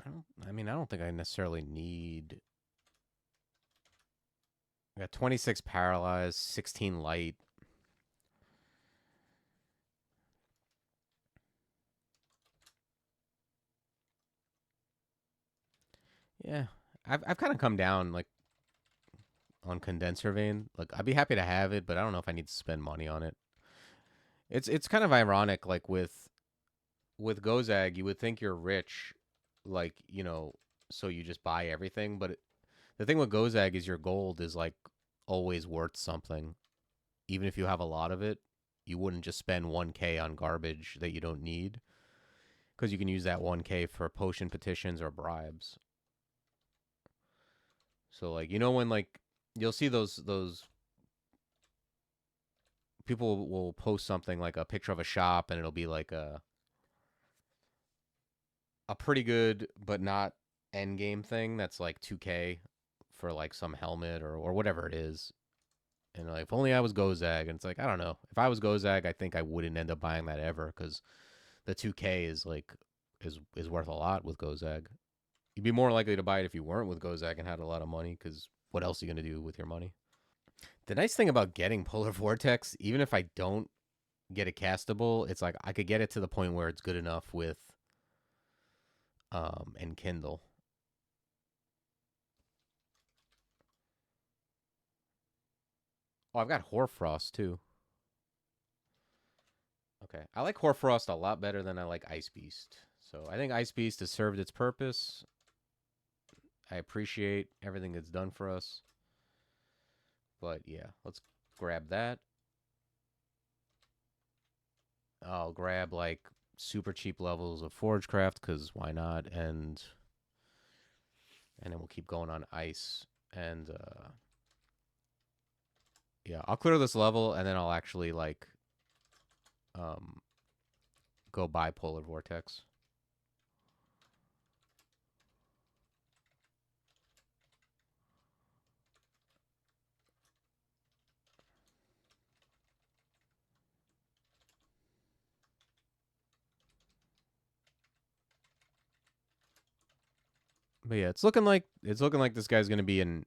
I don't think I necessarily need. I got 26 paralyzed, 16 light. Yeah, I've kind of come down like on condenser vein. Like I'd be happy to have it, but I don't know if I need to spend money on it. It's kind of ironic. Like with Gozag, you would think you're rich, like so you just buy everything. But the thing with Gozag is your gold is like always worth something, even if you have a lot of it. You wouldn't just spend 1K on garbage that you don't need because you can use that 1K for potion petitions or bribes. So like when like you'll see those people will post something like a picture of a shop and it'll be like a pretty good but not end game thing that's like 2K for like some helmet or whatever it is. And like if only I was Gozag, and it's like I don't know. If I was Gozag, I think I wouldn't end up buying that ever because the 2K is like is worth a lot with Gozag. You'd be more likely to buy it if you weren't with Gozag and had a lot of money because what else are you gonna do with your money? The nice thing about getting Polar Vortex, even if I don't get it castable, it's like I could get it to the point where it's good enough with and Kindle. Oh, I've got Hoarfrost too. Okay, I like Hoarfrost a lot better than I like Ice Beast. So I think Ice Beast has served its purpose. I appreciate everything it's done for us. But yeah, let's grab that. I'll grab like super cheap levels of Forgecraft because why not? And then we'll keep going on ice. And yeah, I'll clear this level and then I'll actually like um go buy Polar Vortex. But yeah, it's looking like this guy's gonna be an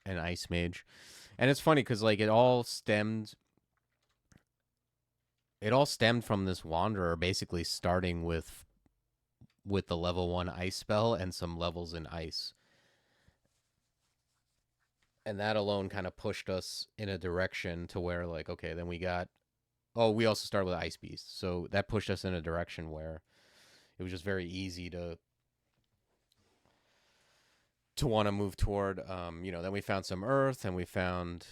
ice mage, and it's funny because like it all stemmed from this wanderer basically starting with the level 1 ice spell and some levels in ice, and that alone kind of pushed us in a direction to where like okay, then we also started with ice beast, so that pushed us in a direction where it was just very easy to want to move toward. Then we found some earth and we found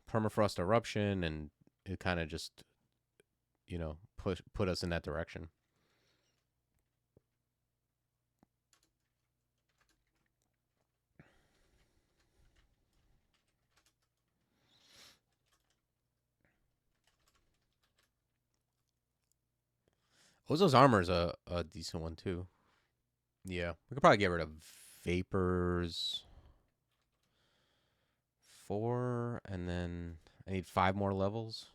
permafrost eruption, and it kind of just put us in that direction. Ozo's armor is a decent one too. Yeah, we could probably get rid of vapors 4, and then I need 5 more levels,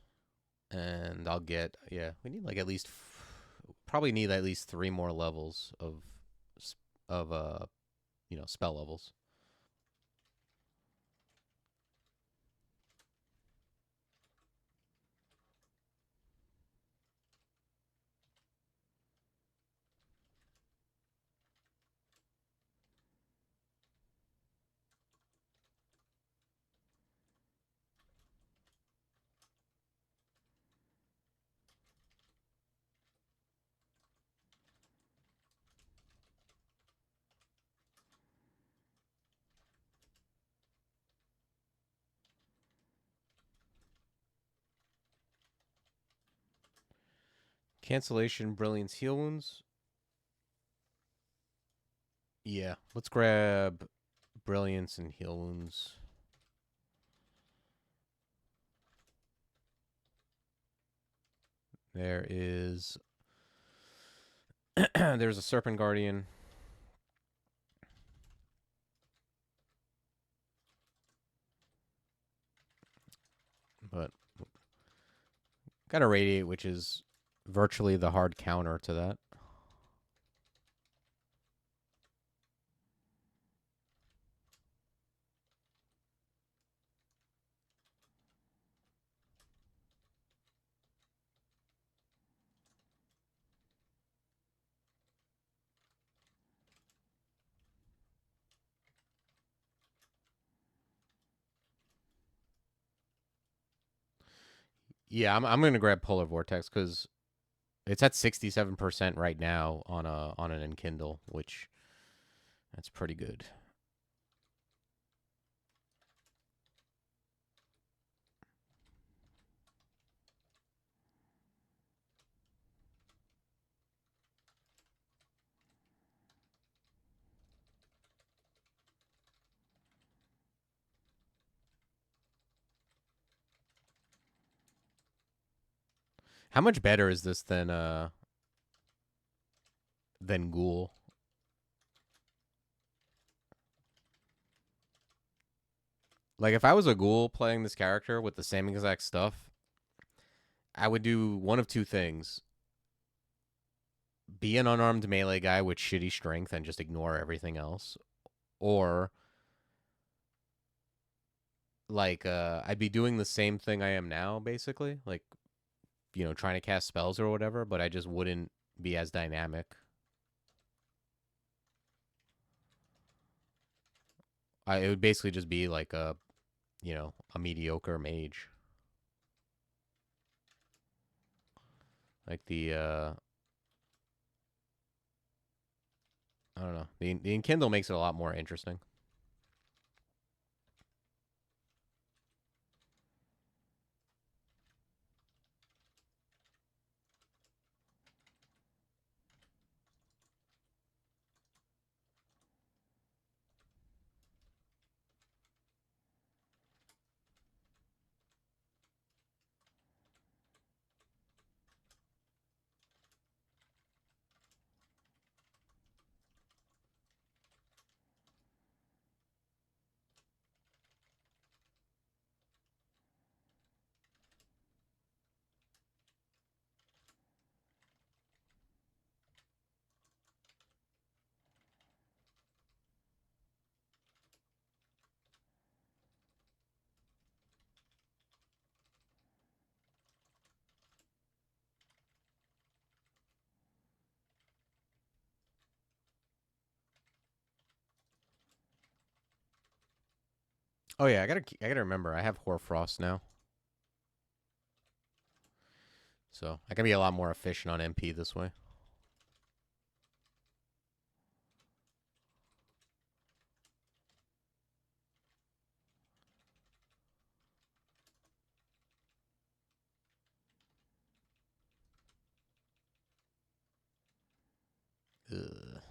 and I'll get We need like probably need at least 3 more levels of spell levels. Cancellation, brilliance, heal wounds. Yeah, let's grab brilliance and heal wounds. There is there's a serpent guardian. But got a radiate, which is virtually the hard counter to that. Yeah, I'm gonna grab Polar Vortex because it's at 67% right now on an Enkindle, which that's pretty good. How much better is this than Ghoul? Like if I was a Ghoul playing this character with the same exact stuff, I would do one of two things: be an unarmed melee guy with shitty strength and just ignore everything else, or like I'd be doing the same thing I am now, basically, like trying to cast spells or whatever, but I just wouldn't be as dynamic. It would basically just be like a mediocre mage. Like I don't know. The Enkindle makes it a lot more interesting. Oh yeah, I gotta remember I have Hoarfrost now, so I can be a lot more efficient on MP this way. Ugh.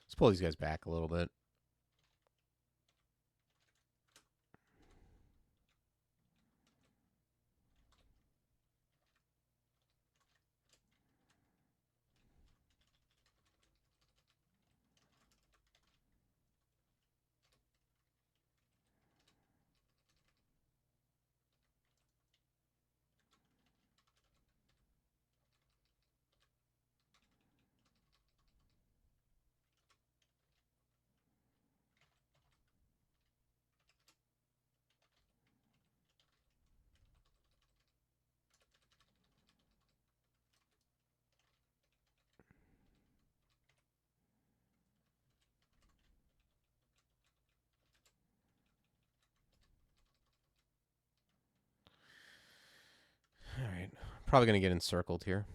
Let's pull these guys back a little bit. All right, probably gonna get encircled here.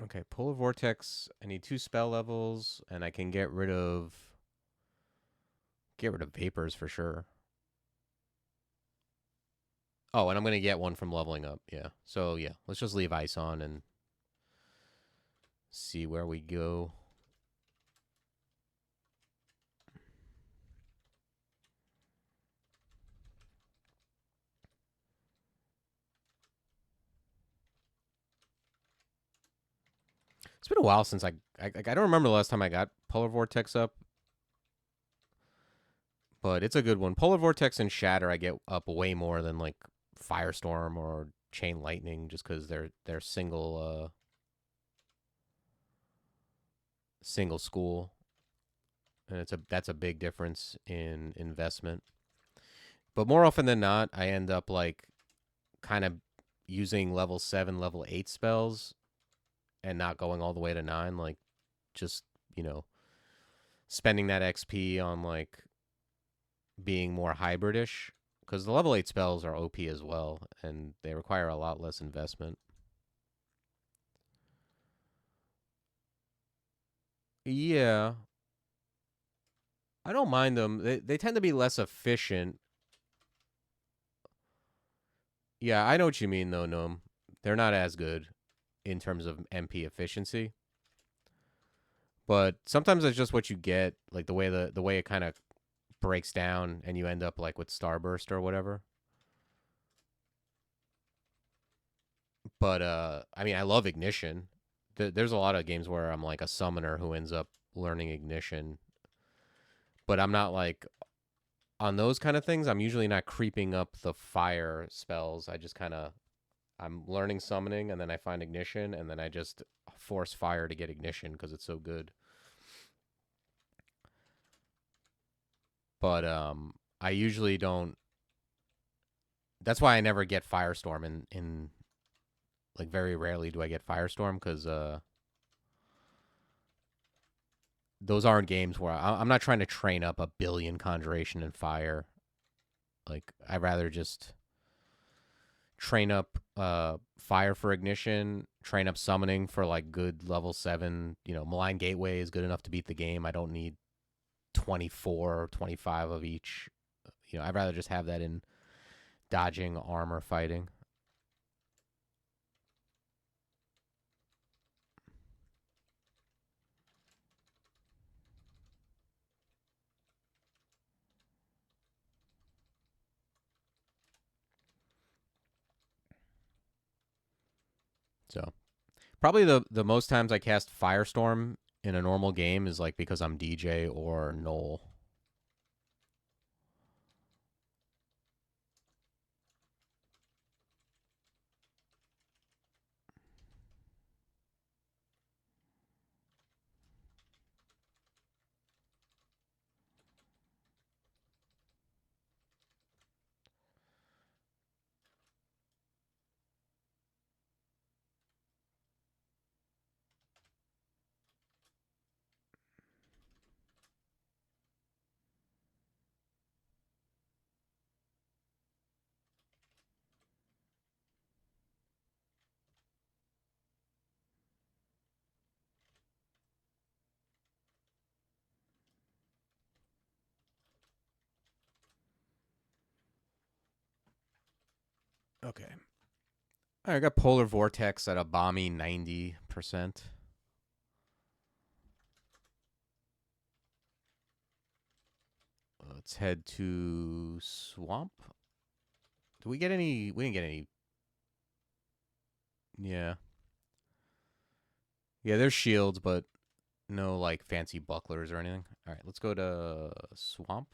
Okay, Polar Vortex. I need 2 spell levels, and I can get rid of vapors for sure. Oh, and I'm gonna get one from leveling up. Yeah. So yeah, let's just leave ice on and see where we go. been a while since I don't remember the last time I got Polar Vortex up, but it's a good one. Polar Vortex and Shatter I get up way more than like Firestorm or Chain Lightning, just because they're single school, and that's a big difference in investment. But more often than not, I end up like kind of using level 7, level 8 spells and not going all the way to 9, like just, you know, spending that XP on like being more hybridish, because the level 8 spells are OP as well and they require a lot less investment. Yeah, I don't mind them. They tend to be less efficient. Yeah, I know what you mean though, Gnome. They're not as good in terms of MP efficiency, but sometimes it's just what you get, like the way it kind of breaks down and you end up like with Starburst or whatever. But I mean, I love Ignition. There's a lot of games where I'm like a summoner who ends up learning Ignition, but I'm not like on those kind of things. I'm usually not creeping up the fire spells. I just kind of I'm learning summoning and then I find Ignition and then I just force fire to get Ignition because it's so good. But I usually don't. That's why I never get Firestorm in like very rarely do I get Firestorm because those aren't games where I'm not trying to train up a billion conjuration and fire. Like I'd rather just train up fire for Ignition, train up summoning for like good level 7. You know, Malign Gateway is good enough to beat the game. I don't need 24 or 25 of each. You know, I'd rather just have that in dodging, armor, fighting. So probably the most times I cast Firestorm in a normal game is like because I'm DJ or Knoll. Okay. I got Polar Vortex at a balmy 90%. Let's head to Swamp. Do we get any? We didn't get any. Yeah. Yeah, there's shields, but no like fancy bucklers or anything. All right, let's go to Swamp.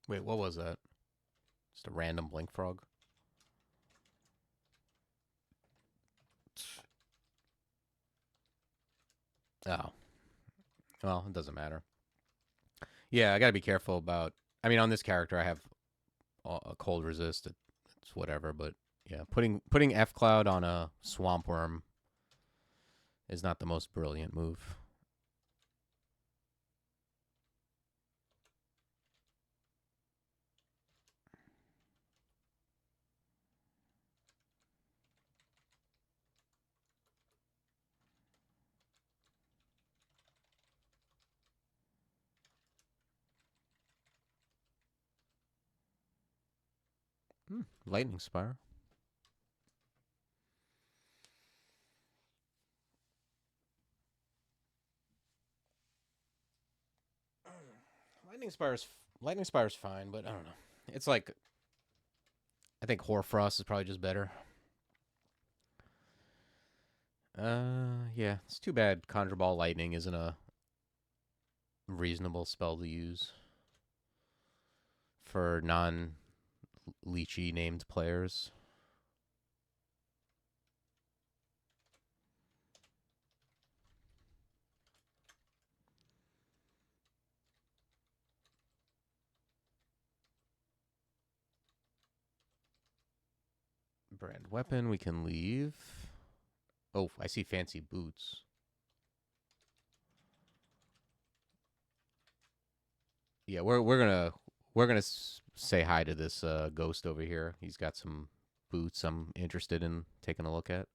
Wait, what was that? Just a random blink frog. Oh. Well, it doesn't matter. Yeah, I gotta be careful about... I mean, on this character, I have a cold resist. It's whatever, but yeah, putting F Cloud on a Swamp Worm is not the most brilliant move. Lightning Spire. Lightning Spire's fine, but I don't know. It's like I think Hoarfrost is probably just better. Yeah, it's too bad Conjure Ball Lightning isn't a reasonable spell to use for non-leechy named players. Brand weapon, we can leave. Oh, I see fancy boots. Yeah, we're gonna say hi to this ghost over here. He's got some boots I'm interested in taking a look at.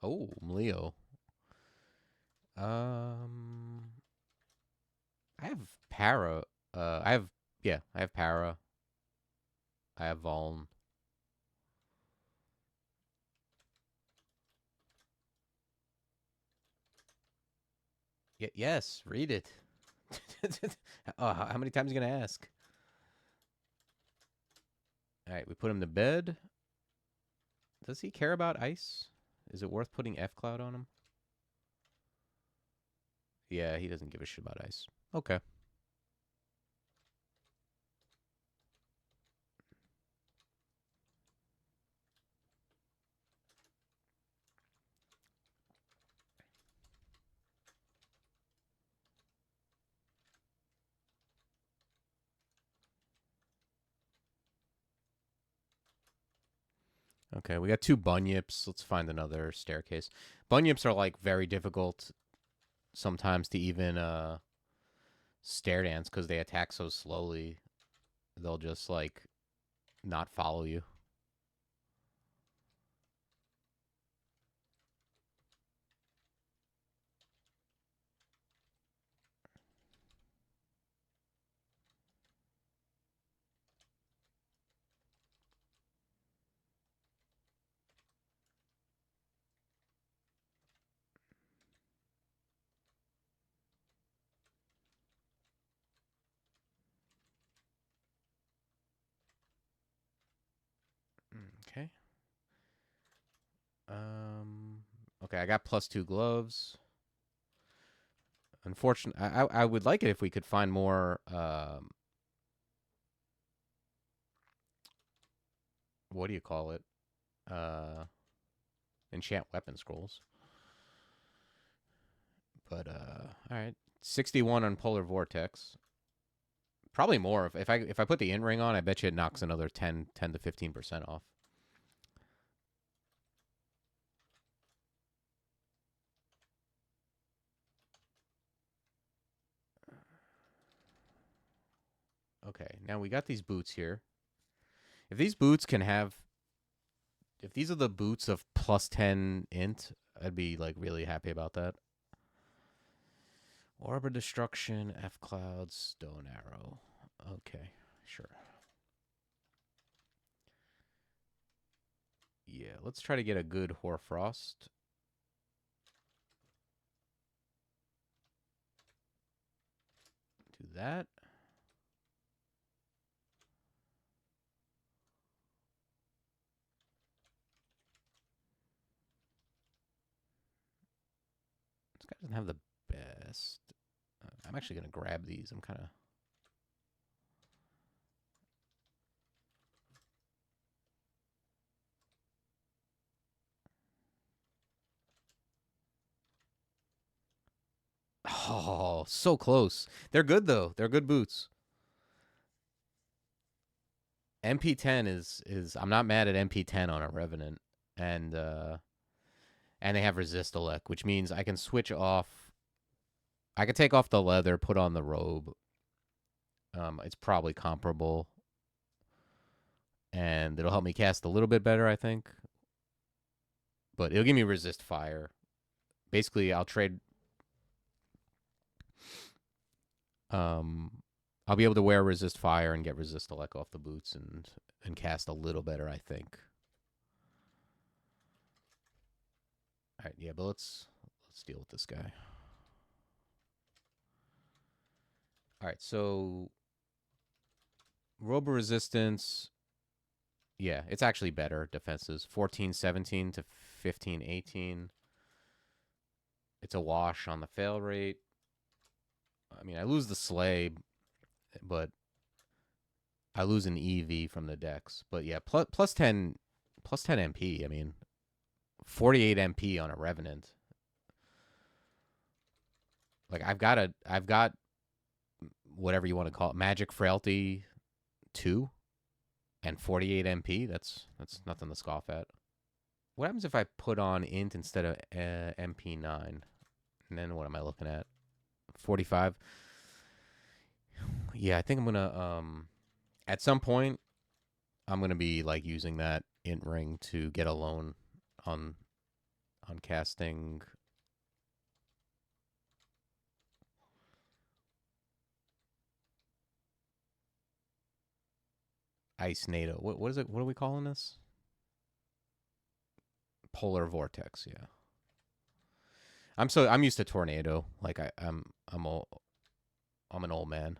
Oh, Leo. I have para. I have I have para. I have Voln. Yes, read it. Oh, how many times are you gonna ask? All right, we put him to bed. Does he care about ice? Is it worth putting F Cloud on him? Yeah, he doesn't give a shit about ice. Okay. Okay, we got 2 bunyips. Let's find another staircase. Bunyips are like very difficult sometimes to even stair dance because they attack so slowly. They'll just like not follow you. Okay. Okay, I got +2 gloves. Unfortunately, I would like it if we could find more. What do you call it? Enchant weapon scrolls. But all right, 61 on Polar Vortex. Probably more if I put the in ring on. I bet you it knocks another 10 to 15% off. Okay, now we got these boots here. If these boots can have, if these are the boots of +10 int, I'd be like really happy about that. Orb of Destruction, F Cloud, Stone Arrow. Okay, sure. Yeah, let's try to get a good Hoarfrost. Do that. This guy doesn't have the best. I'm actually going to grab these. I'm kind of... Oh, so close. They're good, though. They're good boots. MP10 is I'm not mad at MP10 on a Revenant. And they have resist elect, which means I can switch off. I can take off the leather, put on the robe. It's probably comparable. And it'll help me cast a little bit better, I think. But it'll give me resist fire. Basically, I'll trade. I'll be able to wear resist fire and get resist elect off the boots and cast a little better, I think. All right, yeah, but let's deal with this guy. All right, so robe resistance. Yeah, it's actually better defenses. 14-17 to 15-18. It's a wash on the fail rate. I mean, I lose the slay, but I lose an EV from the decks. But yeah, plus 10 MP. I mean, 48 MP on a Revenant. Like I've got whatever you want to call it, Magic Frailty 2 and 48 MP. That's nothing to scoff at. What happens if I put on int instead of MP9? And then what am I looking at? 45. Yeah, I think I'm gonna at some point I'm gonna be like using that int ring to get a loan on casting Ice NATO. What is it? What are we calling this? Polar vortex. Yeah. I'm used to tornado. Like I'm an old man.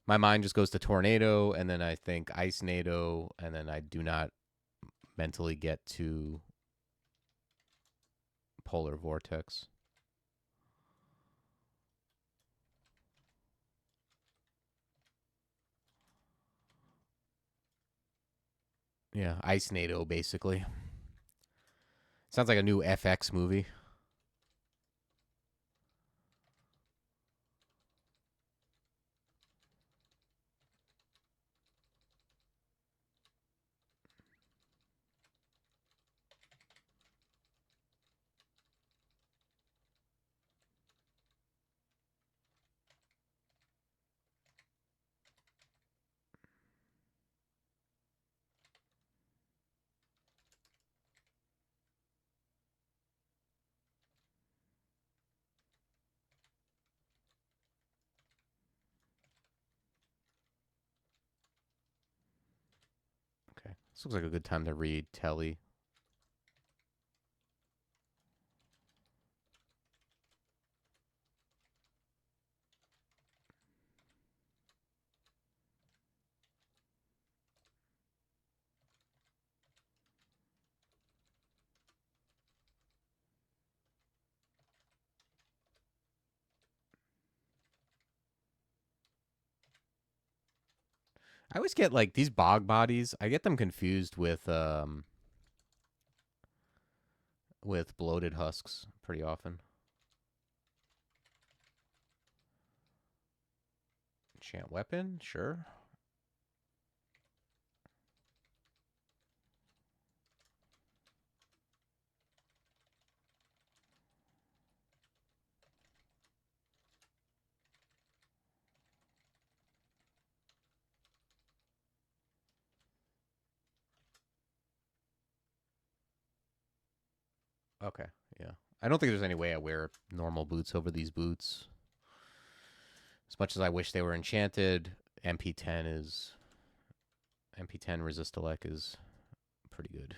My mind just goes to tornado, and then I think ice NATO, and then I do not mentally get to polar vortex. Yeah, ice NATO basically. Sounds like a new FX movie. Okay. This looks like a good time to read Telly. I always get like these bog bodies. I get them confused with bloated husks pretty often. Enchant weapon, sure. Okay, yeah. I don't think there's any way I wear normal boots over these boots. As much as I wish they were enchanted, MP10 resist elect is pretty good.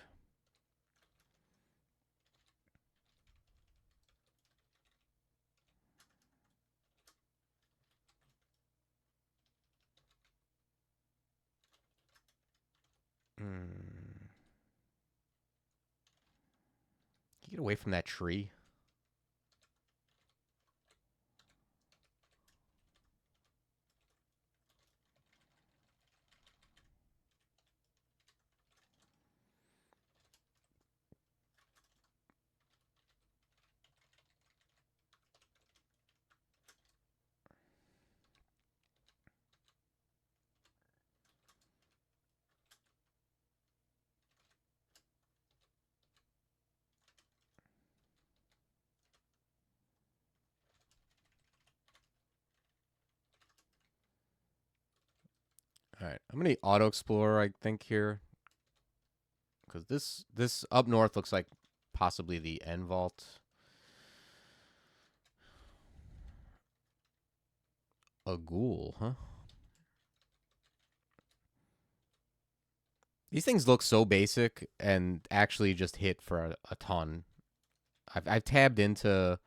You Get away from that tree. All right, I'm gonna auto explorer. I think here because this up north looks like possibly the end vault. A ghoul, huh? These things look so basic and actually just hit for a ton. I've tabbed into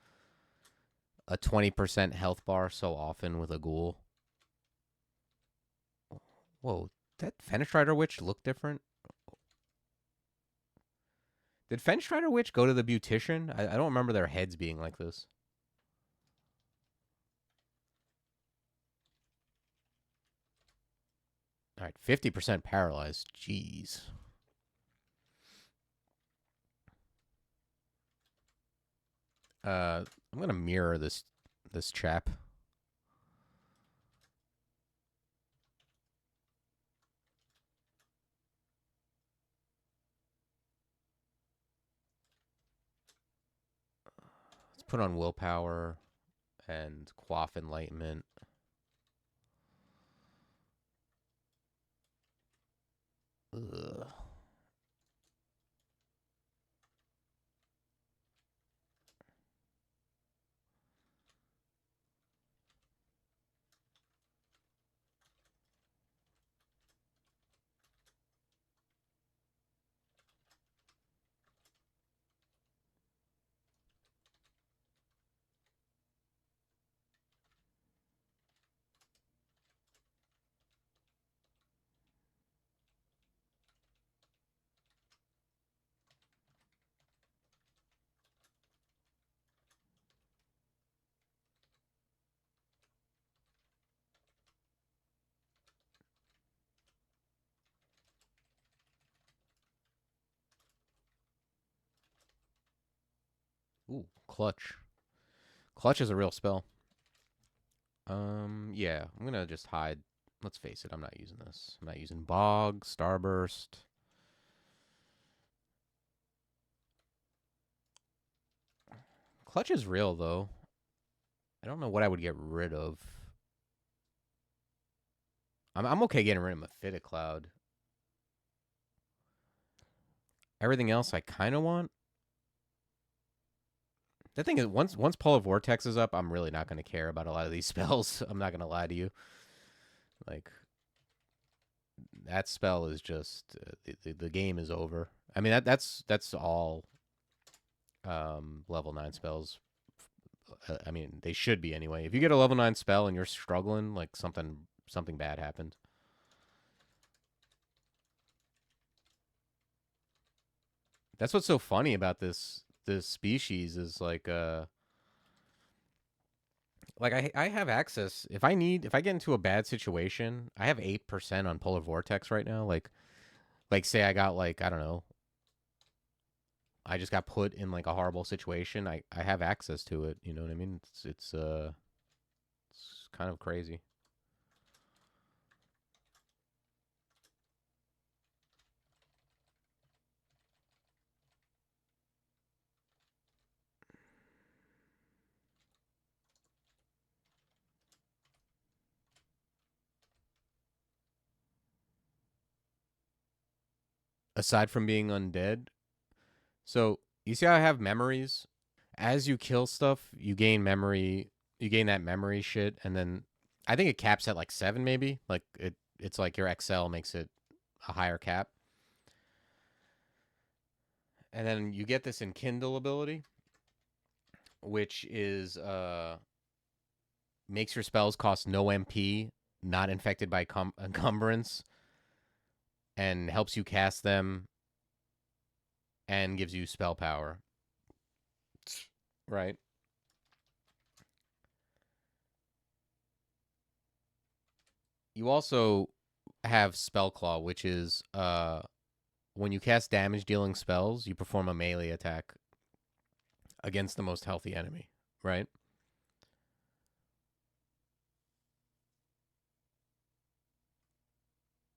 a 20% health bar so often with a ghoul. Whoa, that Fenstrider Witch look different? Did Fenstrider Witch go to the beautician? I don't remember their heads being like this. All right, 50% paralyzed. Jeez. I'm gonna mirror this chap. Let's put on willpower and quaff enlightenment. Ugh. Ooh, clutch. Clutch is a real spell. Yeah, I'm gonna just hide. Let's face it, I'm not using this. I'm not using Bog, Starburst. Clutch is real, though. I don't know what I would get rid of. I'm okay getting rid of Mephitic Cloud. Everything else I kind of want. The thing is, once Polar Vortex is up, I'm really not going to care about a lot of these spells. I'm not going to lie to you. Like, that spell is just the game is over. I mean that's all level 9 spells. I mean, they should be anyway. If you get a level 9 spell and you're struggling, like something bad happened. That's what's so funny about this species is like I have access if I get into a bad situation, I have 8% on Polar Vortex right now. Like say I got like I don't know, I just got put in like a horrible situation. I have access to it. You know what I mean? It's kind of crazy. Aside from being undead, so you see how I have memories. As you kill stuff, you gain memory. You gain that memory shit, and then I think it caps at like 7, maybe. Like it's like your XL makes it a higher cap, and then you get this enkindle ability, which is makes your spells cost no MP, not infected by encumbrance, and helps you cast them, and gives you spell power. right? You also have Spell Claw, which is when you cast damage dealing spells, you perform a melee attack against the most healthy enemy, right?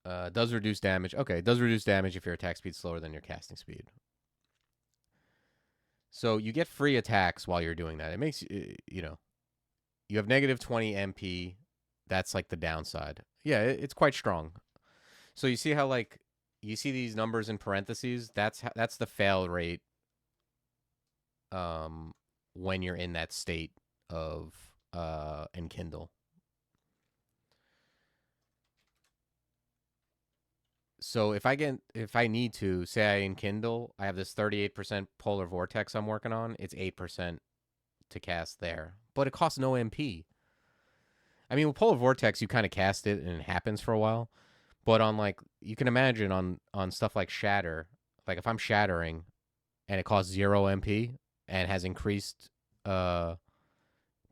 Does reduce damage. Okay, does reduce damage if your attack speed's slower than your casting speed. So you get free attacks while you're doing that. It makes you know you have negative 20 MP. That's like the downside. Yeah, it's quite strong. So you see how like you see these numbers in parentheses. That's the fail rate. Um, when you're in that state of enkindle. So if I need to say I enkindle, I have this 38% polar vortex I'm working on. It's 8% to cast there, but it costs no MP. I mean, with polar vortex, you kind of cast it and it happens for a while. But on like you can imagine on stuff like shatter, like if I'm shattering and it costs 0 MP and has increased uh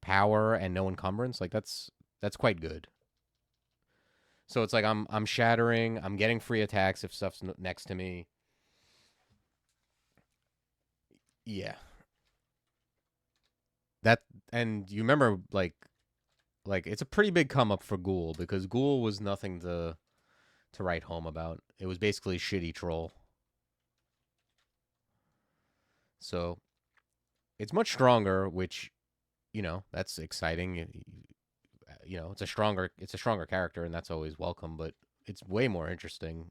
power and no encumbrance, like that's quite good. So it's like I'm shattering, I'm getting free attacks if stuff's next to me. Yeah. That and you remember like it's a pretty big come up for Ghoul because Ghoul was nothing to write home about. It was basically shitty troll. So it's much stronger, which that's exciting. It's a stronger character, and that's always welcome. But it's way more interesting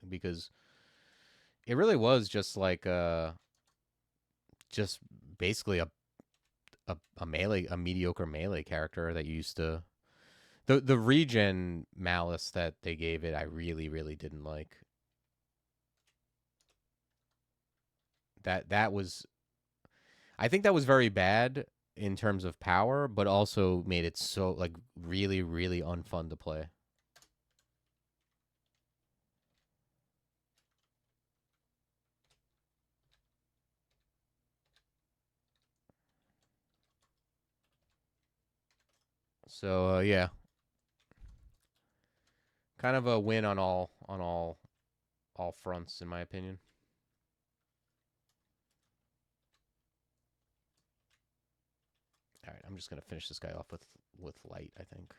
because it really was just like just basically a melee, a mediocre melee character that used to the regen malice that they gave it. I really didn't like that was I think that was very bad in terms of power, but also made it so like really unfun to play. So yeah, kind of a win on all fronts in my opinion. All right, I'm just gonna finish this guy off with light. I think.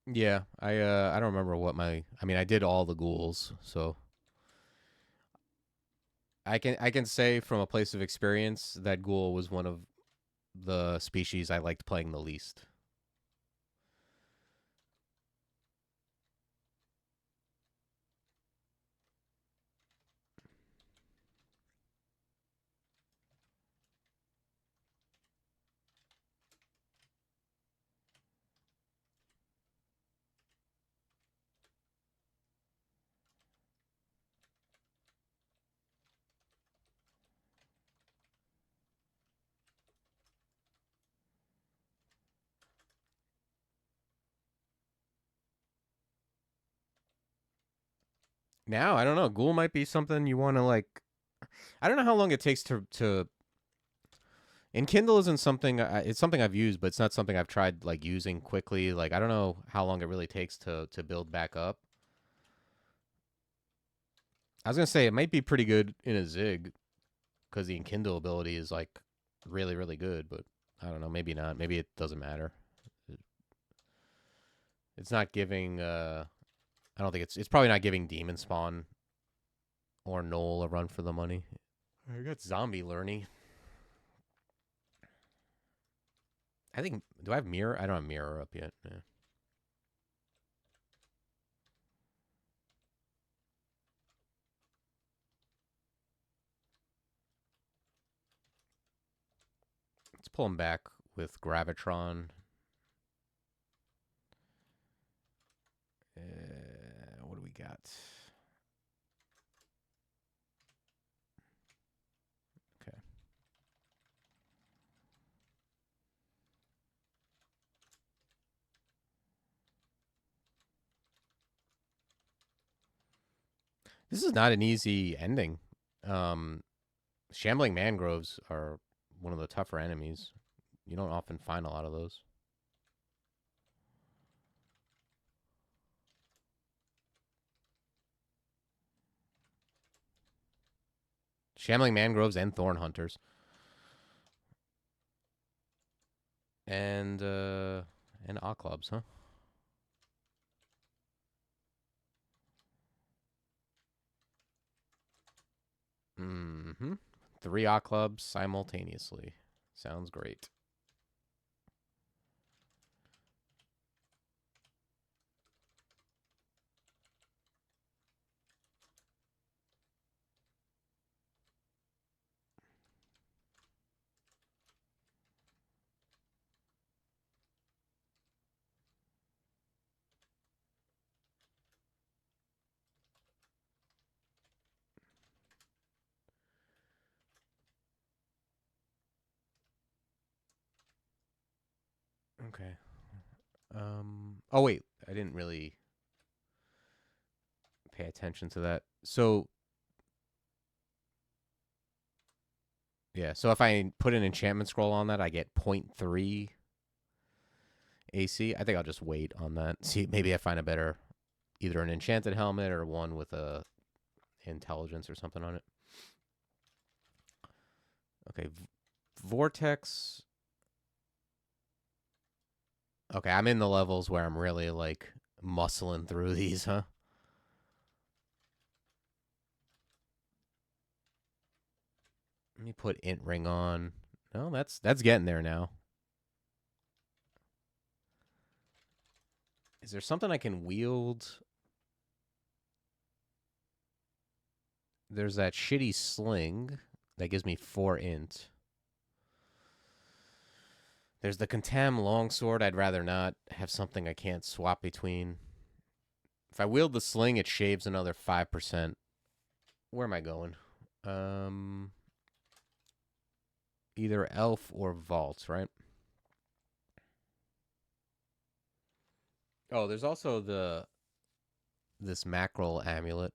Yeah, I don't remember what my I mean I did all the ghouls, so I can say from a place of experience that ghoul was one of the species I liked playing the least. Now I don't know. Ghoul might be something you want to like. I don't know how long it takes to. And Kindle isn't something. It's something I've used, but it's not something I've tried like using quickly. Like I don't know how long it really takes to build back up. I was gonna say it might be pretty good in a Zig because the Enkindle ability is like really good, but I don't know. Maybe not. Maybe it doesn't matter. It's not giving. I don't think it's probably not giving Demon Spawn or Knoll a run for the money. I got Zombie Learny. I think. Do I have Mirror? I don't have Mirror up yet. Yeah. Let's pull him back with Gravitron. What do we got? Okay. This is not an easy ending. Um, Shambling mangroves are one of the tougher enemies. You don't often find a lot of those. Shambling mangroves and thorn hunters. And occlubs, huh? Mm-hmm. 3 occlubs simultaneously. Sounds great. Okay. Oh wait, I didn't really pay attention to that. So yeah, so if I put an enchantment scroll on that, I get 0.3 AC. I think I'll just wait on that. See, maybe I find a better, either an enchanted helmet or one with a intelligence or something on it. Okay, vortex. Okay, I'm in the levels where I'm really like muscling through these, huh? Let me put int ring on. No, that's getting there now. Is there something I can wield? There's that shitty sling that gives me 4 int. There's the Contam longsword. I'd rather not have something I can't swap between. If I wield the sling, it shaves another 5%. Where am I going? Either elf or vault, right? Oh, there's also this mackerel amulet.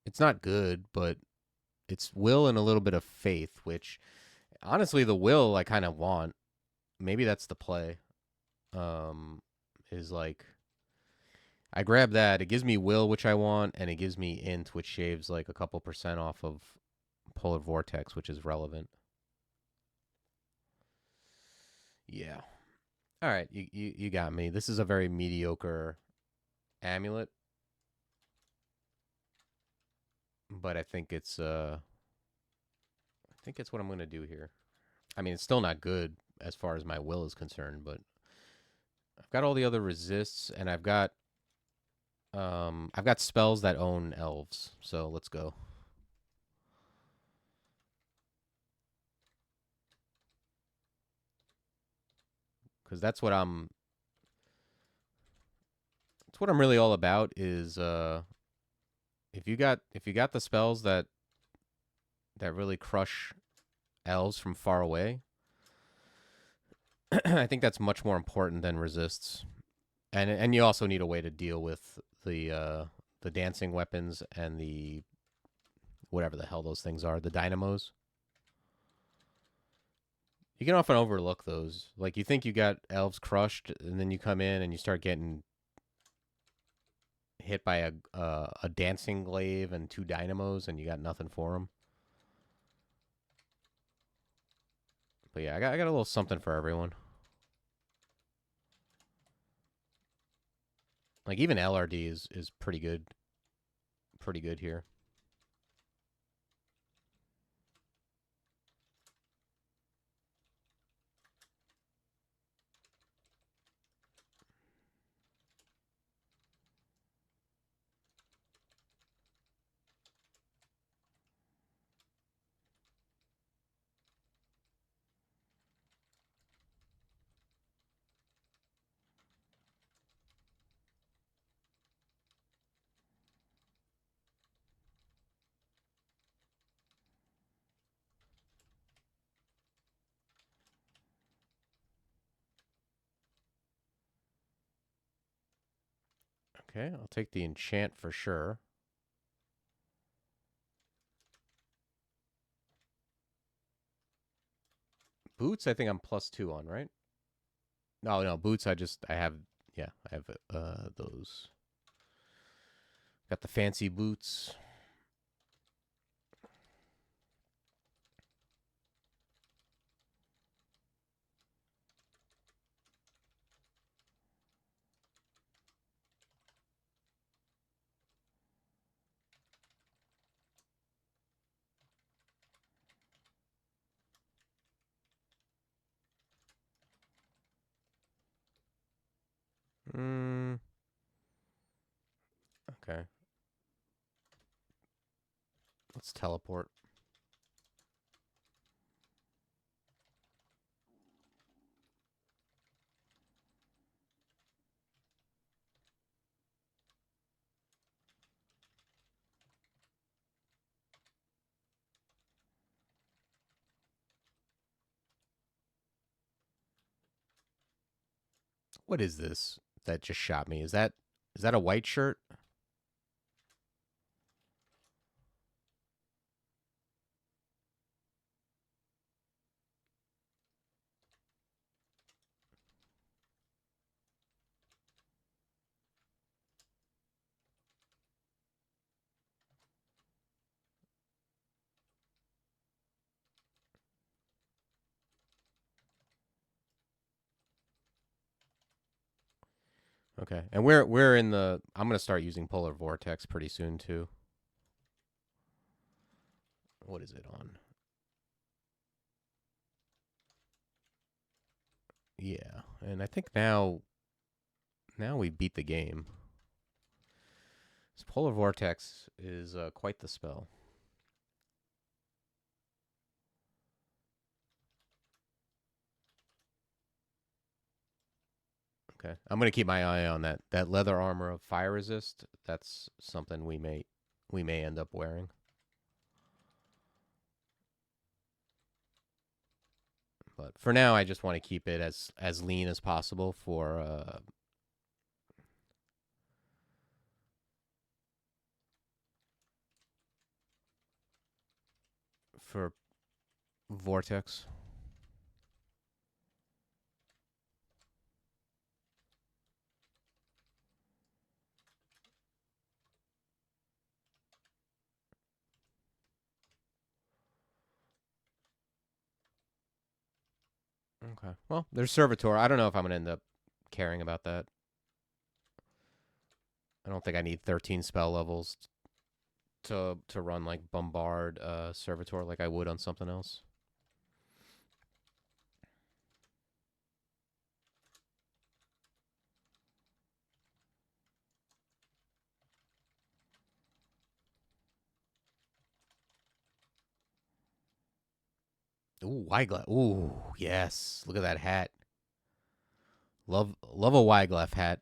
It's not good, but it's will and a little bit of faith, which honestly the will I kind of want. Maybe that's the play. Is like I grab that, it gives me will, which I want, and it gives me int, which shaves like a couple percent off of polar vortex, which is relevant. Yeah. All right, you got me. This is a very mediocre amulet, but I think it's what I'm gonna do here. I mean, it's still not good as far as my will is concerned, but I've got all the other resists, and I've got spells that own elves. So let's go. Because that's what I'm really all about is if you got the spells that really crush elves from far away, I think that's much more important than resists. And you also need a way to deal with the dancing weapons and the whatever the hell those things are, the dynamos. You can often overlook those. Like you think you got elves crushed, and then you come in and you start getting hit by a dancing glaive and 2 dynamos, and you got nothing for them. But yeah, I got a little something for everyone. Like even LRD is pretty good here. Okay, I'll take the enchant for sure. Boots, I think I'm +2 on, right? No, no, boots. I have, yeah, I have those. Got the fancy boots. Mm, okay, let's teleport. What is this that just shot me? Is that a white shirt? Okay, and we're in the. I'm gonna start using polar vortex pretty soon too. What is it on? Yeah, and I think now we beat the game. This polar vortex is quite the spell. Okay, I'm gonna keep my eye on that leather armor of fire resist. That's something we may end up wearing. But for now, I just want to keep it as lean as possible for vortex. Okay. Well, there's servitor. I don't know if I'm gonna end up caring about that. I don't think I need 13 spell levels to run like bombard servitor like I would on something else. Ooh, Wyglass. Ooh, yes. Look at that hat. Love a Wyglass hat.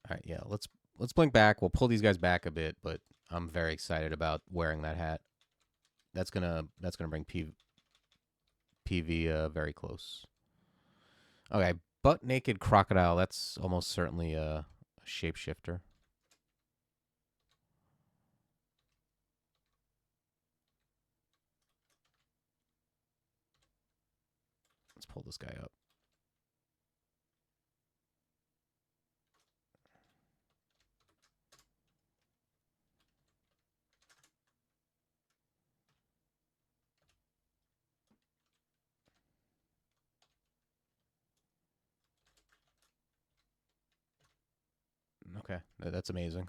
All right, yeah. Let's blink back. We'll pull these guys back a bit, but I'm very excited about wearing that hat. That's gonna bring PV very close. Okay, butt naked crocodile. That's almost certainly a shapeshifter. Let's pull this guy up. Okay, that's amazing.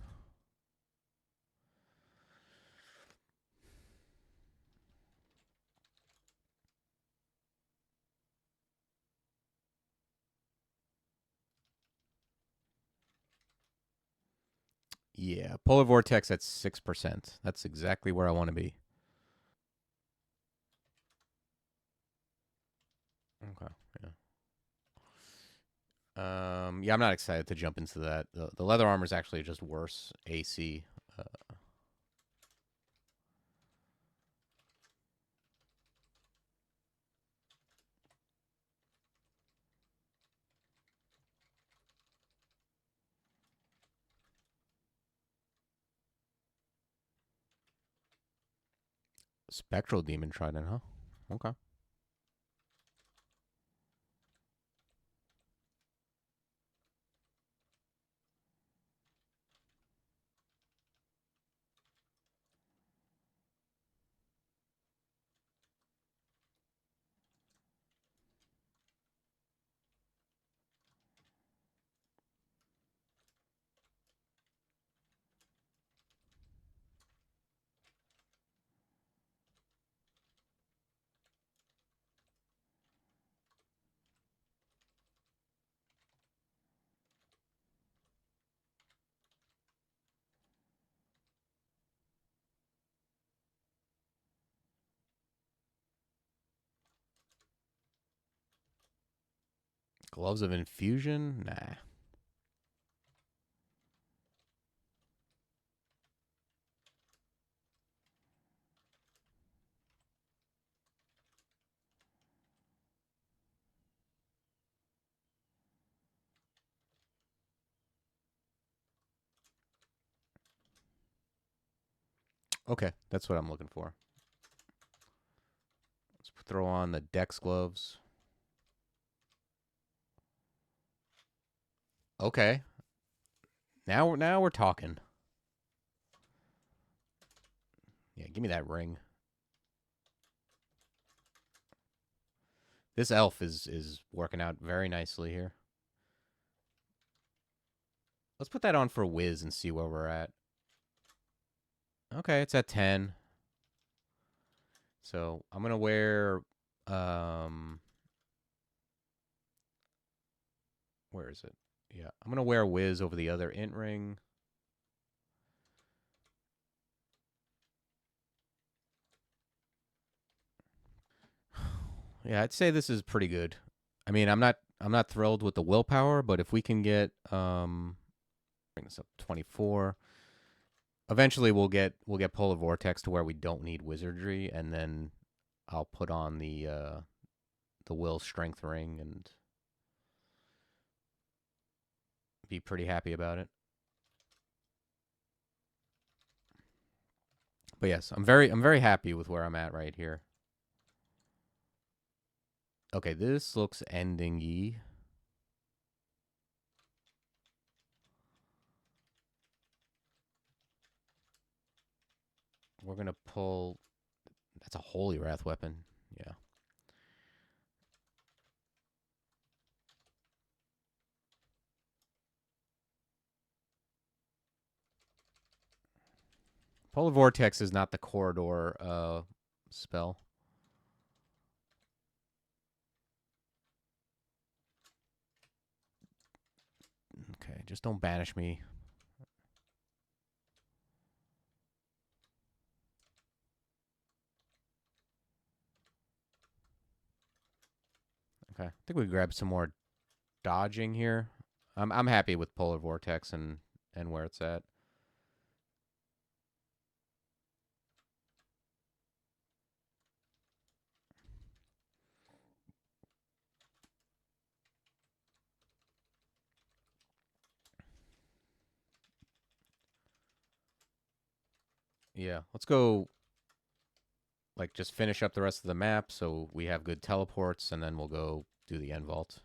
Yeah, polar vortex at 6%. That's exactly where I want to be. Okay. Yeah, I'm not excited to jump into that. The leather armor is actually just worse AC. Uh, Spectral Demon Trident, huh? Okay. Gloves of Infusion? Nah. Okay, that's what I'm looking for. Let's throw on the Dex gloves. Okay. Now we're talking. Yeah, give me that ring. This elf is working out very nicely here. Let's put that on for Wiz and see where we're at. Okay, it's at 10. So I'm gonna wear where is it? Yeah, I'm gonna wear Wiz over the other int ring. Yeah, I'd say this is pretty good. I mean, I'm not thrilled with the willpower, but if we can get bring this up to 24, eventually we'll get Polar Vortex to where we don't need wizardry, and then I'll put on the will strength ring and be pretty happy about it. But yes, I'm very happy with where I'm at right here. Okay, this looks ending-y. We're gonna pull. That's a Holy Wrath weapon. Yeah. Polar Vortex is not the corridor spell. Okay, just don't banish me. Okay, I think we grab some more dodging here. I'm happy with Polar Vortex and where it's at. Yeah, let's go. Like just finish up the rest of the map so we have good teleports, and then we'll go do the end vault.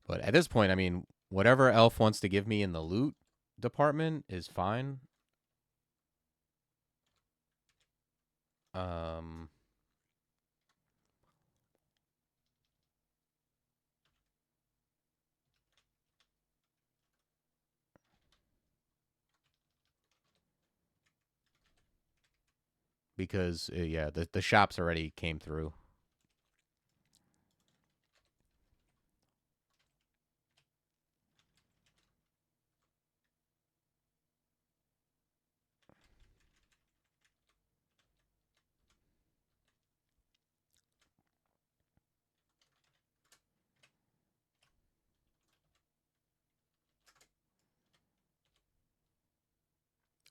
But at this point, I mean, whatever Elf wants to give me in the loot department is fine. Um, because yeah, the shops already came through.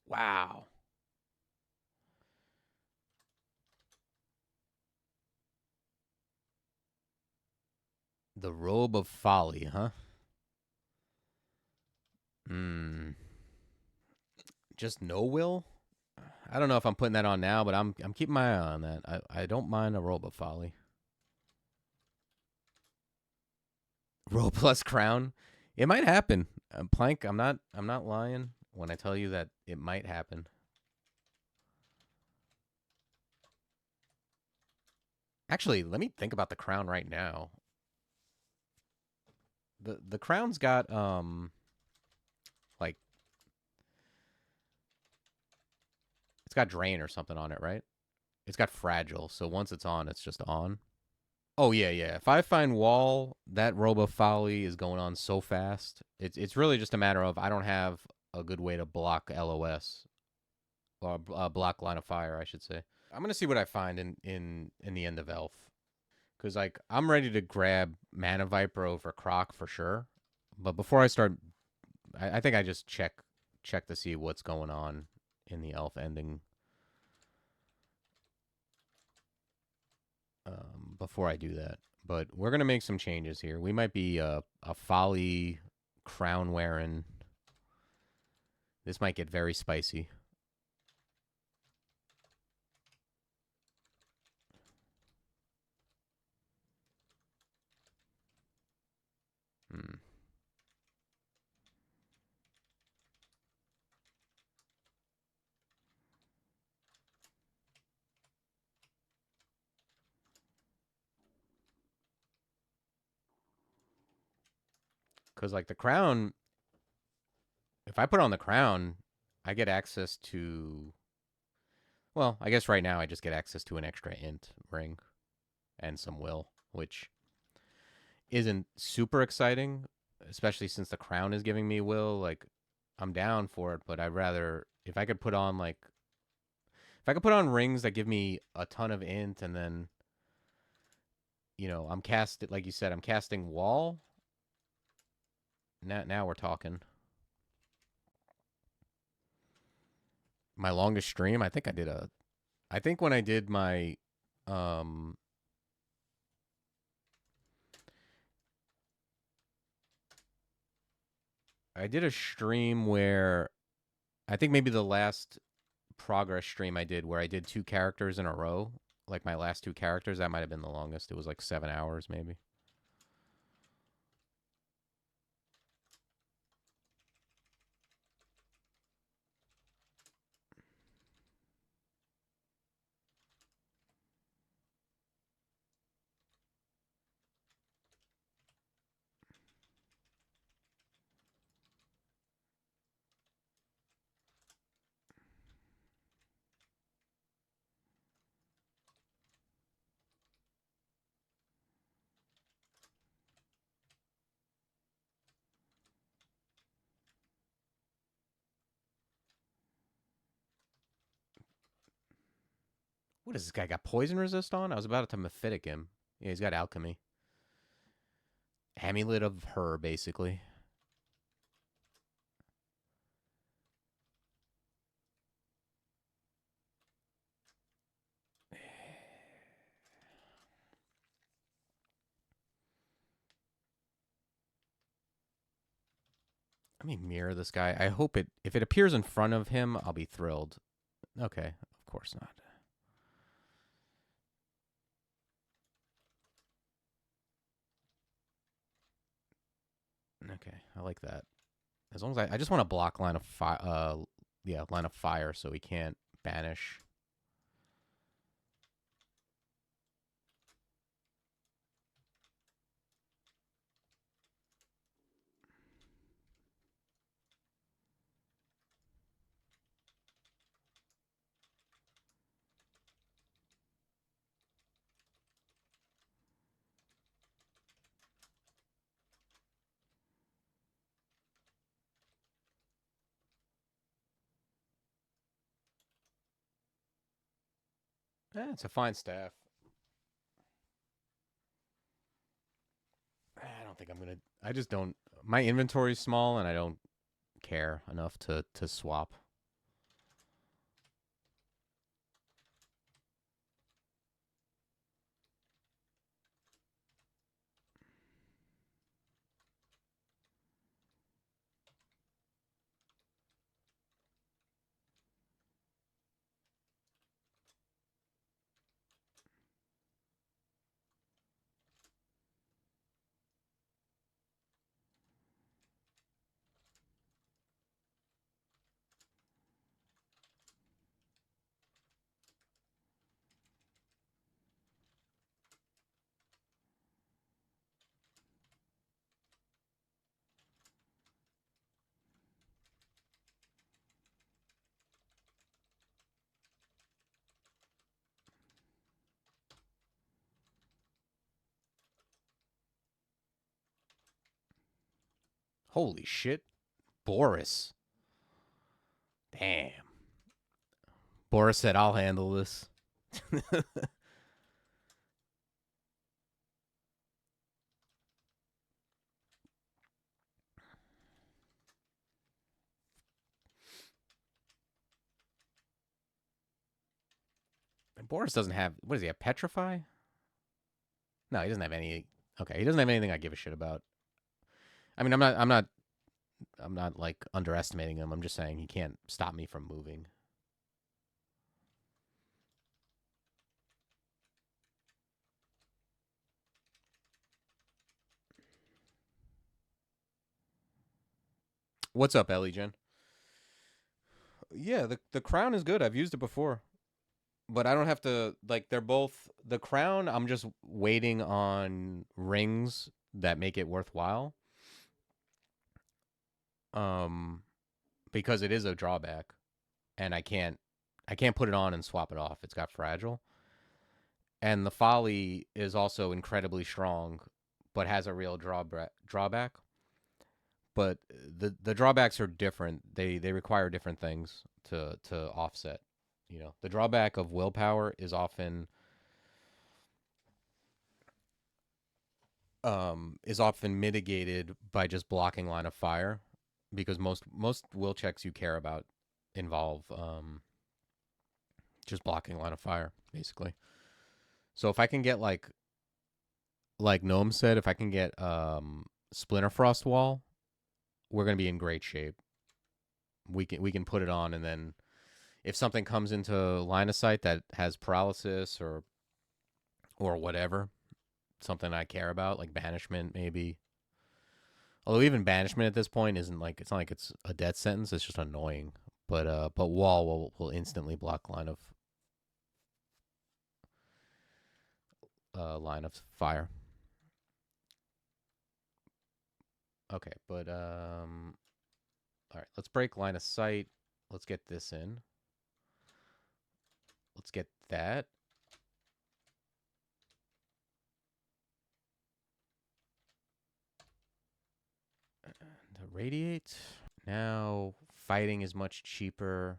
Wow. The Robe of Folly, huh? Hmm. Just no will? I don't know if I'm putting that on now, but I'm keeping my eye on that. I don't mind a robot folly. Roll plus crown. It might happen. Plank, I'm not lying when I tell you that it might happen. Actually, let me think about the crown right now. The crown's got like it's got drain or something on it, right? It's got fragile, so once it's on, it's just on. Oh yeah, yeah. If I find wall, that robo folly is going on so fast. It's really just a matter of I don't have a good way to block LOS or block line of fire, I should say. I'm gonna see what I find in the end of Elf, because like I'm ready to grab Mana Viper over Croc for sure. But before I start, I think I just check to see what's going on in the Elf ending before I do that. But we're gonna make some changes here. We might be a folly crown wearing. This might get very spicy. Hmm. Because like the crown, if I put on the crown, I get access to. Well, I guess right now I just get access to an extra int ring and some will, which isn't super exciting, especially since the crown is giving me will. Like, I'm down for it, but I'd rather if I could put on like if I could put on rings that give me a ton of int, and then I'm cast like you said, I'm casting wall. Now we're talking. My longest stream, I think I did a. I think when I did my, um, I did a stream where I think maybe the last progress stream I did where I did two characters in a row, like my last two characters, that might have been the longest. It was like 7 hours, maybe. What is this guy got poison resist on? I was about to mephitic him. Yeah, he's got alchemy. Amulet of her, basically. Let me mirror this guy. I hope if it appears in front of him, I'll be thrilled. Okay, of course not. Okay, I like that. As long as I just want to block line of fire. Yeah, line of fire, so he can't banish. It's a fine staff. I don't think I'm gonna. I just don't. My inventory's small, and I don't care enough to swap. Holy shit. Boris. Damn. Boris said, I'll handle this. And Boris doesn't have, what does he have, Petrify? No, he doesn't have any. Okay, he doesn't have anything I give a shit about. I mean, I'm not like underestimating him. I'm just saying he can't stop me from moving. What's up, Ellie Jen? Yeah, the crown is good. I've used it before, but I don't have to like. They're both the crown. I'm just waiting on rings that make it worthwhile. Um, because it is a drawback, and I can't put it on and swap it off. It's got fragile, and the folly is also incredibly strong, but has a real drawback. But the drawbacks are different. They require different things to offset. You know, the drawback of willpower is often mitigated by just blocking line of fire, because most will checks you care about involve just blocking line of fire basically. So if I can get like Gnome said, if I can get Splinter Frost Wall, we're gonna be in great shape. We can put it on, and then if something comes into line of sight that has paralysis or whatever, something I care about, like banishment maybe. Although even banishment at this point isn't like, it's not like it's a death sentence. It's just annoying. But wall will instantly block line of fire. Okay, but all right. Let's break line of sight. Let's get this in. Let's get that. To radiate. Now fighting is much cheaper.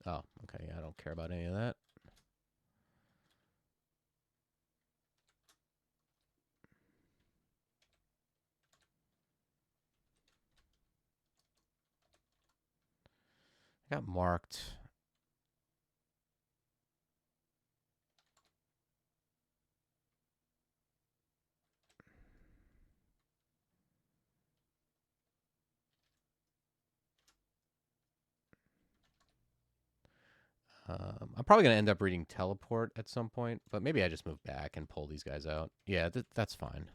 Oh, okay. I don't care about any of that. I got marked. I'm probably gonna end up reading teleport at some point, but maybe I just move back and pull these guys out. Yeah, that's fine.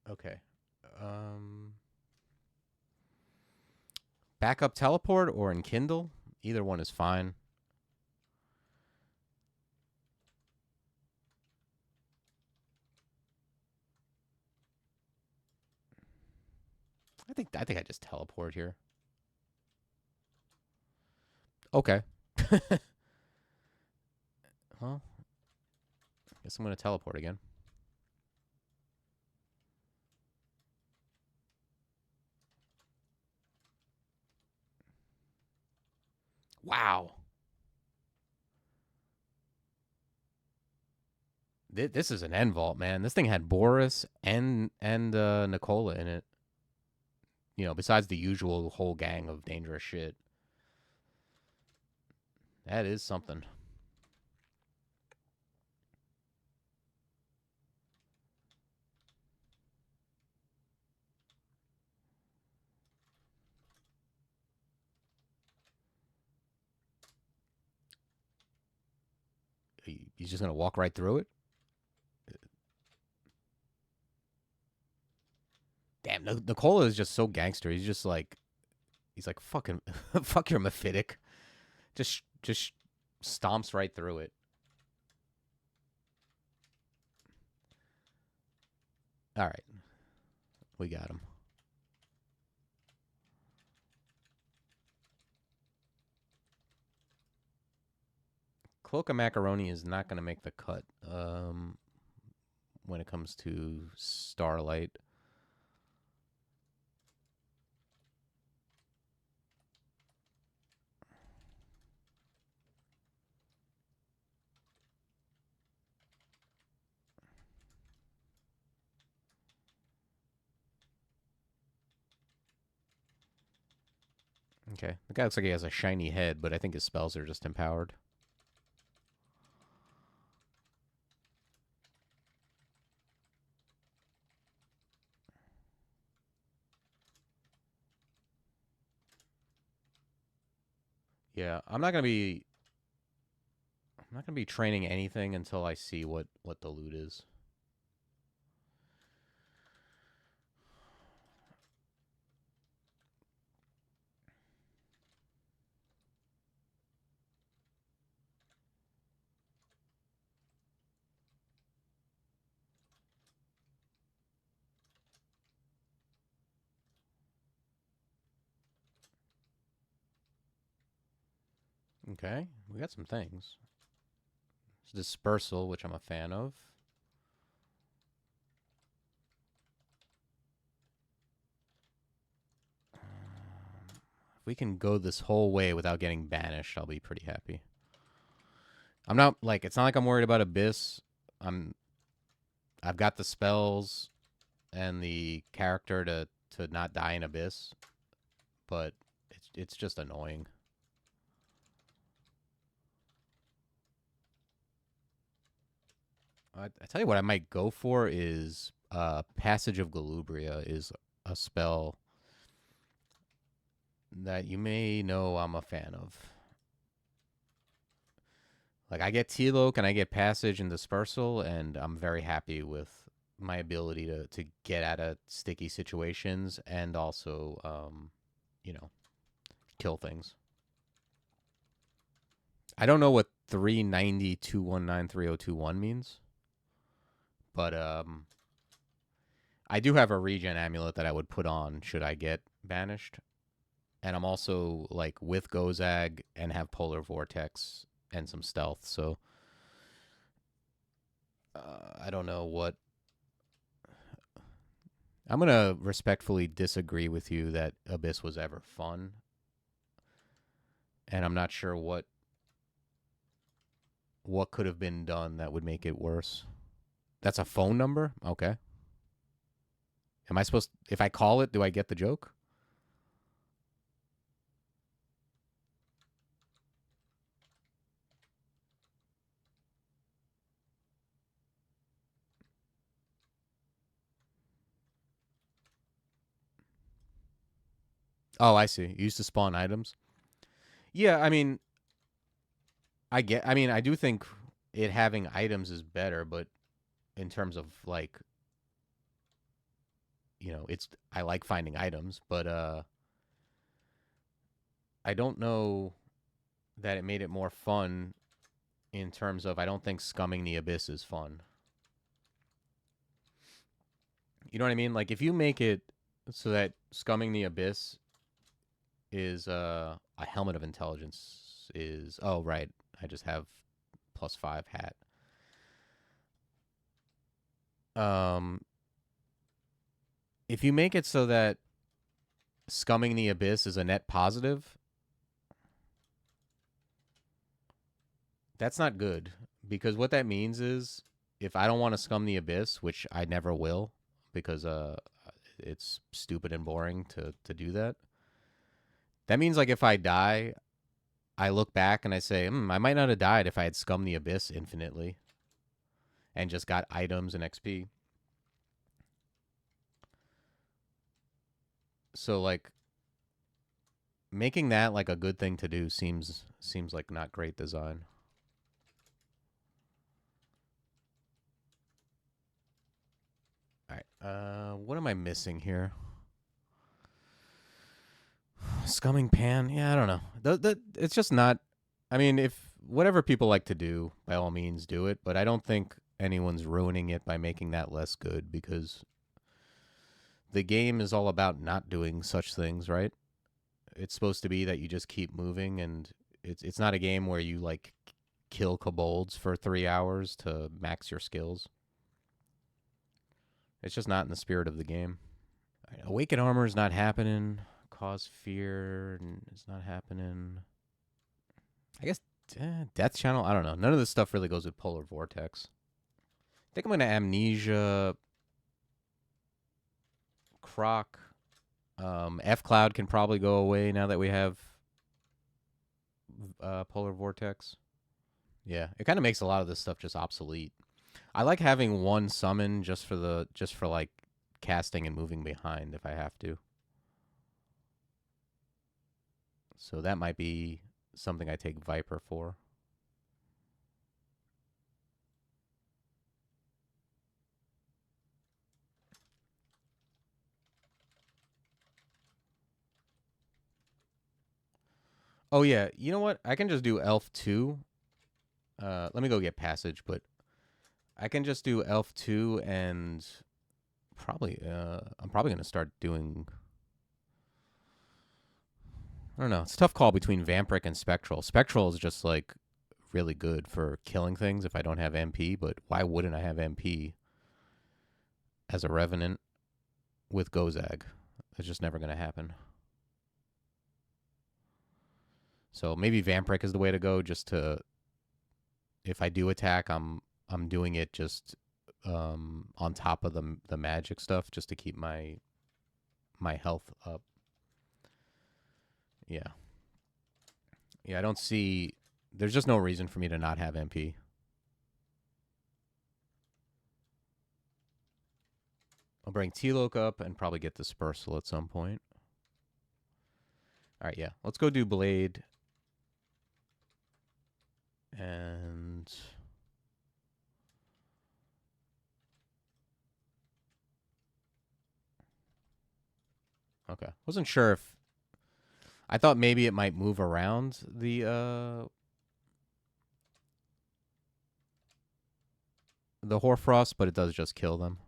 Okay. Um, Backup teleport or enkindle, either one is fine. I think I just teleport here. Okay. Well, I guess I'm gonna teleport again. Wow. This is an end vault, man. This thing had Boris and Nicola in it. You know, besides the usual whole gang of dangerous shit. That is something. He's just gonna walk right through it. Damn, Nicola is just so gangster. He's just like, he's like fucking, fuck your mephitic. Just stomps right through it. All right, we got him. Cloak of Macaroni is not going to make the cut when it comes to Starlight. Okay, the guy looks like he has a shiny head, but I think his spells are just empowered. Yeah, I'm not gonna be training anything until I see what the loot is. Okay, we got some things. Dispersal, which I'm a fan of. If we can go this whole way without getting banished, I'll be pretty happy. I'm not like, it's not like I'm worried about Abyss. I've got the spells and the character to not die in Abyss, but it's just annoying. I tell you what I might go for is Passage of Galubria is a spell that you may know I'm a fan of. Like, I get T-Loke and I get Passage and Dispersal, and I'm very happy with my ability to get out of sticky situations and also, kill things. I don't know what 390-219-3021 means, but I do have a regen amulet that I would put on should I get banished. And I'm also like with Gozag and have Polar Vortex and some stealth, so I don't know what. I'm gonna respectfully disagree with you that Abyss was ever fun, and I'm not sure what could have been done that would make it worse. That's a phone number? Okay. Am I supposed if I call it, do I get the joke? Oh, I see. You used to spawn items. Yeah, I mean, I do think it having items is better, but in terms of like, it's I like finding items, but I don't know that it made it more fun in terms of I don't think scumming the abyss is fun. You know what I mean? Like if you make it so that scumming the abyss is a helmet of intelligence is oh right, I just have +5 hat. Um if you make it so that scumming the abyss is a net positive, that's not good because what that means is if I don't want to scum the abyss, which I never will because it's stupid and boring to do that. That means like if I die, I look back and I say, I might not have died if I had scummed the abyss infinitely and just got items and XP. So like making that like a good thing to do seems like not great design. All right. What am I missing here? Scumming pan. Yeah, I don't know. It's just not. I mean, if whatever people like to do, by all means, do it. But I don't think anyone's ruining it by making that less good because the game is all about not doing such things, right? It's supposed to be that you just keep moving, and it's not a game where you like kill kobolds for 3 hours to max your skills. It's just not in the spirit of the game. Awakened armor is not happening. Cause fear is not happening. I guess Death Channel. I don't know. None of this stuff really goes with Polar Vortex. I think I'm gonna Amnesia. Croc. F Cloud can probably go away now that we have Polar Vortex. Yeah, it kind of makes a lot of this stuff just obsolete. I like having one summon just for like casting and moving behind if I have to. So that might be something I take Viper for. Oh yeah, you know what? I can just do Elf 2. Let me go get Passage, but I can just do Elf 2 and probably I'm probably going to start doing I don't know. It's a tough call between Vampiric and Spectral. Spectral is just like really good for killing things if I don't have MP, but why wouldn't I have MP as a Revenant with Gozag? It's just never going to happen. So maybe Vampiric is the way to go just to if I do attack, I'm doing it just on top of the magic stuff just to keep my health up. Yeah. Yeah, I don't see there's just no reason for me to not have MP. I'll bring T-Loc up and probably get Dispersal at some point. All right, yeah. Let's go do Blade. And okay. Wasn't sure if I thought maybe it might move around the Hoarfrost, but it does just kill them.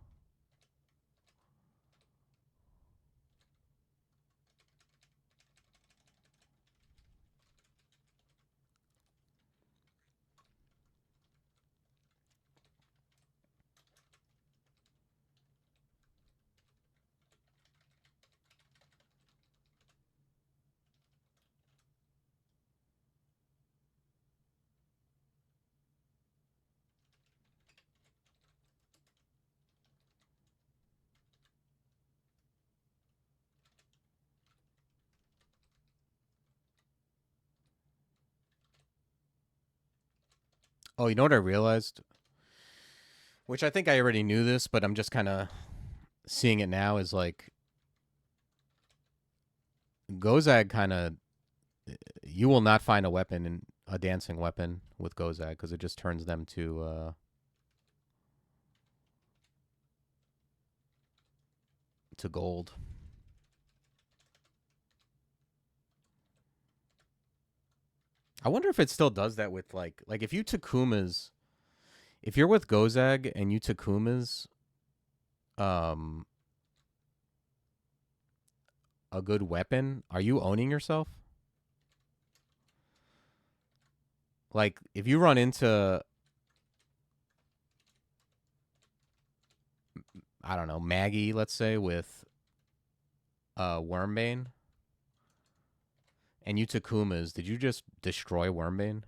Oh, you know what I realized? Which I think I already knew this, but I'm just kind of seeing it now is like Gozag kind of you will not find a weapon in a dancing weapon with Gozag because it just turns them to gold. I wonder if it still does that with like if you Takumas if you're with Gozag and you Takumas um a good weapon, are you owning yourself? Like if you run into I don't know, Maggie, let's say, with Wormbane and you Takumas, did you just destroy Wormbane?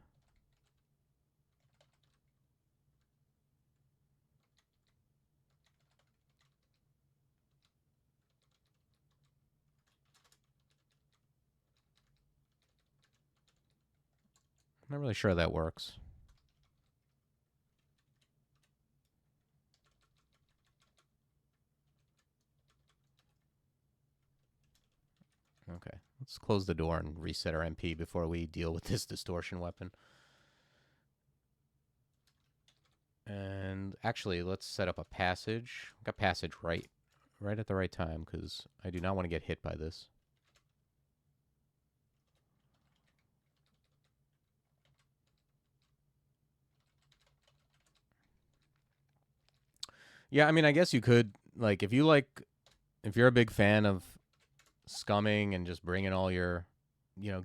Not really sure that works. Okay, let's close the door and reset our MP before we deal with this distortion weapon. And actually, let's set up a passage. Got passage right at the right time, because I do not want to get hit by this. Yeah, I mean, I guess you could, like, if you're a big fan of scumming and just bringing all your,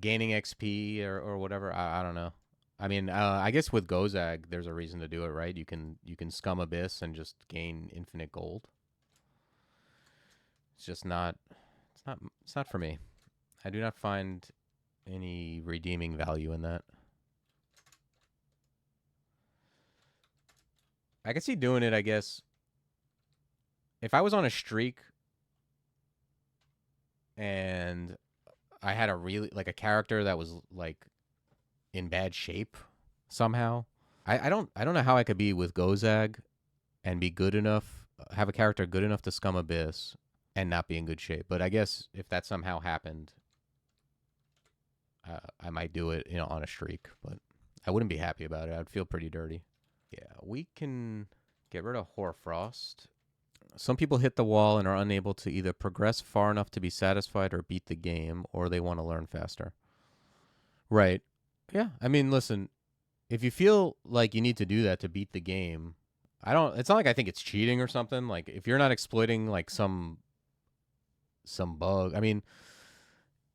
gaining XP or whatever, I don't know. I mean, I guess with Gozag, there's a reason to do it, right? You can scum Abyss and just gain infinite gold. It's just not. It's not for me. I do not find any redeeming value in that. I can see doing it, I guess. If I was on a streak and I had a character that was like in bad shape somehow. I don't know how I could be with Gozag and be good enough, have a character good enough to scum Abyss and not be in good shape. But I guess if that somehow happened, I might do it, on a streak. But I wouldn't be happy about it. I'd feel pretty dirty. Yeah, we can get rid of Hoarfrost. Some people hit the wall and are unable to either progress far enough to be satisfied or beat the game, or they want to learn faster. Right. Yeah. I mean, listen, if you feel like you need to do that to beat the game, it's not like I think it's cheating or something. Like if you're not exploiting like some bug, I mean,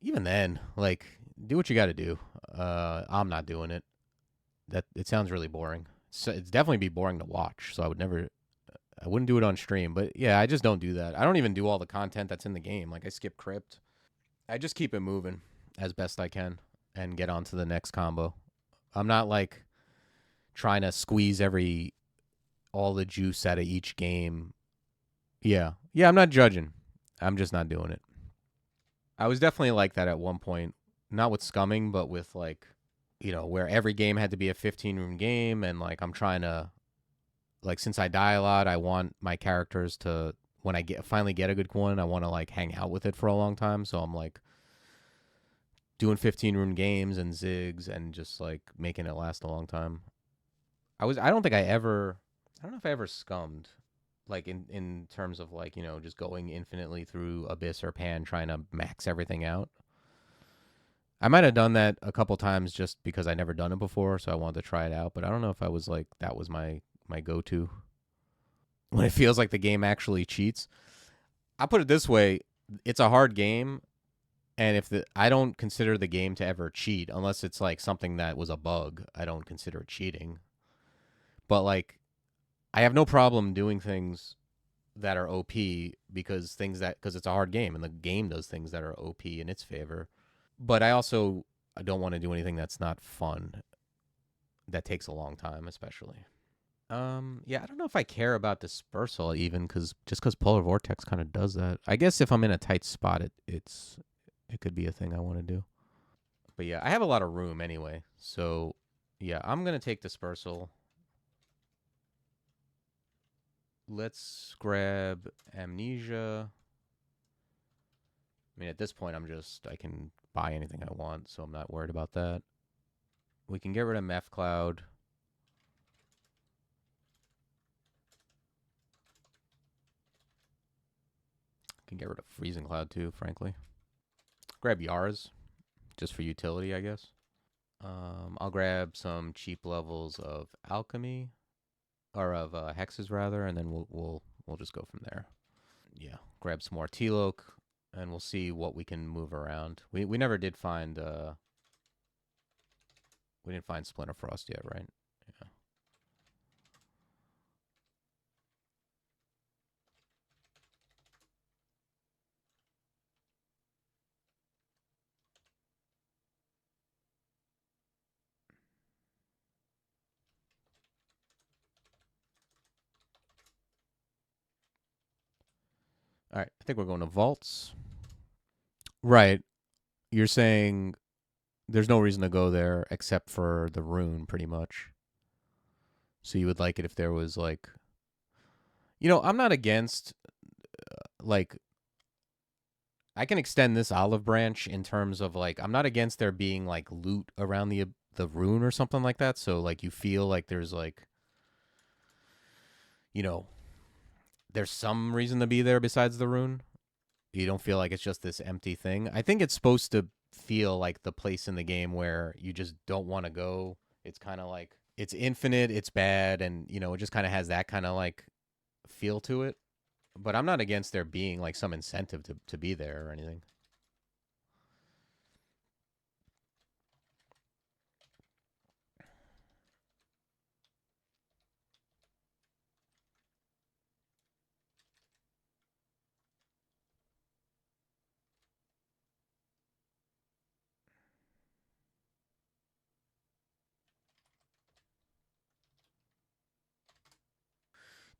even then, like do what you got to do. I'm not doing it. That it sounds really boring. So it's definitely be boring to watch. So I wouldn't do it on stream. But yeah, I just don't do that. I don't even do all the content that's in the game. Like I skip crypt. I just keep it moving as best I can and get on to the next combo. I'm not like trying to squeeze all the juice out of each game. Yeah. Yeah, I'm not judging. I'm just not doing it. I was definitely like that at one point. Not with scumming, but with like, where every game had to be a 15-room game and like I'm trying to like since I die a lot, I want my characters to when I finally get a good one, I want to like hang out with it for a long time. So I'm like doing 15-room games and zigs and just like making it last a long time. I don't know if I ever scummed like in terms of like, just going infinitely through Abyss or Pan trying to max everything out. I might have done that a couple times just because I never done it before, so I wanted to try it out, but I don't know if I was like that was my go-to. When it feels like the game actually cheats. I put it this way, it's a hard game, and I don't consider the game to ever cheat unless it's like something that was a bug. I don't consider it cheating. But like I have no problem doing things that are OP because it's a hard game and the game does things that are OP in its favor. But I don't want to do anything that's not fun. That takes a long time, especially. Yeah, I don't know if I care about dispersal even because polar vortex kind of does that. I guess if I'm in a tight spot, it could be a thing I want to do. But yeah, I have a lot of room anyway, so yeah, I'm gonna take dispersal. Let's grab amnesia. I mean, at this point, I can buy anything I want, so I'm not worried about that. We can get rid of Meth Cloud. Can get rid of Freezing Cloud too, frankly. Grab Yars, just for utility, I guess. I'll grab some cheap levels of alchemy, or of hexes rather, and then we'll just go from there. Yeah, grab some more T-Loc, and we'll see what we can move around. We never did find we didn't find Splinter Frost yet, right? Yeah. All right, I think we're going to vaults. Right. You're saying There's no reason to go there except for the rune, pretty much. So you would like it if there was like, I'm not against like I can extend this olive branch in terms of like I'm not against there being like loot around the rune or something like that. So like you feel like there's like you know there's some reason to be there besides the rune. You don't feel like it's just this empty thing. I think it's supposed to feel like the place in the game where you just don't want to go. It's kind of like it's infinite, it's bad, and it just kind of has that kind of like feel to it. But I'm not against there being like some incentive to be there or anything.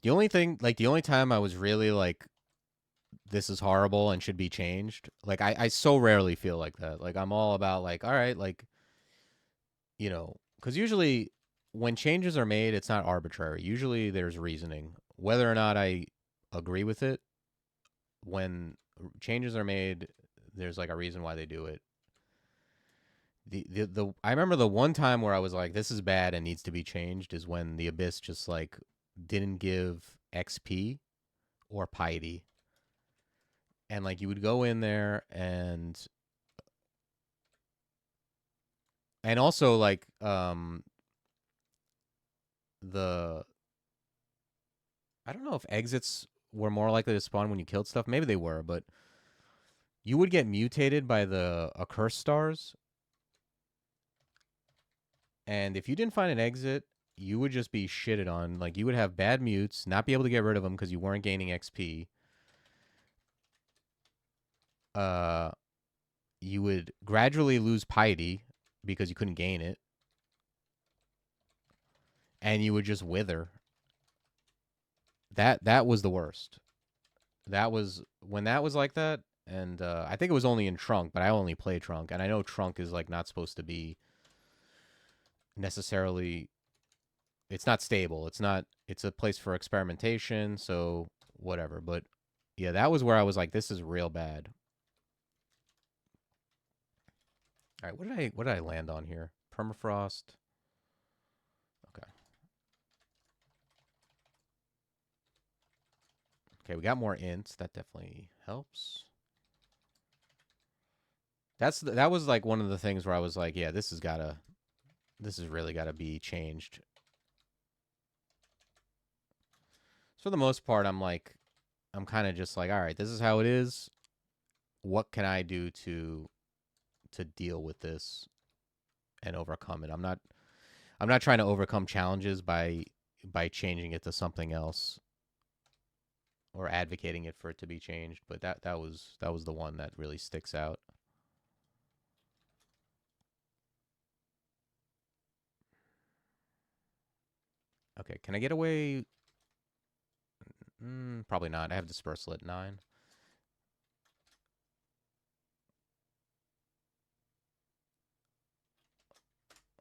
The only thing, like the only time I was really like, this is horrible and should be changed. Like I so rarely feel like that. Like I'm all about like, all right, like, because usually when changes are made, it's not arbitrary. Usually there's reasoning. Whether or not I agree with it, when changes are made, there's like a reason why they do it. The I remember the one time where I was like, this is bad and needs to be changed is when the Abyss just like didn't give XP or piety. And like you would go in there and also like the I don't know if exits were more likely to spawn when you killed stuff. Maybe they were, but you would get mutated by the accursed stars, and if you didn't find an exit, you would just be shitted on. Like you would have bad mutes, not be able to get rid of them because you weren't gaining XP. Uh, you would gradually lose piety because you couldn't gain it, and you would just wither. That was the worst. That was when that was like that, and I think it was only in Trunk, but I only play Trunk, and I know Trunk is like not supposed to be necessarily. It's not stable. It's not. It's a place for experimentation, so whatever. But yeah, that was where I was like, this is real bad. All right, what did I land on here? Permafrost. Okay. Okay, we got more ints. That definitely helps. That was like one of the things where I was like, yeah, this has really gotta be changed. So for the most part, I'm kind of just like, all right, this is how it is. What can I do to deal with this and overcome it? I'm not trying to overcome challenges by changing it to something else or advocating it for it to be changed, but that was the one that really sticks out. Okay, can I get away? Probably not. I have dispersal at 9.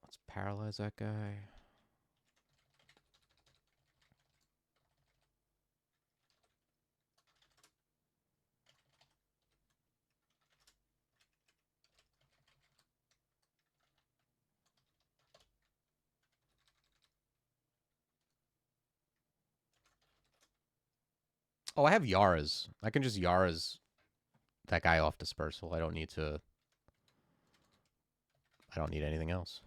Let's paralyze that guy. Oh, I have Yara's. I can just Yara's that guy off dispersal. I don't need anything else.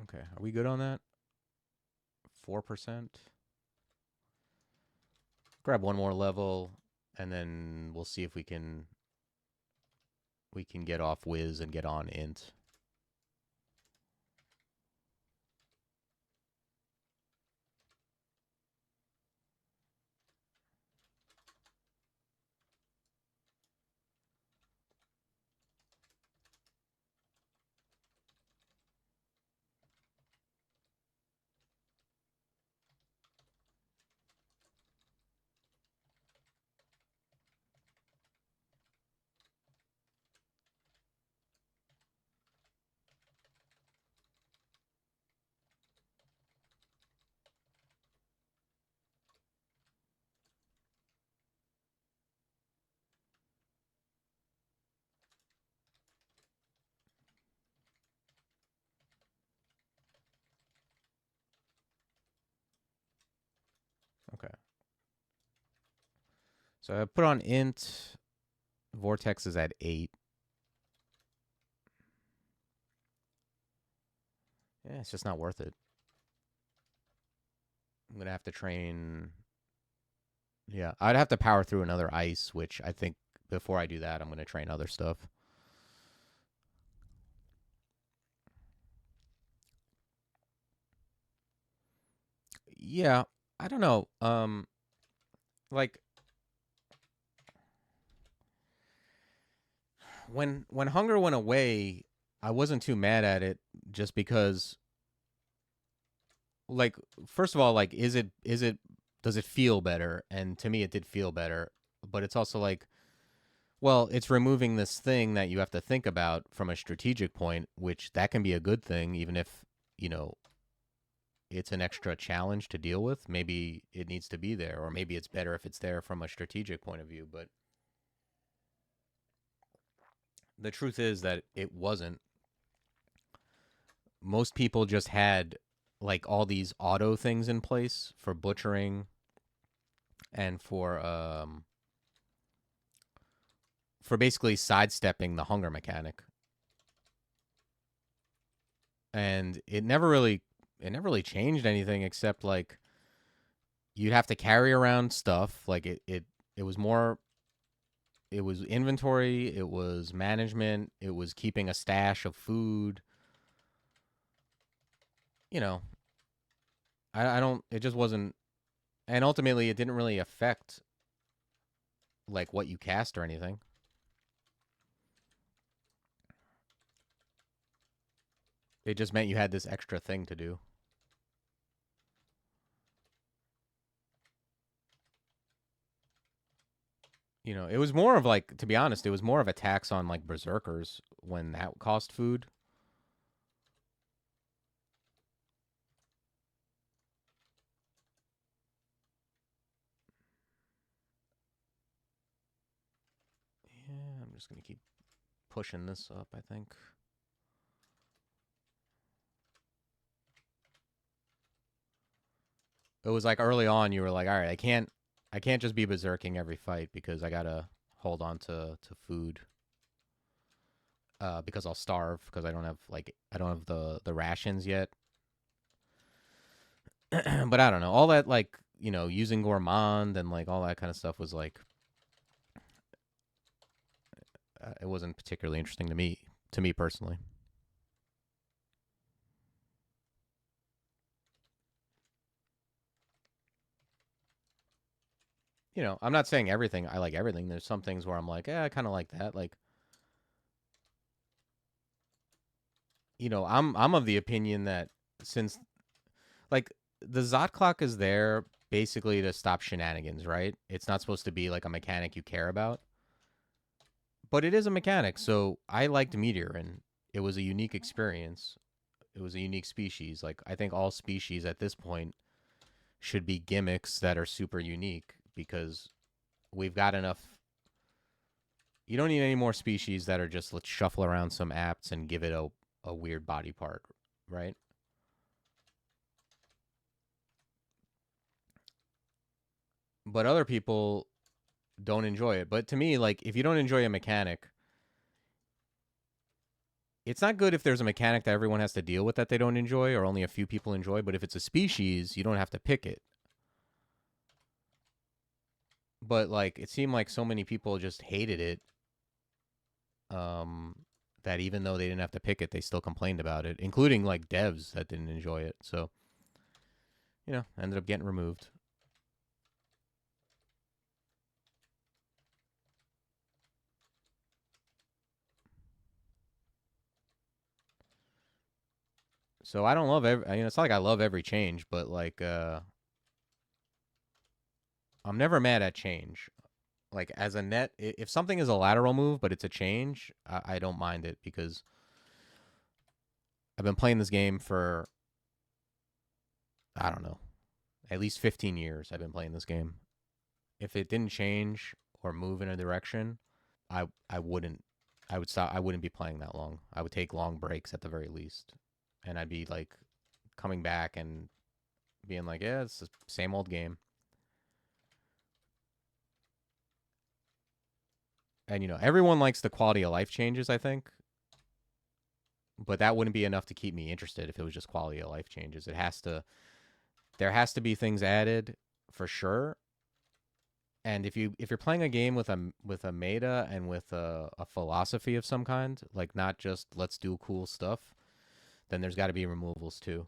Okay, are we good on that? 4%. Grab one more level, and then we'll see if we can get off Wiz and get on Int. So I put on int. Vortex is at 8. Yeah, it's just not worth it. I'm going to have to train. Yeah, I'd have to power through another ice, which I think before I do that, I'm going to train other stuff. Yeah, I don't know. Like when hunger went away, I wasn't too mad at it just because like first of all, like is it does it feel better? And to me it did feel better, but it's also like well, it's removing this thing that you have to think about from a strategic point, which that can be a good thing even if, you know, it's an extra challenge to deal with. Maybe it needs to be there or maybe it's better if it's there from a strategic point of view, but the truth is that it wasn't. Most people just had like all these auto things in place for butchering and for basically sidestepping the hunger mechanic. And it never really changed anything except like you'd have to carry around stuff. Like it was more it was inventory, it was management, it was keeping a stash of food. You know, I don't it just wasn't and ultimately it didn't really affect like what you cast or anything. It just meant you had this extra thing to do. You know, it was more of like, to be honest, it was more of a tax on like berserkers when that cost food. Yeah, I'm just gonna keep pushing this up, I think. It was like early on you were like, all right, I can't just be berserking every fight because I gotta hold on to food. Because I'll starve because I don't have the rations yet. But I don't know. All that like, you know, using gourmand and like all that kind of stuff was like it wasn't particularly interesting to me personally. You know, I'm not saying everything. I like everything. There's some things where I'm like, I kind of like that. Like, you know, I'm of the opinion that since like the Zot clock is there basically to stop shenanigans, right? It's not supposed to be like a mechanic you care about, but it is a mechanic. So I liked Meteor, and it was a unique experience. It was a unique species. Like I think all species at this point should be gimmicks that are super unique because we've got enough. You don't need any more species that are just let's shuffle around some apts and give it a weird body part, right? But other people don't enjoy it. But to me, like if you don't enjoy a mechanic, it's not good if there's a mechanic that everyone has to deal with that they don't enjoy or only a few people enjoy. But if it's a species, you don't have to pick it. But like it seemed like so many people just hated it, um, that even though they didn't have to pick it, they still complained about it, including like devs that didn't enjoy it. So you know, ended up getting removed. So I don't love every. You know, it's not like I love every change, but like I'm never mad at change. Like as a net, if something is a lateral move but it's a change, I don't mind it because I've been playing this game for I don't know at least 15 years. I've been playing this game. If it didn't change or move in a direction, I wouldn't. I would stop. I wouldn't be playing that long. I would take long breaks at the very least, and I'd be like coming back and being like, yeah, it's the same old game. And everyone likes the quality of life changes, I think, but that wouldn't be enough to keep me interested if it was just quality of life changes. There has to be things added for sure. And if you're playing a game with a meta and with a philosophy of some kind, like not just let's do cool stuff, then there's got to be removals too.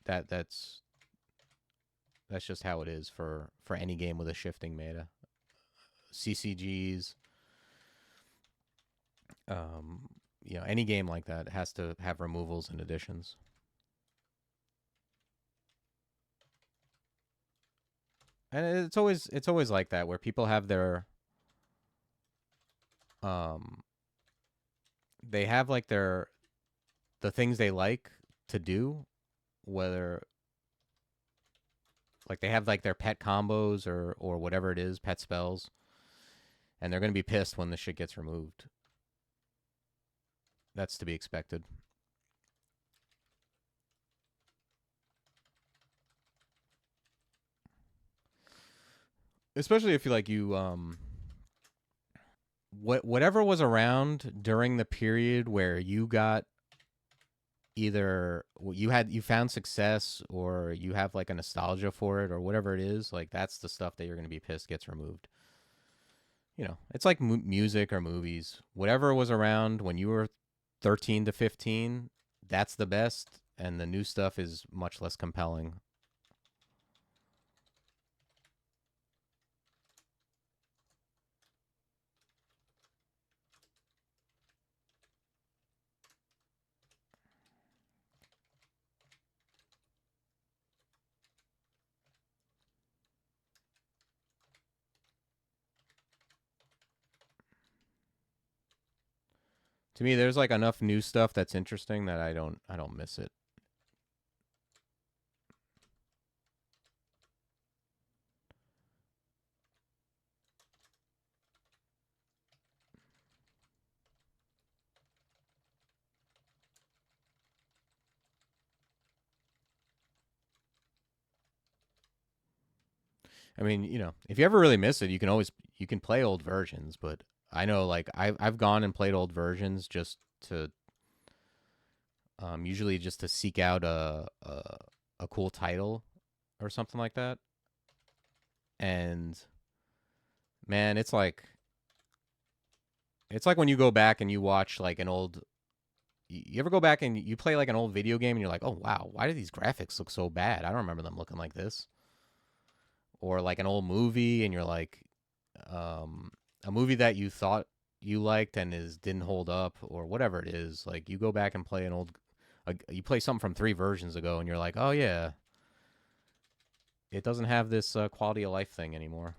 That's just how it is for any game with a shifting meta. CCGs, any game like that has to have removals and additions. And it's always like that, where people have their they have like the things they like to do, whether like they have like their pet combos or whatever it is, pet spells, and they're going to be pissed when the shit gets removed. That's to be expected. Especially if whatever was around during the period where you got either you found success or you have like a nostalgia for it or whatever it is, like that's the stuff that you're going to be pissed gets removed. It's like music or movies. Whatever was around when you were 13 to 15, that's the best, and the new stuff is much less compelling. To me, there's like enough new stuff that's interesting that I don't miss it. I mean, if you ever really miss it, you can play old versions, but I know like I've gone and played old versions just to usually just to seek out a cool title or something like that. And man, it's like when you go back and you watch like an old you ever go back and you play like an old video game and you're like, "Oh wow, why do these graphics look so bad? I don't remember them looking like this." Or like an old movie and you're like a movie that you thought you liked and didn't hold up or whatever it is, like you go back and play you play something from 3 versions ago and you're like, oh yeah, it doesn't have this quality of life thing anymore.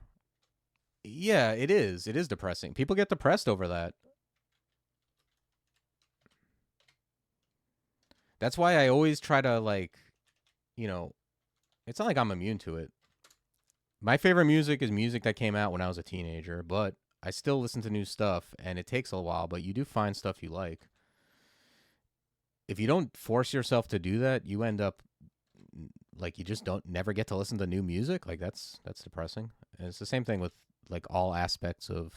Yeah, it is depressing. People get depressed over that. That's why I always try to it's not like I'm immune to it. My favorite music is music that came out when I was a teenager, but I still listen to new stuff, and it takes a while, but you do find stuff you like. If you don't force yourself to do that, you end up like you just don't never get to listen to new music. Like that's depressing. And it's the same thing with like all aspects of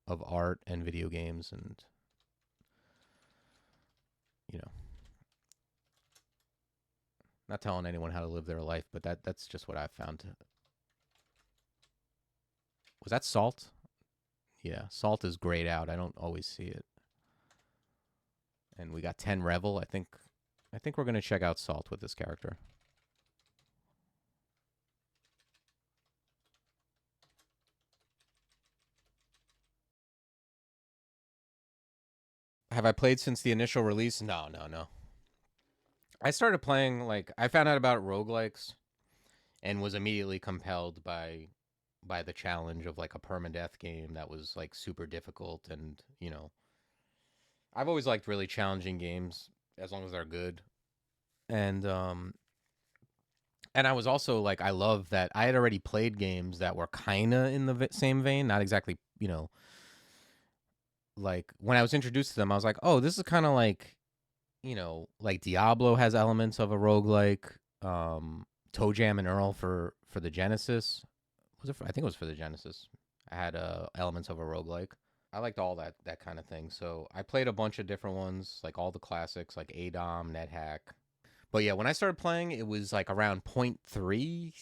art and video games, and not telling anyone how to live their life, but that's just what I've found. Was that Salt? Yeah, Salt is grayed out. I don't always see it. And we got 10 Revel. I think we're going to check out Salt with this character. Have I played since the initial release? No. I started playing, I found out about roguelikes and was immediately compelled by the challenge of like a permadeath game that was like super difficult. And I've always liked really challenging games as long as they're good. And I was also like, I love that I had already played games that were kind of in the same vein, not exactly, like when I was introduced to them, I was like, oh, this is kind of like, like Diablo has elements of a roguelike. Toe Jam and Earl for the Genesis. I think it was for the Genesis. I had elements of a roguelike. I liked all that kind of thing. So I played a bunch of different ones, like all the classics, like ADOM, NetHack. But yeah, when I started playing, it was like around point 0.3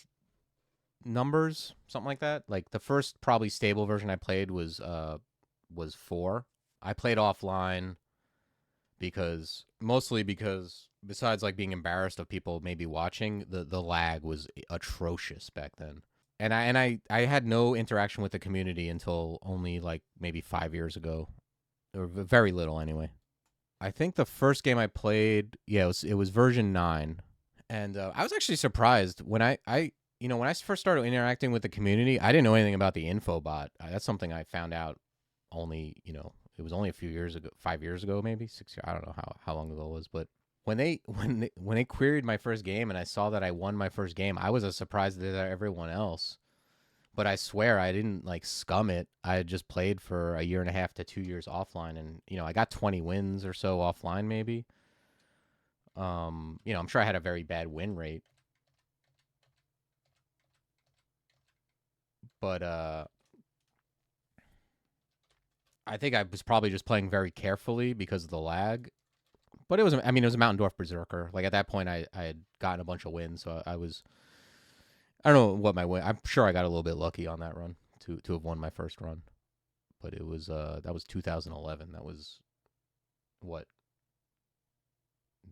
numbers, something like that. Like the first probably stable version I played was 4. I played offline because mostly because besides like being embarrassed of people maybe watching, the lag was atrocious back then. And I had no interaction with the community until only like maybe 5 years ago, or very little anyway. I think the first game I played, yeah, it was version 9, and I was actually surprised when when I first started interacting with the community. I didn't know anything about the info bot. That's something I found out only it was only a few years ago, 5 years ago, maybe 6 years. I don't know how long ago it was, but when they queried my first game and I saw that I won my first game, I was as surprised as everyone else. But I swear I didn't like scum it. I had just played for a year and a half to 2 years offline, and I got 20 wins or so offline, maybe. I'm sure I had a very bad win rate, but I think I was probably just playing very carefully because of the lag. But it was a Mountain Dwarf Berserker. Like at that point, I had gotten a bunch of wins, so I don't know what my win. I'm sure I got a little bit lucky on that run to have won my first run. But it was that was 2011. That was what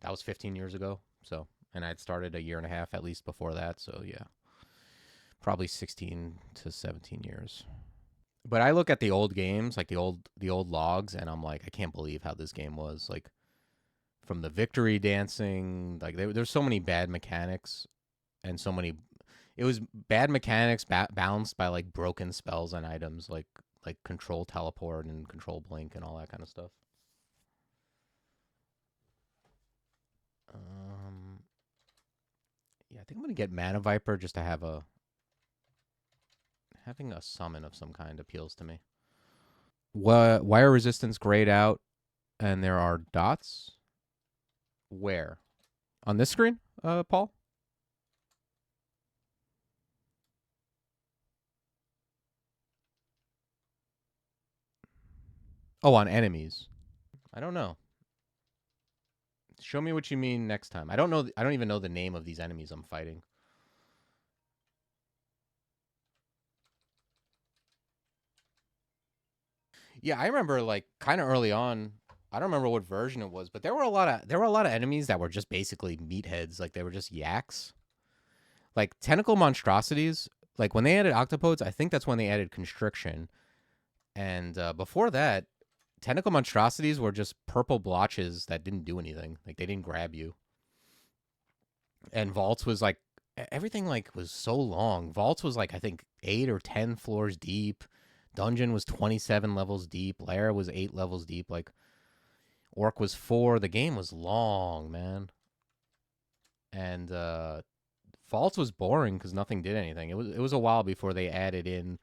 that was 15 years ago. So, and I'd started a year and a half at least before that. So yeah, probably 16 to 17 years. But I look at the old games, like the old logs, and I'm like, I can't believe how this game was. Like from the victory dancing, like there's so many bad mechanics and so many. It was bad mechanics balanced by like broken spells and items, like control teleport and control blink and all that kind of stuff. Um, yeah, I think I'm gonna get Mana Viper just to having a summon of some kind appeals to me. What wire resistance grayed out, and there are dots. Where on this screen, Paul? Oh, on enemies. I don't know. Show me what you mean next time. I don't know. I don't even know the name of these enemies I'm fighting. Yeah, I remember like kind of early on. I don't remember what version it was, but there were a lot of enemies that were just basically meatheads. Like they were just yaks. Like tentacle monstrosities. Like when they added octopodes, I think that's when they added constriction. And before that, tentacle monstrosities were just purple blotches that didn't do anything. Like they didn't grab you. And vaults was like everything like was so long. Vaults was like I think 8 or 10 floors deep. Dungeon was 27 levels deep. Lair was 8 levels deep. Like Orc was 4. The game was long, man. And Vaults was boring because nothing did anything. It was a while before they added in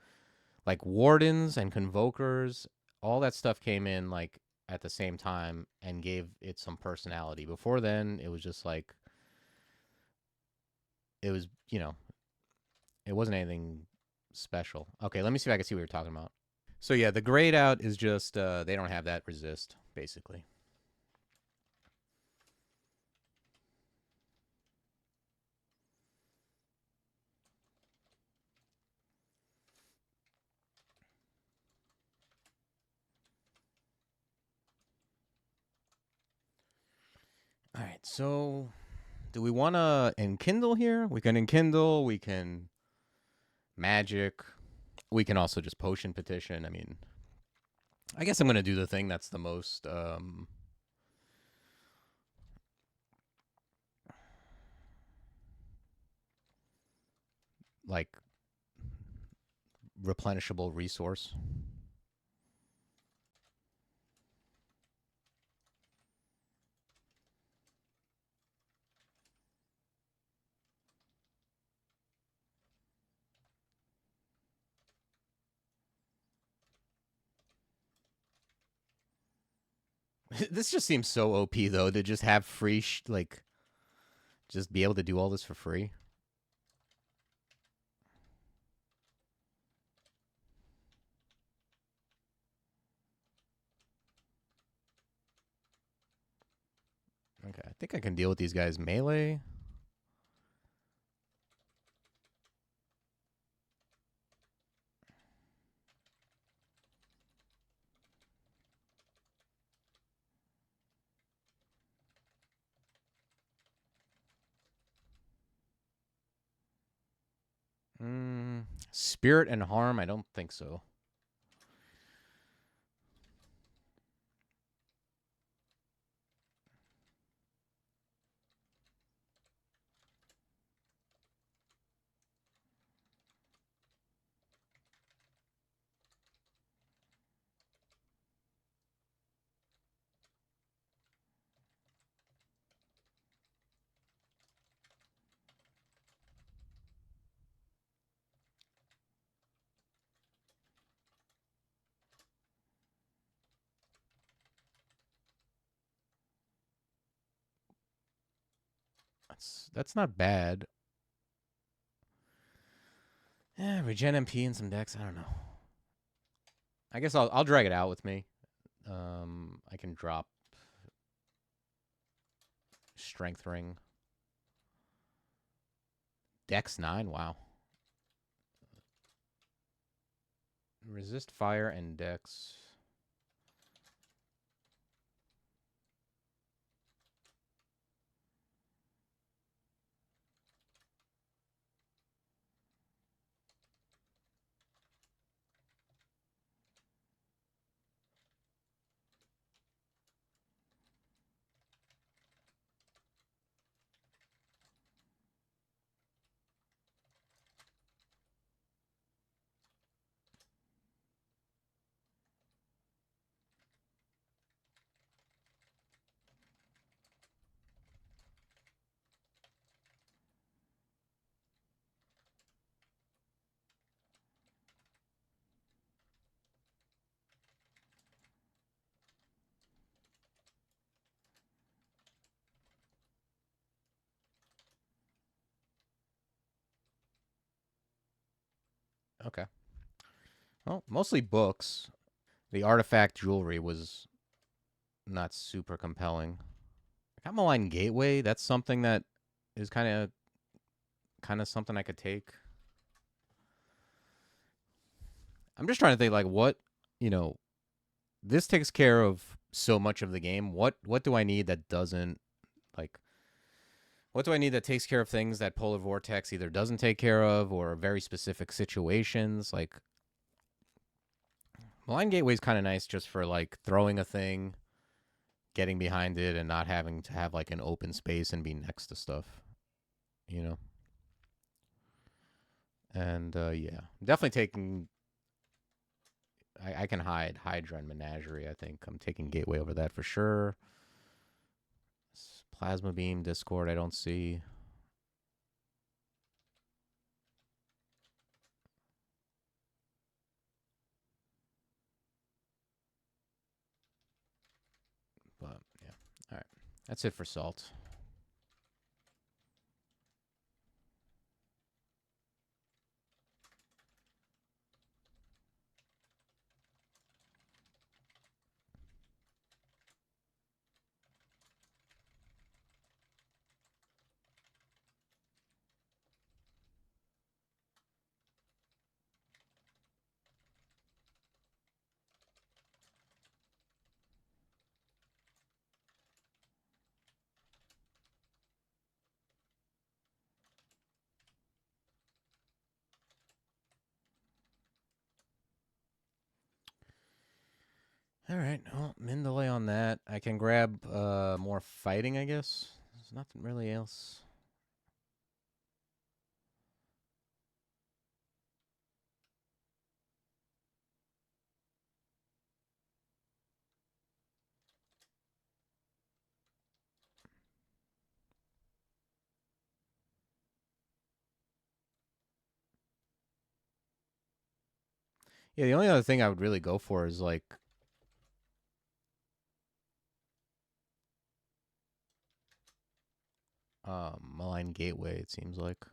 like wardens and convokers. All that stuff came in like at the same time and gave it some personality. Before then, it was just like it was, it wasn't anything special. Okay, let me see if I can see what you're talking about. So yeah, the grayed out is just they don't have that resist basically. All right, so do we want to enkindle here? We can enkindle. We can magic. We can also just potion petition. I mean, I guess I'm gonna do the thing that's the most like replenishable resource. This just seems so OP though to just have free like just be able to do all this for free. think I can deal with these guys melee. Spirit and harm? I don't think so. That's not bad. Yeah, regen MP and some decks. I don't know. I guess I'll drag it out with me. I can drop strength ring. Dex 9. Wow. Resist fire and dex. Okay. Well, mostly books. The artifact jewelry was not super compelling. I got Malign Gateway. That's something that is kind of something I could take. I'm just trying to think like what, you know, this takes care of so much of the game. What do I need that doesn't like what do I need that takes care of things that Polar Vortex either doesn't take care of or very specific situations? Like Malign Gateway is kind of nice just for like throwing a thing, getting behind it, and not having to have like an open space and be next to stuff, you know. And yeah, definitely taking. I can hide Hydra and Menagerie. I think I'm taking Gateway over that for sure. Plasma Beam, Discord. I don't see. But yeah, all right. That's it for Salt. All right. Well, min delay on that. I can grab more fighting, I guess. There's nothing really else. Yeah, the only other thing I would really go for is like Malign Gateway, it seems like.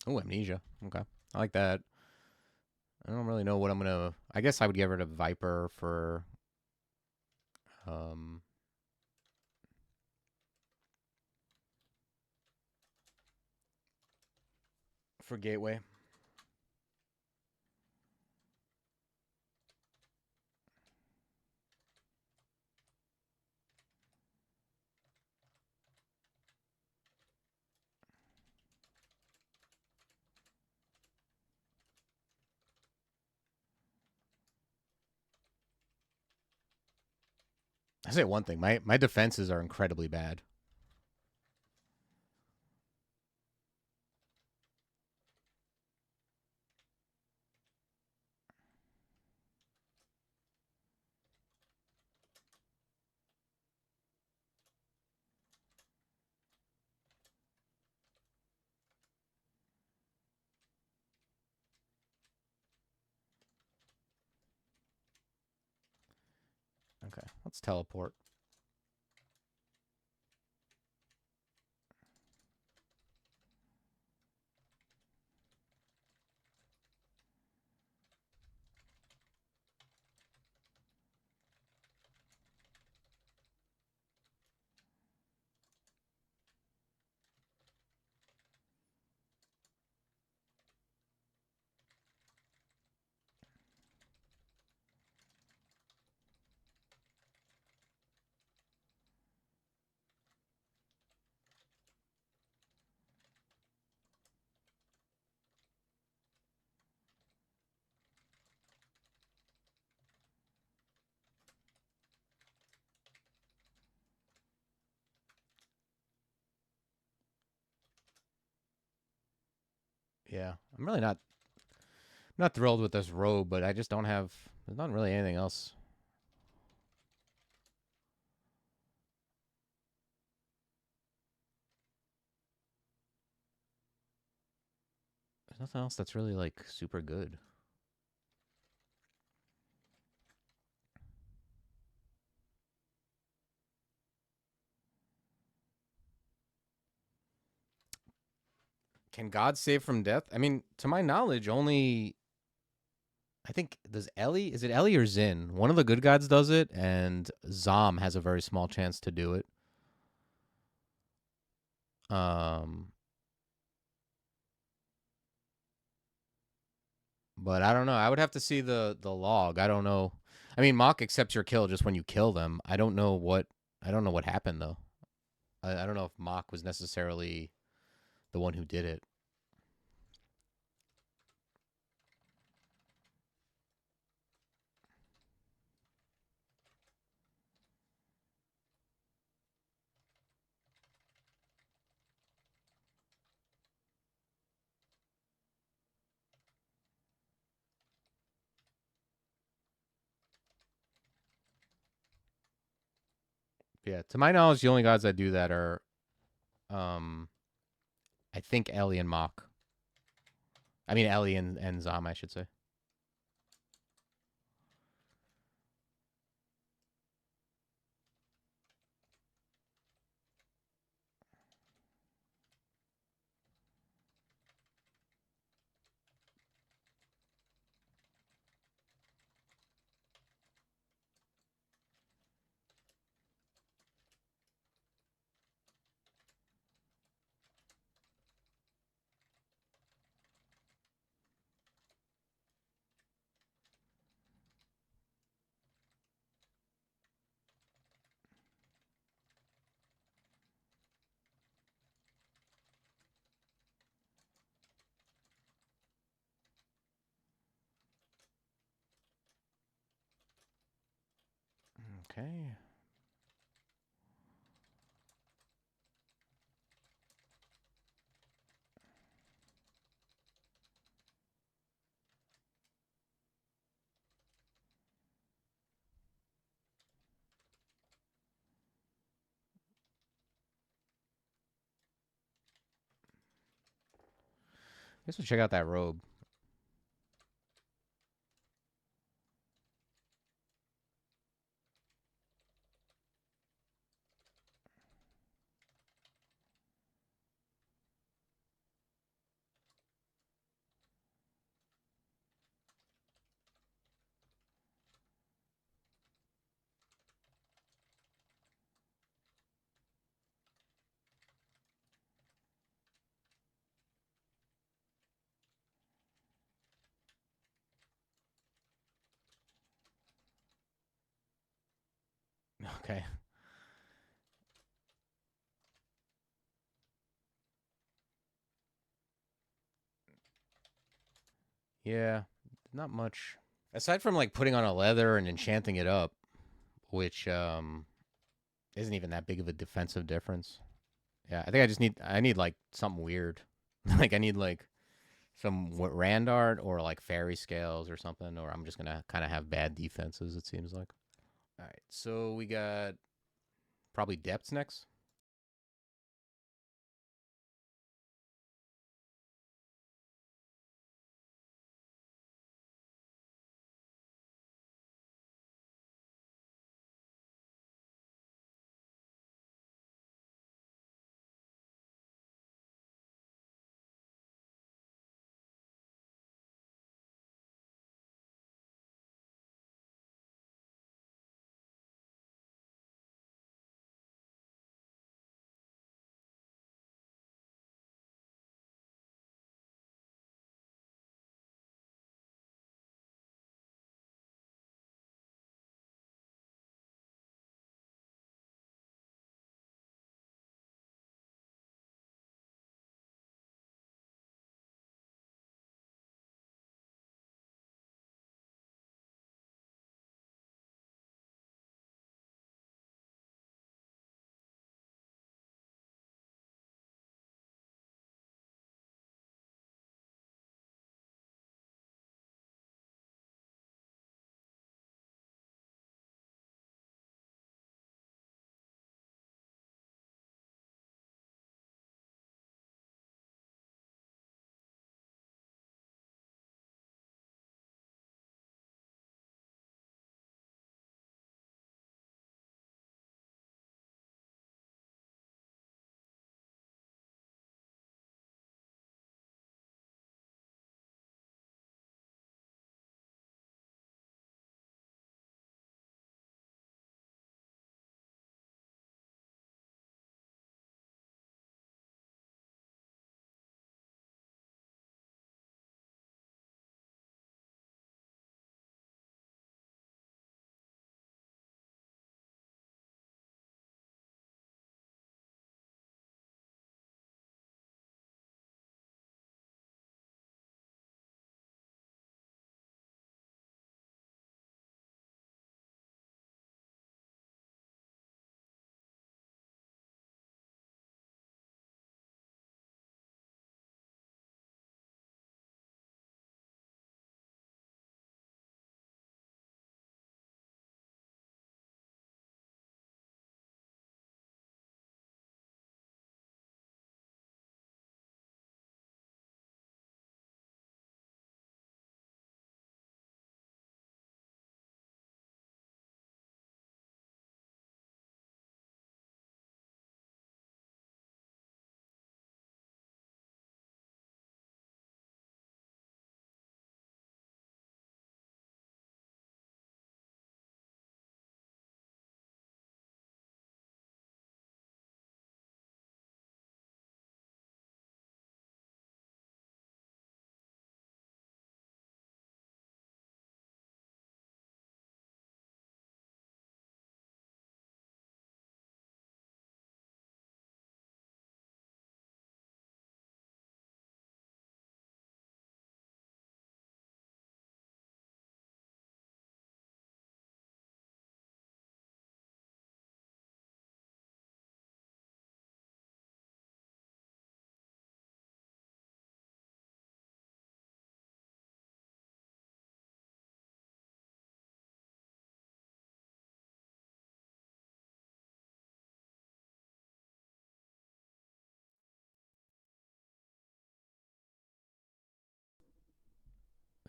Oh, amnesia. Okay, I like that. I don't really know what I'm gonna. I guess I would get rid of Viper um for Gateway. I say one thing. My defenses are incredibly bad. Okay, let's teleport. Yeah, I'm really not thrilled with this robe, but I just don't have. There's not really anything else. There's nothing else that's really like super good. Can God save from death? I mean, to my knowledge, only I think does Ellie. Is it Ellie or Zin? One of the good gods does it, and Zom has a very small chance to do it. Um, but I don't know. I would have to see the log. I don't know. I mean, Mock accepts your kill just when you kill them. I don't know what happened though. I don't know if Mock was necessarily the one who did it. Yeah, to my knowledge, the only gods that do that are, um, I think Ellie and Mock. I mean Ellie and Zom, I should say. Okay. Guess we'll check out that robe. Okay. Yeah, not much. Aside from like putting on a leather and enchanting it up, which isn't even that big of a defensive difference. Yeah, I think I need like something weird. Like I need like some rand art or like fairy scales or something, or I'm just gonna kind of have bad defenses. It seems like. All right, so we got probably depths next.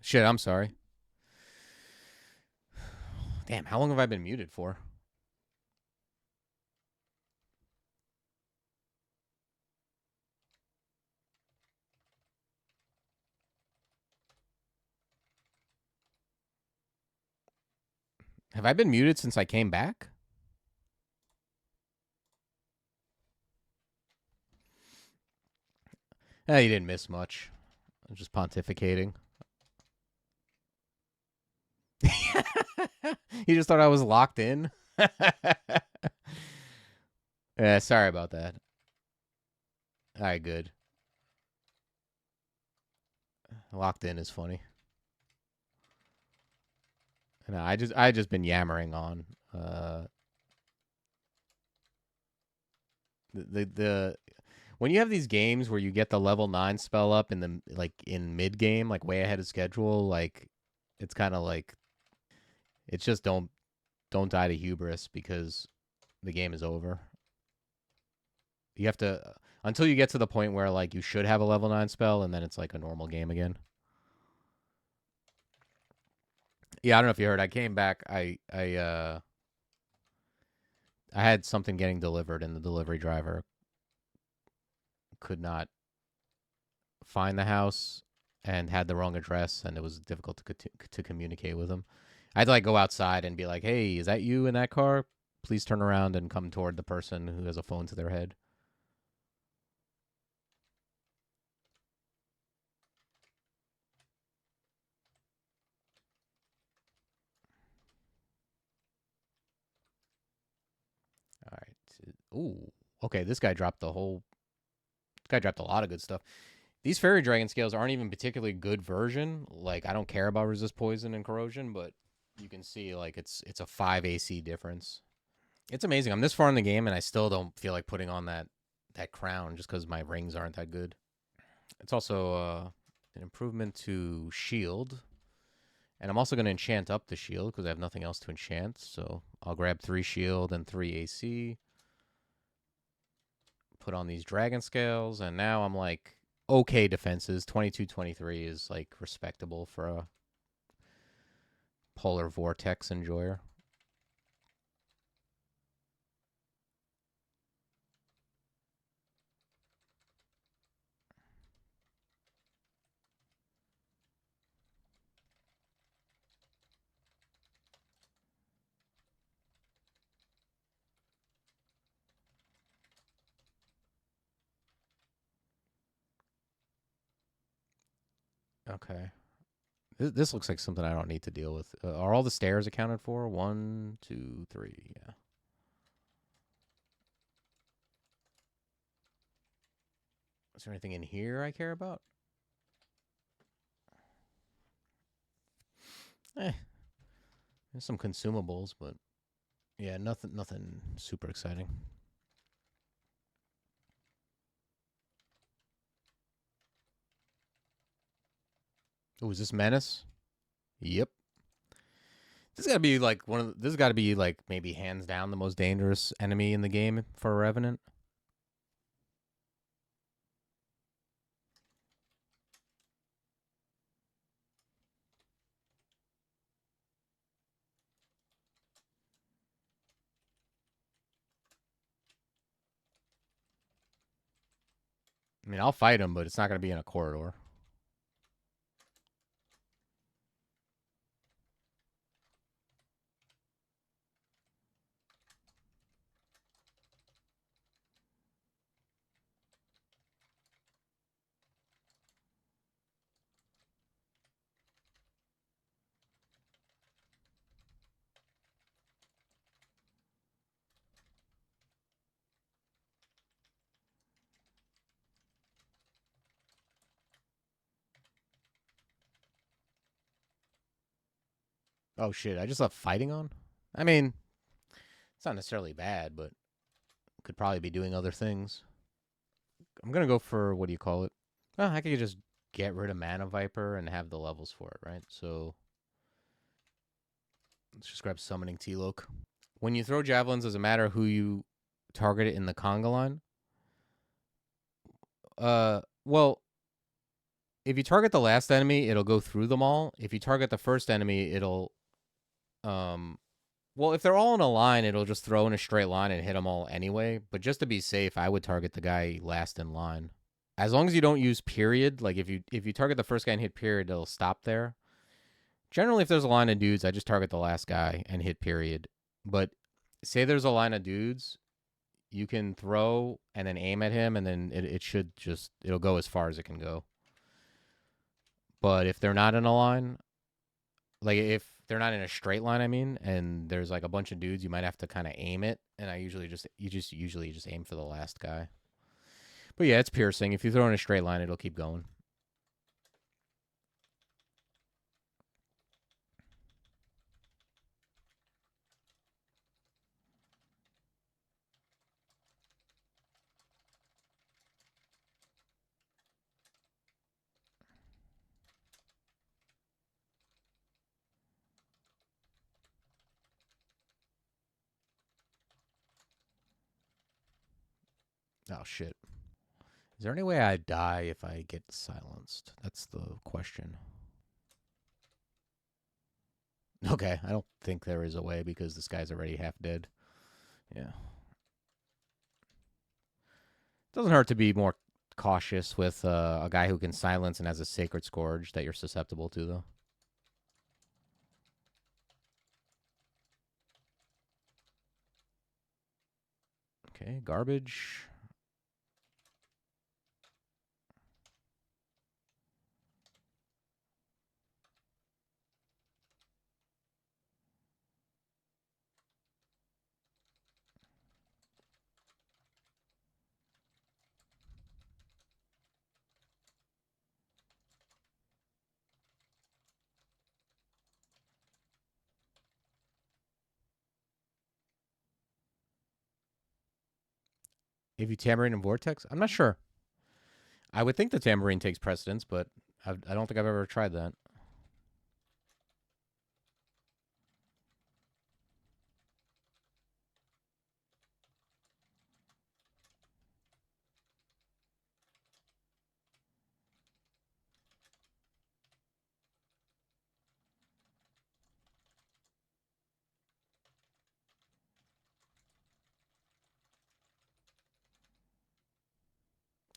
Shit, I'm sorry. Damn, how long have I been muted for? Have I been muted since I came back? You didn't miss much. I'm just pontificating. You just thought I was locked in? Yeah, sorry about that. All right, good. Locked in is funny. No, I just been yammering on. Uh, the when you have these games where you get the level 9 spell up in the like in mid game, like way ahead of schedule, like it's kind of like it's just don't die to hubris because the game is over. You have to until you get to the point where like you should have a level 9 spell and then it's like a normal game again. Yeah, I don't know if you heard. I came back. I had something getting delivered and the delivery driver could not find the house and had the wrong address and it was difficult to communicate with him. I had to like go outside and be like, "Hey, is that you in that car? Please turn around and come toward the person who has a phone to their head." All right. Ooh. Okay, this guy dropped the whole this guy dropped a lot of good stuff. These fairy dragon scales aren't even particularly good version. Like I don't care about resist poison and corrosion, but you can see like it's a 5 AC difference. It's amazing. I'm this far in the game and I still don't feel like putting on that crown just because my rings aren't that good. It's also an improvement to shield, and I'm also going to enchant up the shield because I have nothing else to enchant. So I'll grab 3 shield and 3 AC. Put on these dragon scales, and now I'm like okay defenses. 22-23 is like respectable for a polar vortex enjoyer. Okay. This looks like something I don't need to deal with. Are all the stairs accounted for? 1, 2, 3. Yeah. Is there anything in here I care about? Eh, there's some consumables, but yeah, nothing super exciting. Oh, is this Menace? Yep. This got to be like this got to be like maybe hands down the most dangerous enemy in the game for a Revenant. I mean, I'll fight him, but it's not going to be in a corridor. Oh shit! I just left fighting on. I mean, it's not necessarily bad, but could probably be doing other things. I'm gonna go for what do you call it? Oh, I could just get rid of Mana Viper and have the levels for it, right? So let's just grab Summoning T-Loke. When you throw javelins, does it matter who you target it in the conga line? Well, if you target the last enemy, it'll go through them all. If you target the first enemy, it'll well, if they're all in a line, it'll just throw in a straight line and hit them all anyway. But just to be safe, I would target the guy last in line. As long as you don't use period, like if you target the first guy and hit period, it'll stop there. Generally, if there's a line of dudes, I just target the last guy and hit period. But say there's a line of dudes, you can throw and then aim at him, and then it should just it'll go as far as it can go. But if they're not in a line, like they're not in a straight line, I mean, and there's like a bunch of dudes, you might have to kind of aim it, and I usually just usually just aim for the last guy. But yeah, it's piercing. If you throw in a straight line, it'll keep going. Oh shit. Is there any way I die if I get silenced? That's the question. Okay, I don't think there is a way because this guy's already half dead. Yeah. Doesn't hurt to be more cautious with a guy who can silence and has a sacred scourge that you're susceptible to, though. Okay, garbage. If you tambourine and vortex, I'm not sure. I would think the tambourine takes precedence, but I don't think I've ever tried that.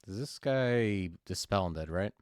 Does this guy dispel undead, right?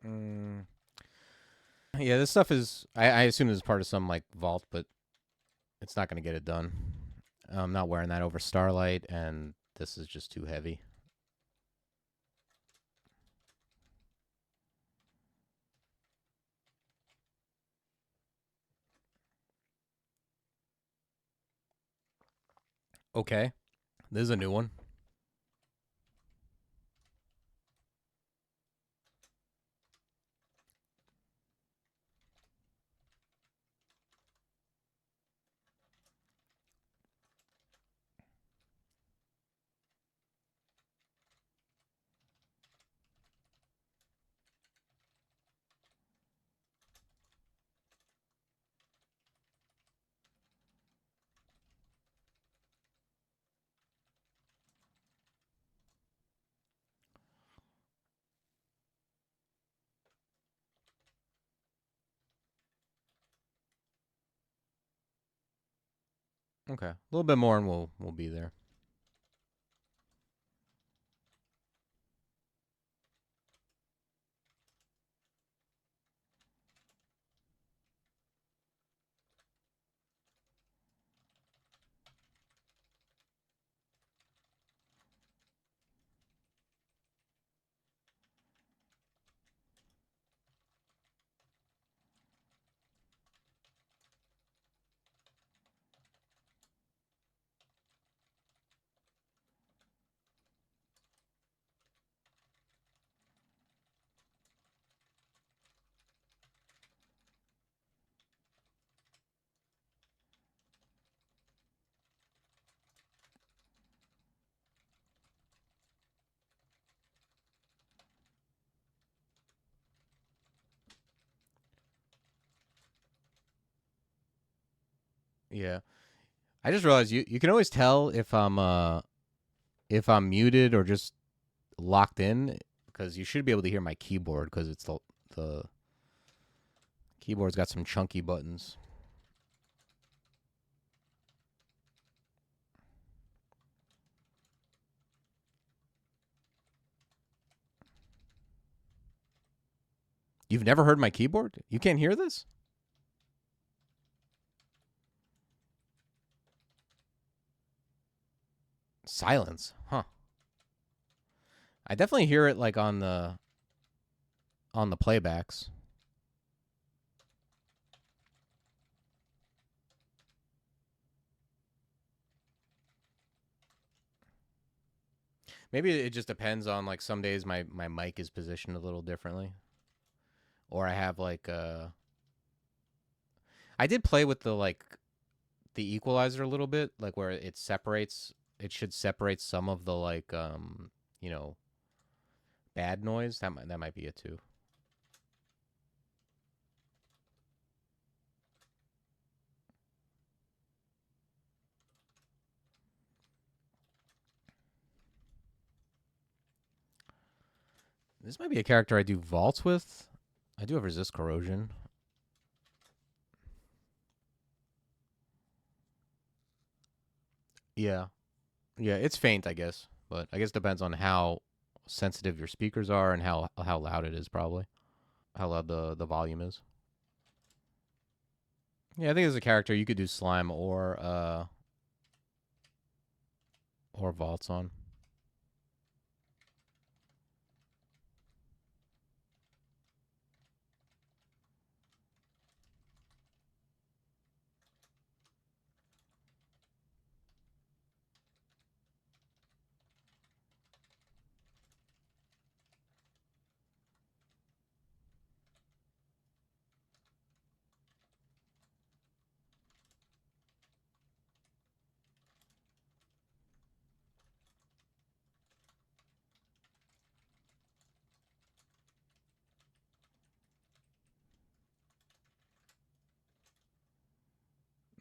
Mm. Yeah, this stuff is. I assume this is part of some like vault, but it's not going to get it done. I'm not wearing that over Starlight, and this is just too heavy. Okay, this is a new one. Okay, a little bit more, and we'll be there. Yeah. I just realized you can always tell if I'm muted or just locked in because you should be able to hear my keyboard because it's the keyboard's got some chunky buttons. You've never heard my keyboard? You can't hear this? Silence. Huh. I definitely hear it like on the playbacks. Maybe it just depends on like some days my mic is positioned a little differently. Or I have like I did play with the equalizer a little bit, like where it should separate some of the you know, bad noise. That might be it too. This might be a character I do vaults with. I do have resist corrosion. Yeah. Yeah, it's faint, I guess, but I guess it depends on how sensitive your speakers are and how loud it is probably. How loud the volume is. Yeah, I think as a character you could do slime or vaults on.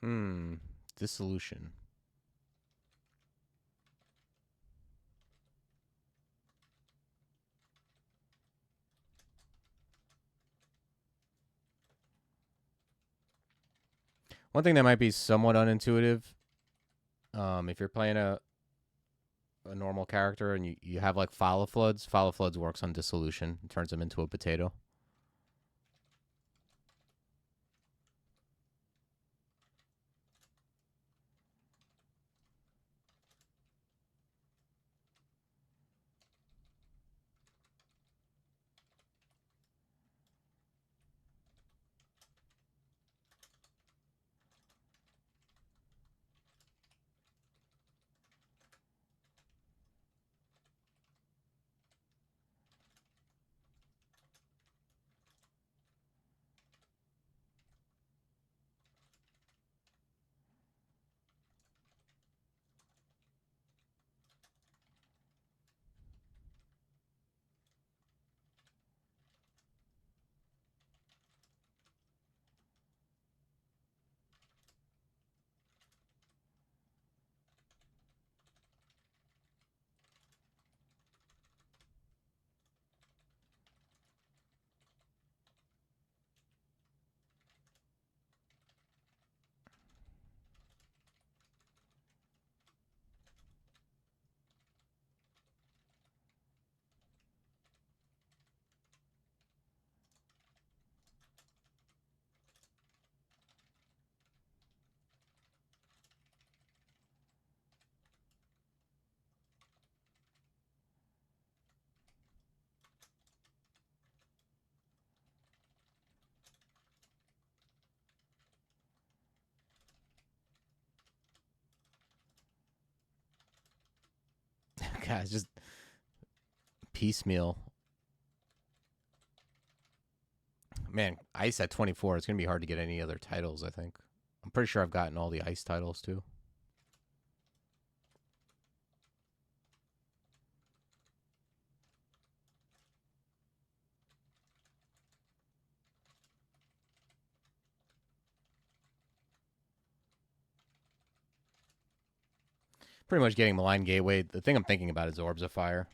Hmm. Dissolution. One thing that might be somewhat unintuitive, if you're playing a normal character and you have like follow floods works on dissolution, it turns them into a potato. Guys, just piecemeal. Man, ice at 24. It's gonna be hard to get any other titles. I think. I'm pretty sure I've gotten all the ice titles too. Pretty much getting Malign Gateway. The thing I'm thinking about is Orbs of Fire,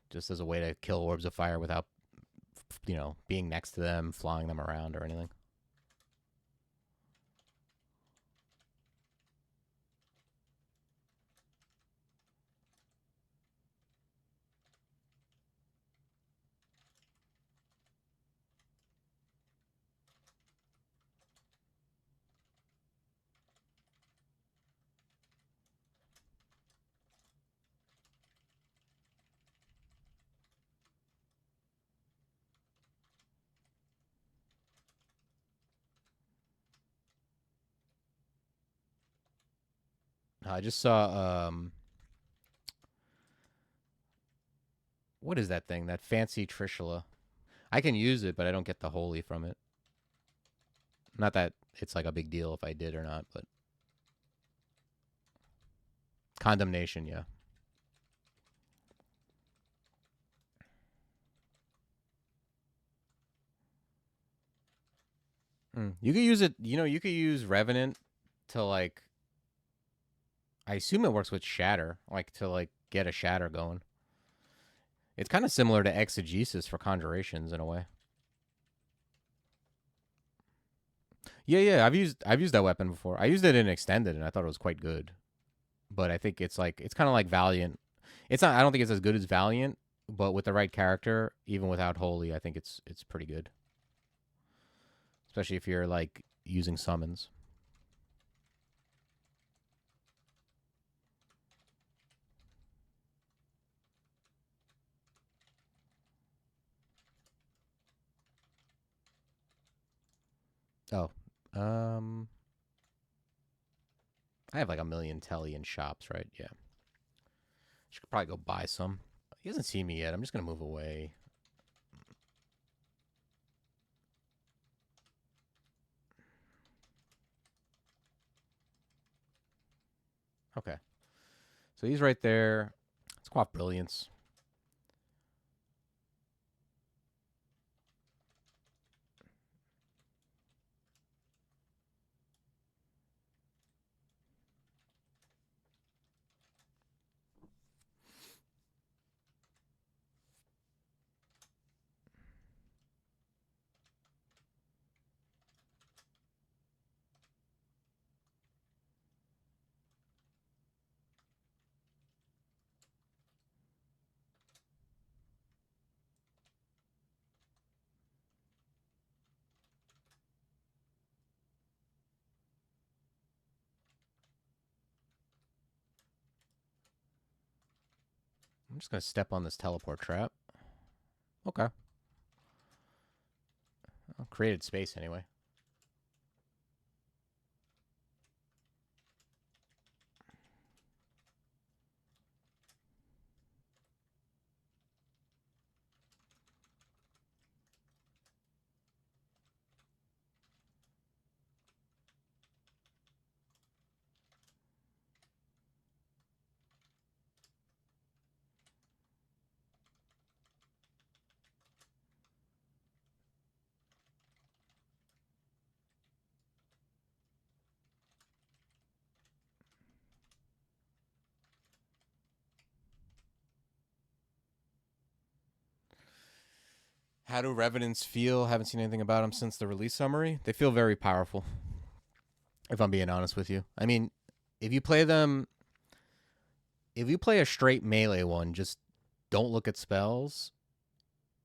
just as a way to kill Orbs of Fire without, being next to them, flying them around or anything. I just saw what is that thing? That fancy Trishula. I can use it, but I don't get the holy from it. Not that it's like a big deal if I did or not, but condemnation, yeah. You could use it. You could use Revenant to like. I assume it works with Shatter, like to like get a Shatter going. It's kind of similar to Exegesis for conjurations in a way. Yeah, yeah. I've used that weapon before. I used it in Extended, and I thought it was quite good. But I think it's kind of like Valiant. It's not. I don't think it's as good as Valiant, but with the right character, even without Holy, I think it's pretty good. Especially if you're like using summons. Oh, um, I have like a million telly in shops, right? Yeah, should probably go buy some. He hasn't seen me yet. I'm just gonna move away. Okay, so he's right there. Let's go off Brilliance. I'm just gonna step on this teleport trap. Okay, well, created space anyway. How do Revenants feel? Haven't seen anything about them since the release summary. They feel very powerful, if I'm being honest with you. I mean, if you play them, if you play a straight melee one, just don't look at spells.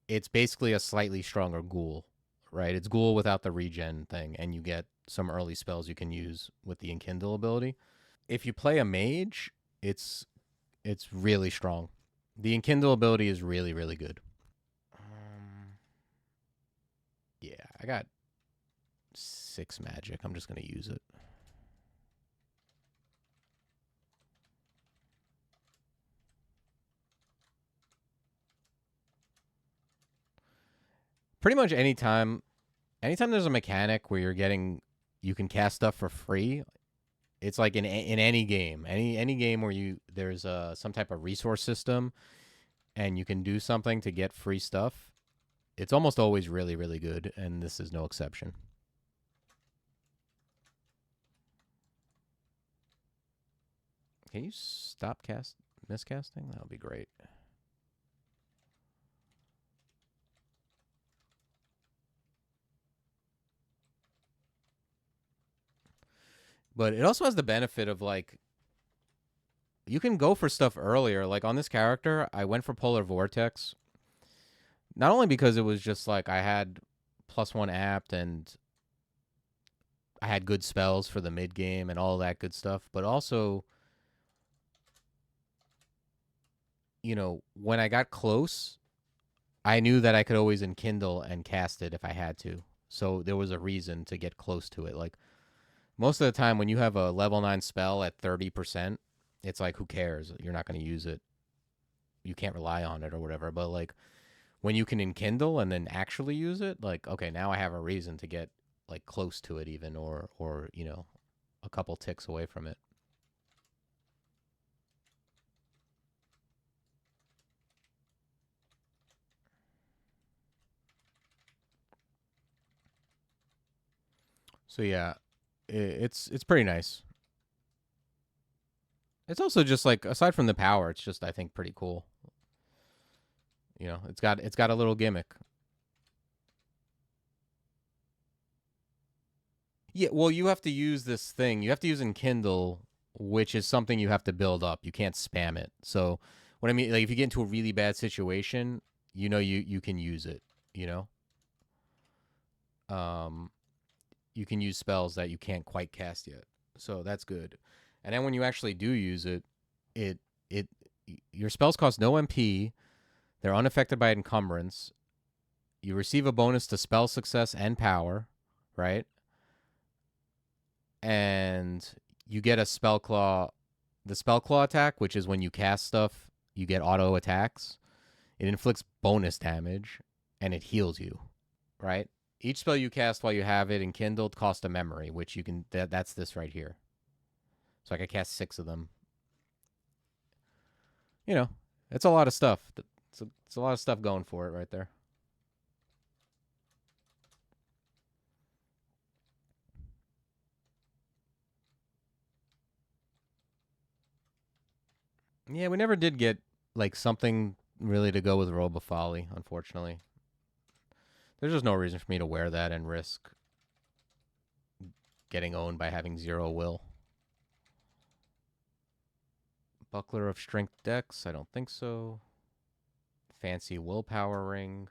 It's basically a slightly stronger ghoul, right? It's ghoul without the regen thing, and you get some early spells you can use with the enkindle ability. If you play a mage, it's it's really strong. The enkindle ability is really really good. Yeah, I got 6 magic. I'm just gonna use it. Pretty much anytime there's a mechanic where you can cast stuff for free. It's like in any game, any game where there's some type of resource system and you can do something to get free stuff. It's almost always really really good, and this is no exception. can you stop miscasting? That would be great. But it also has the benefit of like you can go for stuff earlier. Like on this character, I went for Polar Vortex. Not only because it was just like I had +1 apt and I had good spells for the mid game and all that good stuff, but also, you know, when I got close, I knew that I could always enkindle and cast it if I had to. So there was a reason to get close to it. Like most of the time when you have a level 9 spell at 30%, it's like who cares? You're not going to use it. You can't rely on it or whatever. But like when you can enkindle and then actually use it, like okay, now I have a reason to get like close to it even or you know, a couple ticks away from it. So yeah, it's pretty nice. It's also just like aside from the power, it's just I think pretty cool. You know, it's got a little gimmick. Yeah, well, you have to use this thing. You have to use Enkindle, which is something you have to build up. You can't spam it. So, what I mean, like, if you get into a really bad situation, you know, you can use it. You know, you can use spells that you can't quite cast yet. So that's good. And then when you actually do use it, it it your spells cost no MP. They're unaffected by encumbrance. You receive a bonus to spell success and power, right? And you get a spell claw, the spell claw attack, which is when you cast stuff, you get auto attacks. It inflicts bonus damage and it heals you, right? Each spell you cast while you have it enkindled costs a memory, which you can that's this right here. So I could cast 6 of them. You know, it's a lot of stuff. It's a lot of stuff going for it right there. Yeah, we never did get like something really to go with Robe of Folly, unfortunately. There's just no reason for me to wear that and risk getting owned by having 0 will. Buckler of Strength Dex? I don't think so. Fancy Willpower Ring.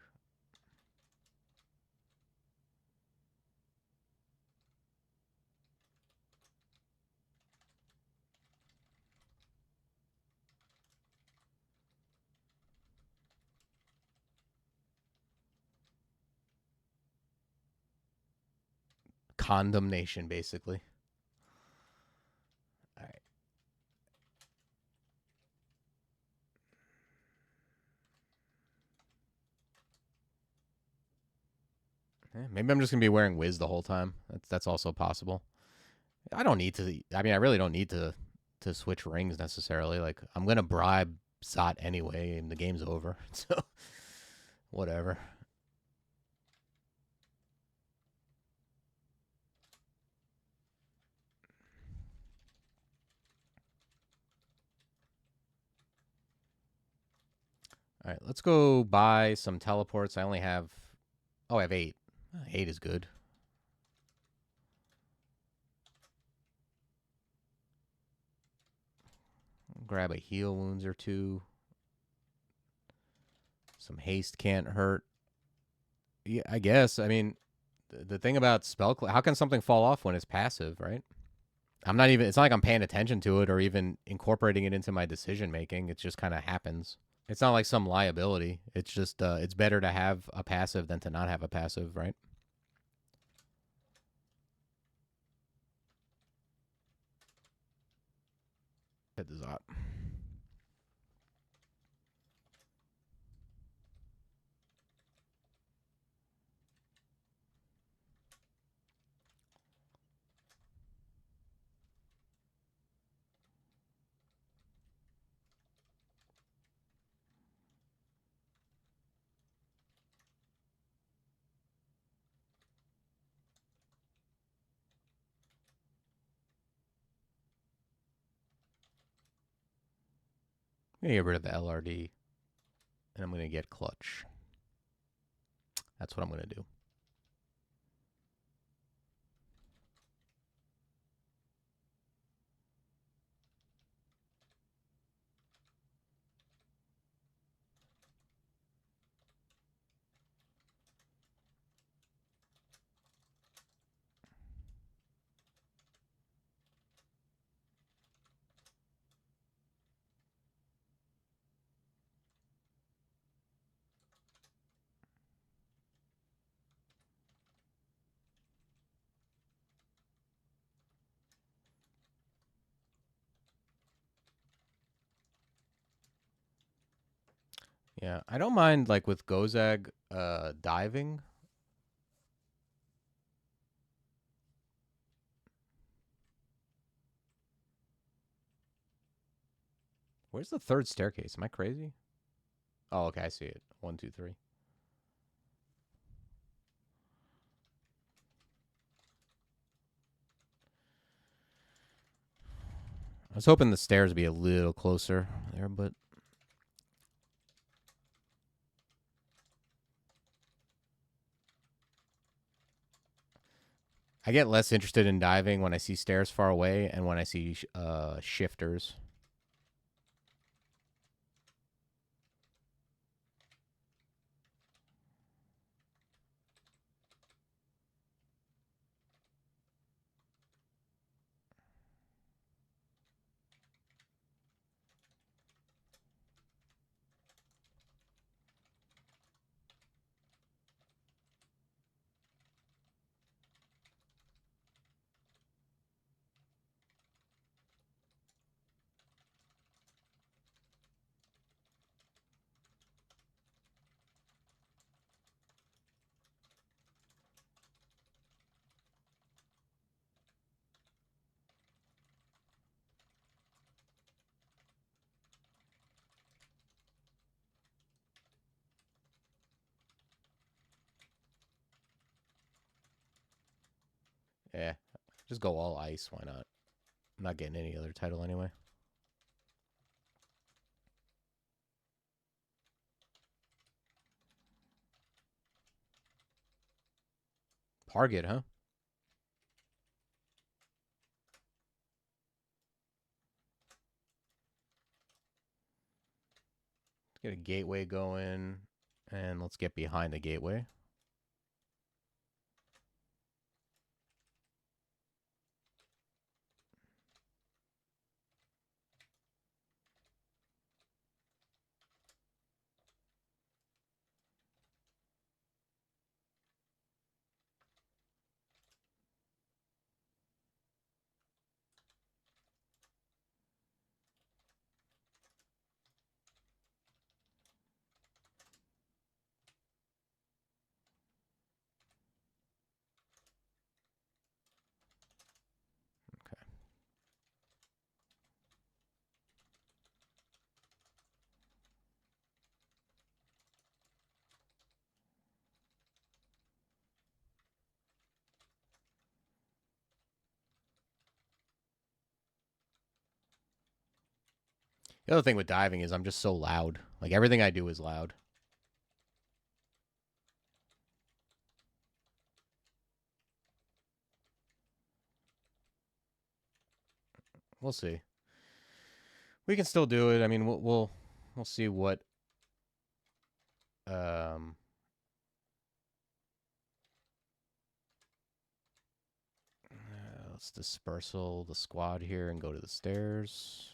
Condemnation, basically. All right. Maybe I'm just gonna be wearing Wiz the whole time. That's also possible. I don't need to. I mean, I really don't need to switch rings necessarily. Like I'm gonna bribe Zot anyway, and the game's over. So whatever. All right, let's go buy some teleports. I only have. Oh, I have 8. 8 is good. Grab a heal wounds or 2. Some haste can't hurt. Yeah, I guess. I mean, the thing about how can something fall off when it's passive, right? I'm not even. It's not like I'm paying attention to it or even incorporating it into my decision making. It just kind of happens. It's not like some liability. It's just it's better to have a passive than to not have a passive, right? Hit the Zot. I'm going to get rid of the LRD, and I'm going to get clutch. That's what I'm going to do. Yeah, I don't mind, like, with Gozag diving. Where's the third staircase? Am I crazy? Oh, okay, I see it. 1, 2, 3. I was hoping the stairs would be a little closer there, but I get less interested in diving when I see stairs far away and when I see shifters. Yeah, just go all ice. Why not? I'm not getting any other title anyway. Target, huh? Let's get a gateway going, and let's get behind the gateway. Okay. The other thing with diving is I'm just so loud. Like, everything I do is loud. We'll see. We can still do it. I mean, we'll see what let's dispersal the squad here and go to the stairs.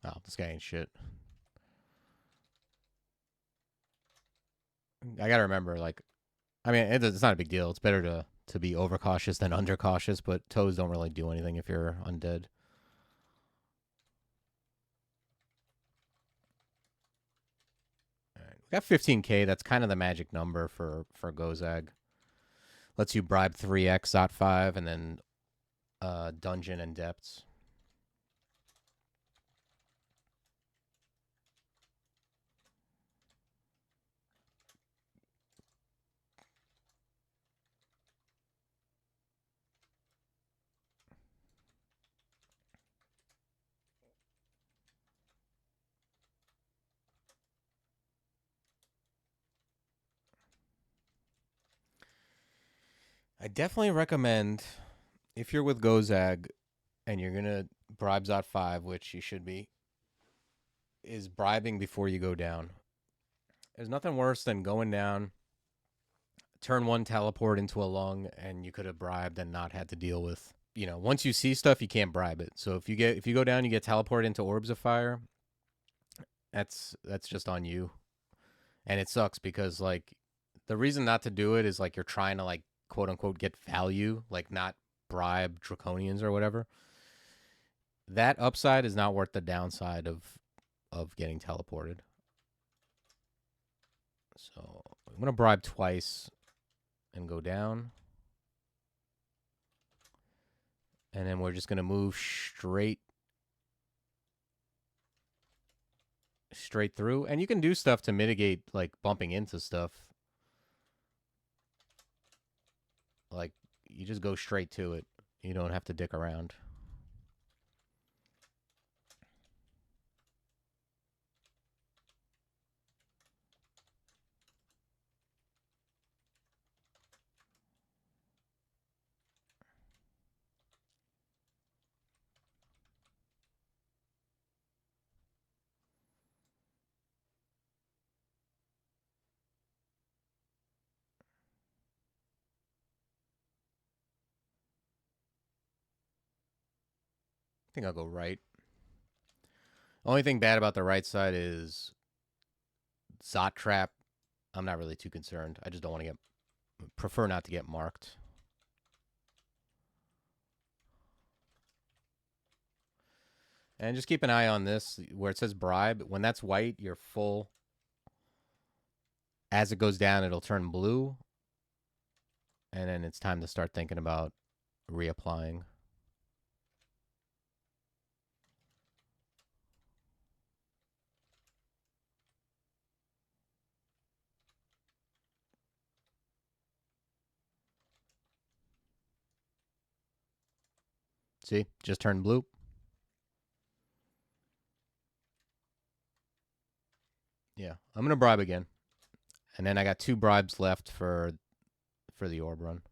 Oh, this guy ain't shit. I gotta remember, like, I mean, it's not a big deal. It's better to be overcautious than undercautious, but toes don't really do anything if you're undead. All right. We got 15k. That's kind of the magic number for Gozag. Lets you bribe 3x Zot 5 and then dungeon and depths. I definitely recommend, if you're with Gozag and you're gonna bribe Zot 5, which you should be, is bribing before you go down. There's nothing worse than going down, turn one teleport into a lung, and you could have bribed and not had to deal with. Once you see stuff, you can't bribe it. So if you go down, you get teleported into orbs of fire. That's just on you, and it sucks because like the reason not to do it is like you're trying to like quote unquote get value, like not bribe draconians or whatever. That upside is not worth the downside of getting teleported. So I'm gonna bribe twice and go down. And then we're just gonna move straight through. And you can do stuff to mitigate like bumping into stuff. Like you just go straight to it. You don't have to dick around. I think I'll go right. Only thing bad about the right side is Zot Trap. I'm not really too concerned. I just don't want to prefer not to get marked. And just keep an eye on this where it says bribe. When that's white, you're full. As it goes down, it'll turn blue. And then it's time to start thinking about reapplying. See, just turned blue. Yeah, I'm gonna bribe again, and then I got 2 bribes left for the orb run.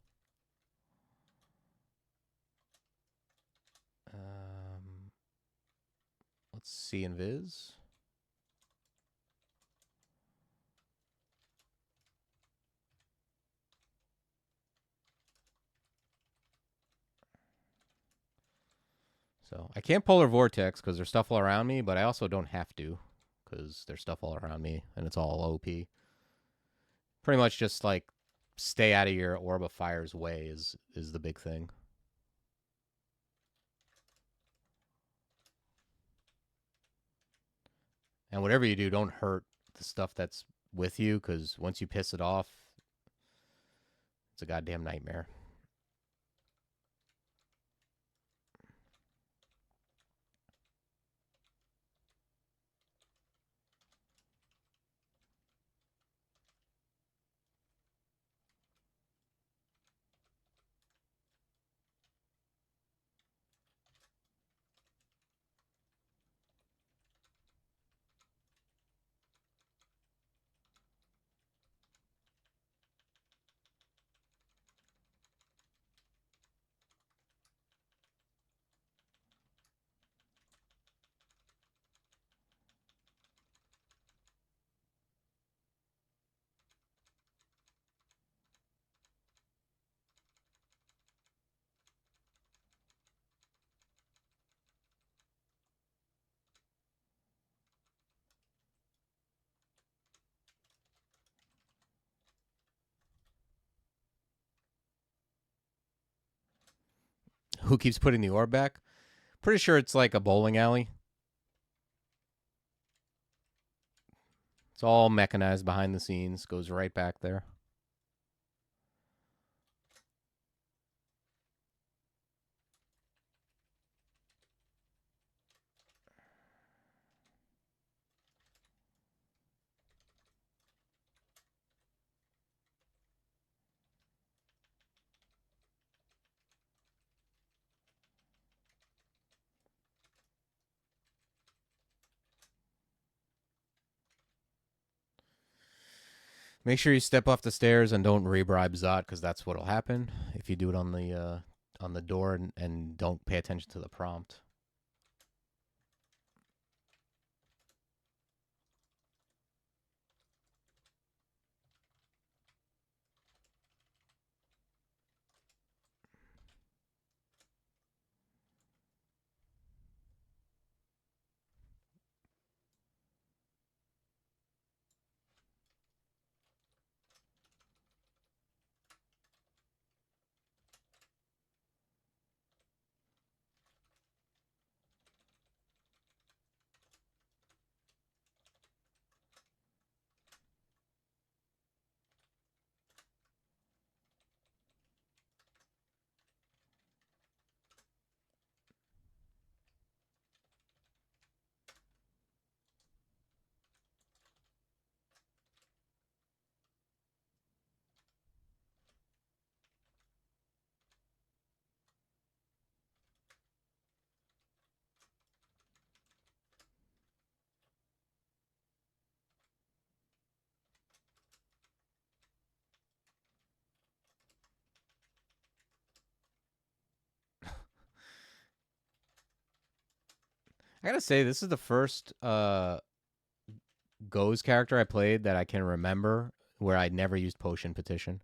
Let's see invis. So I can't polar vortex because there's stuff all around me, but I also don't have to because there's stuff all around me and it's all OP. Pretty much just like stay out of your orb of fire's way is the big thing. And whatever you do, don't hurt the stuff that's with you because once you piss it off, it's a goddamn nightmare. who keeps putting the orb back. Pretty sure it's like a bowling alley. It's all mechanized behind the scenes. Goes right back there. Make sure you step off the stairs and don't rebribe Zot, because that's what'll happen if you do it on the door and don't pay attention to the prompt. I gotta say, this is the first Go's character I played that I can remember where I never used potion petition.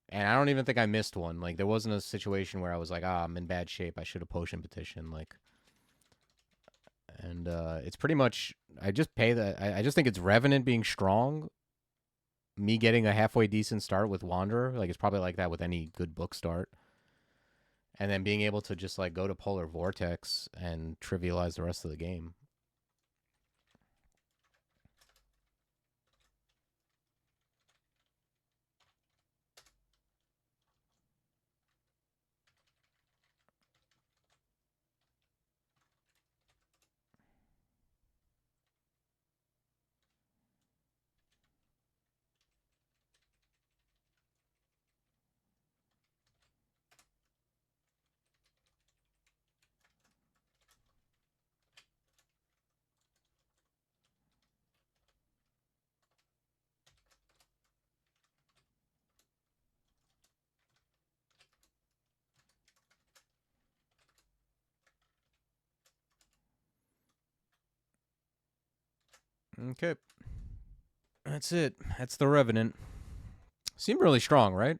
And I don't even think I missed one. Like, there wasn't a situation where I was like, I'm in bad shape. I should have potion petition. Like, and it's pretty much, I just pay that. I just think it's Revenant being strong. Me getting a halfway decent start with Wanderer. Like, it's probably like that with any good book start. And then being able to just, like, go to Polar Vortex and trivialize the rest of the game. Okay. That's it. That's the Revenant. Seemed really strong, right?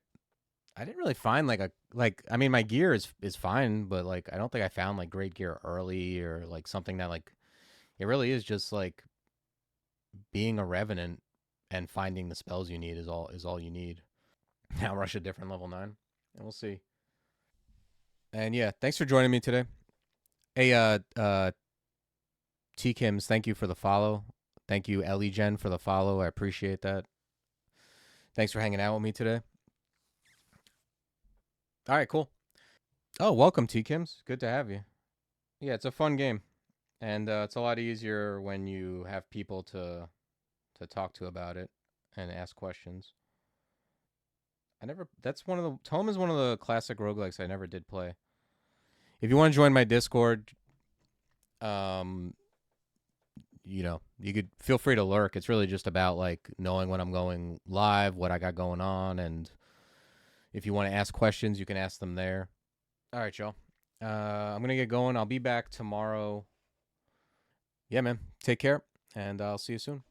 I didn't really find I mean, my gear is fine, but like I don't think I found like great gear early or like something that like it really is just like being a Revenant and finding the spells you need is all you need. Now rush a different level 9 and we'll see. And yeah, thanks for joining me today. Hey T Kims, thank you for the follow. Thank you Ellie Jen for the follow. I appreciate that. Thanks for hanging out with me today. All right, cool. Oh, welcome T Kims. Good to have you. Yeah, it's a fun game. And it's a lot easier when you have people to talk to about it and ask questions. I never. That's one of the. Tome is one of the classic roguelikes I never did play. If you want to join my Discord, um, you could feel free to lurk. It's really just about like knowing when I'm going live, what I got going on, and if you want to ask questions, you can ask them there. All right, y'all. I'm gonna get going. I'll be back tomorrow. Yeah, man. Take care, and I'll see you soon.